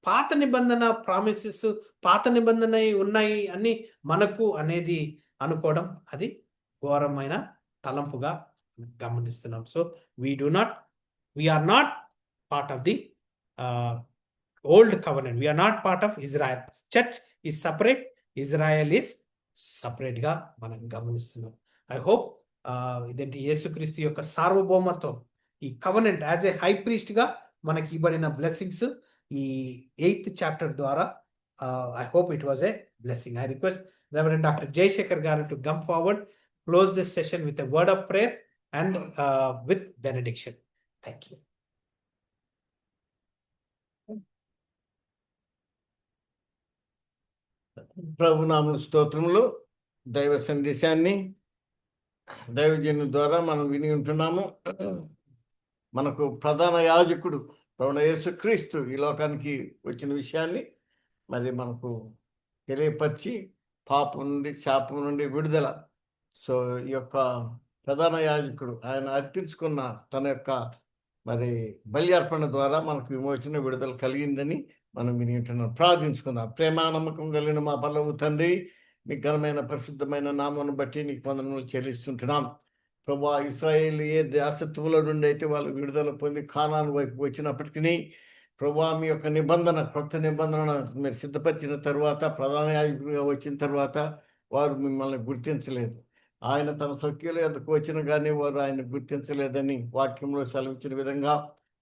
పాత నిబంధన ప్రామిసెస్, పాత నిబంధన ఉన్నాయి అని మనకు అనేది అనుకోవడం అది ఘోరమైన తలంపుగా గమనిస్తున్నాం. So we are not part of the old covenant. We are not part of Israel. Church is separate, Israel is separate గా మనం గమనిస్తున్నాం. ఐ హోప్ ఇదేంటి యేసుక్రీస్తు యొక్క సార్వభౌమత్వం, ఈ covenant as a high priest గా మనకి ఇవ్వబడిన బ్లెస్సింగ్స్ ఈ 8th చాప్టర్ ద్వారా I hope it was a blessing. I request Reverend Dr. Jayashekhar garu to come forward, close this session with a word of prayer and with benediction. Thank you. ప్రభునామ స్తోత్రములు. దైవ సందేశాన్ని దైవజను ద్వారా మనం విని ఉంటున్నాము. మనకు ప్రధాన యాజకుడు ప్రభువైన యేసుక్రీస్తు ఈ లోకానికి వచ్చిన విషయాన్ని మరి మనకు తెలియపరిచి పాపం నుండి, శాపం నుండి విడుదల. సో ఈ యొక్క ప్రధాన యాజకుడు ఆయన అర్పించుకున్న తన యొక్క మరి బలి అర్పణ ద్వారా మనకు విమోచన, విడుదల కలిగిందని మనం విని ఉంటున్నాం. ప్రార్థించుకుందాం. ప్రేమ నమ్మకం కలిగిన మా పరలోక తండ్రి, మీ ఘనమైన పరిశుద్ధమైన నామమును బట్టి నీకు వందనములు చెల్లిస్తుంటున్నాం. ప్రభువా, ఇశ్రాయేలు ఏ దాసత్వంలో నుండి అయితే వాళ్ళు విడుదల పొంది కానాను వైపు వచ్చినప్పటికీ ప్రభువా మీ యొక్క నిబంధన, క్రొత్త నిబంధన మీరు సిద్ధపరిచిన తర్వాత, ప్రధాన యాజకుడిగా వచ్చిన తర్వాత వారు మిమ్మల్ని గుర్తించలేదు. ఆయన తన స్వకీయుల యొద్దకు వచ్చిన కానీ వారు ఆయన గుర్తించలేదని వాక్యంలో సెలవిచ్చిన విధంగా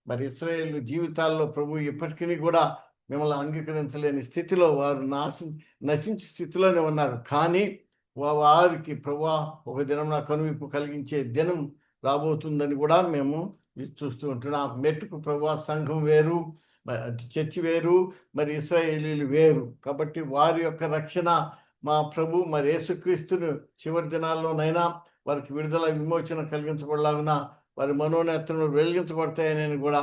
మరి ఇశ్రాయేలు జీవితాల్లో ప్రభు ఇప్పటికీ కూడా మిమ్మల్ని అంగీకరించలేని స్థితిలో వారు నశించే స్థితిలోనే ఉన్నారు. కానీ వారికి ప్రభువా ఒక దినం కనువిప్పు కలిగించే దినం రాబోతుందని కూడా మేము చూస్తూ ఉంటున్నాం. మెట్టుకు ప్రభువా సంఘం వేరు, చర్చి వేరు, మరి ఇశ్రాయేలీలు వేరు. కాబట్టి వారి యొక్క రక్షణ మా ప్రభు మరి యేసుక్రీస్తును చివరి దినాల్లోనైనా వారికి విడుదల విమోచన కలిగించబడలాగున వారి మనోనేత్రములు వెలిగించబడతాయని కూడా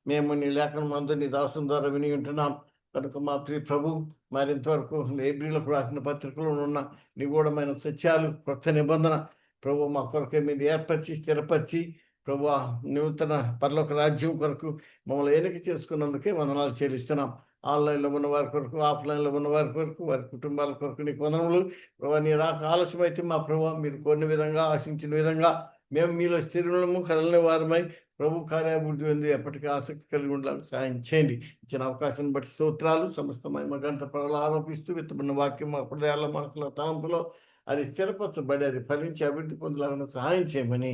మేము నీ లేఖనం అందు నీ దాసం ద్వారా విని ఉంటున్నాం. కనుక మా ప్రియ ప్రభు మరి ఇంతవరకు ఏబ్రిలకు రాసిన పత్రికలో ఉన్న నిగూఢమైన సత్యాలు, కొత్త నిబంధన ప్రభు మా కొరకే మీరు ఏర్పరిచి స్థిరపరిచి ప్రభు నూతన పరలోక రాజ్యం కొరకు మమ్మల్ని ఎన్నిక చేసుకున్నందుకే వందనాలు చెల్లిస్తున్నాం. ఆన్లైన్లో ఉన్న వారి కొరకు, ఆఫ్లైన్లో ఉన్న వారి కొరకు, వారి కుటుంబాల కొరకు నీకు వందనములు. ప్రభు నీ రాక ఆలస్యం అయితే మా ప్రభు మీరు కోరిన విధంగా, ఆశించిన విధంగా మేము మీలో స్థిరము కదలని వారమై ప్రభు కార్యాభివృద్ధి ఉంది ఎప్పటికీ ఆసక్తి కలిగి ఉండడానికి సాయం చేయండి. ఇచ్చిన అవకాశాన్ని బట్టి స్తోత్రాలు. సమస్త మహిమ గంట ప్రజలు ఆరోపిస్తూ విత్తబడిన వాక్యం మా హృదయాల మనసులో తలంపులో అది స్థిరపరచబడి అది ఫలించి అభివృద్ధి పొందాలని సహాయం చేయమని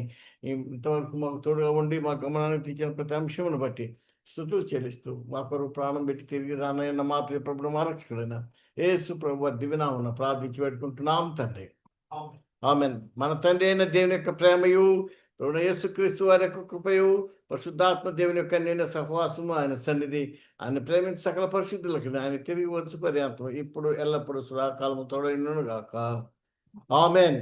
ఇంతవరకు మాకు తోడుగా ఉండి మా గమనానికి తెచ్చిన ప్రతి అంశమును బట్టి స్తుతులు చెల్లిస్తూ మా కొరకు ప్రాణం పెట్టి తిరిగి రానయ్యన్న మా ప్రియ ప్రభుడు మా రక్షకుడైన యేసు ప్రభు దివ్యనామమున ప్రార్థించి పెట్టుకుంటున్నాం తండ్రి. ఆమేన్. మన తండ్రి అయిన దేవుని యొక్క ప్రేమయు, ప్రభువైన యేసుక్రీస్తు వారి యొక్క కృపయు, పరిశుద్ధాత్మ దేవుని యొక్క నిన్న సహవాసము, ఆయన సన్నిధి, ఆయన ప్రేమించి సకల పరిశుద్ధులకు ఆయన తిరిగి వచ్చు పర్యంతం ఇప్పుడు ఎల్లప్పుడూ సదాకాలము తోడైనను గాక. ఆమేన్.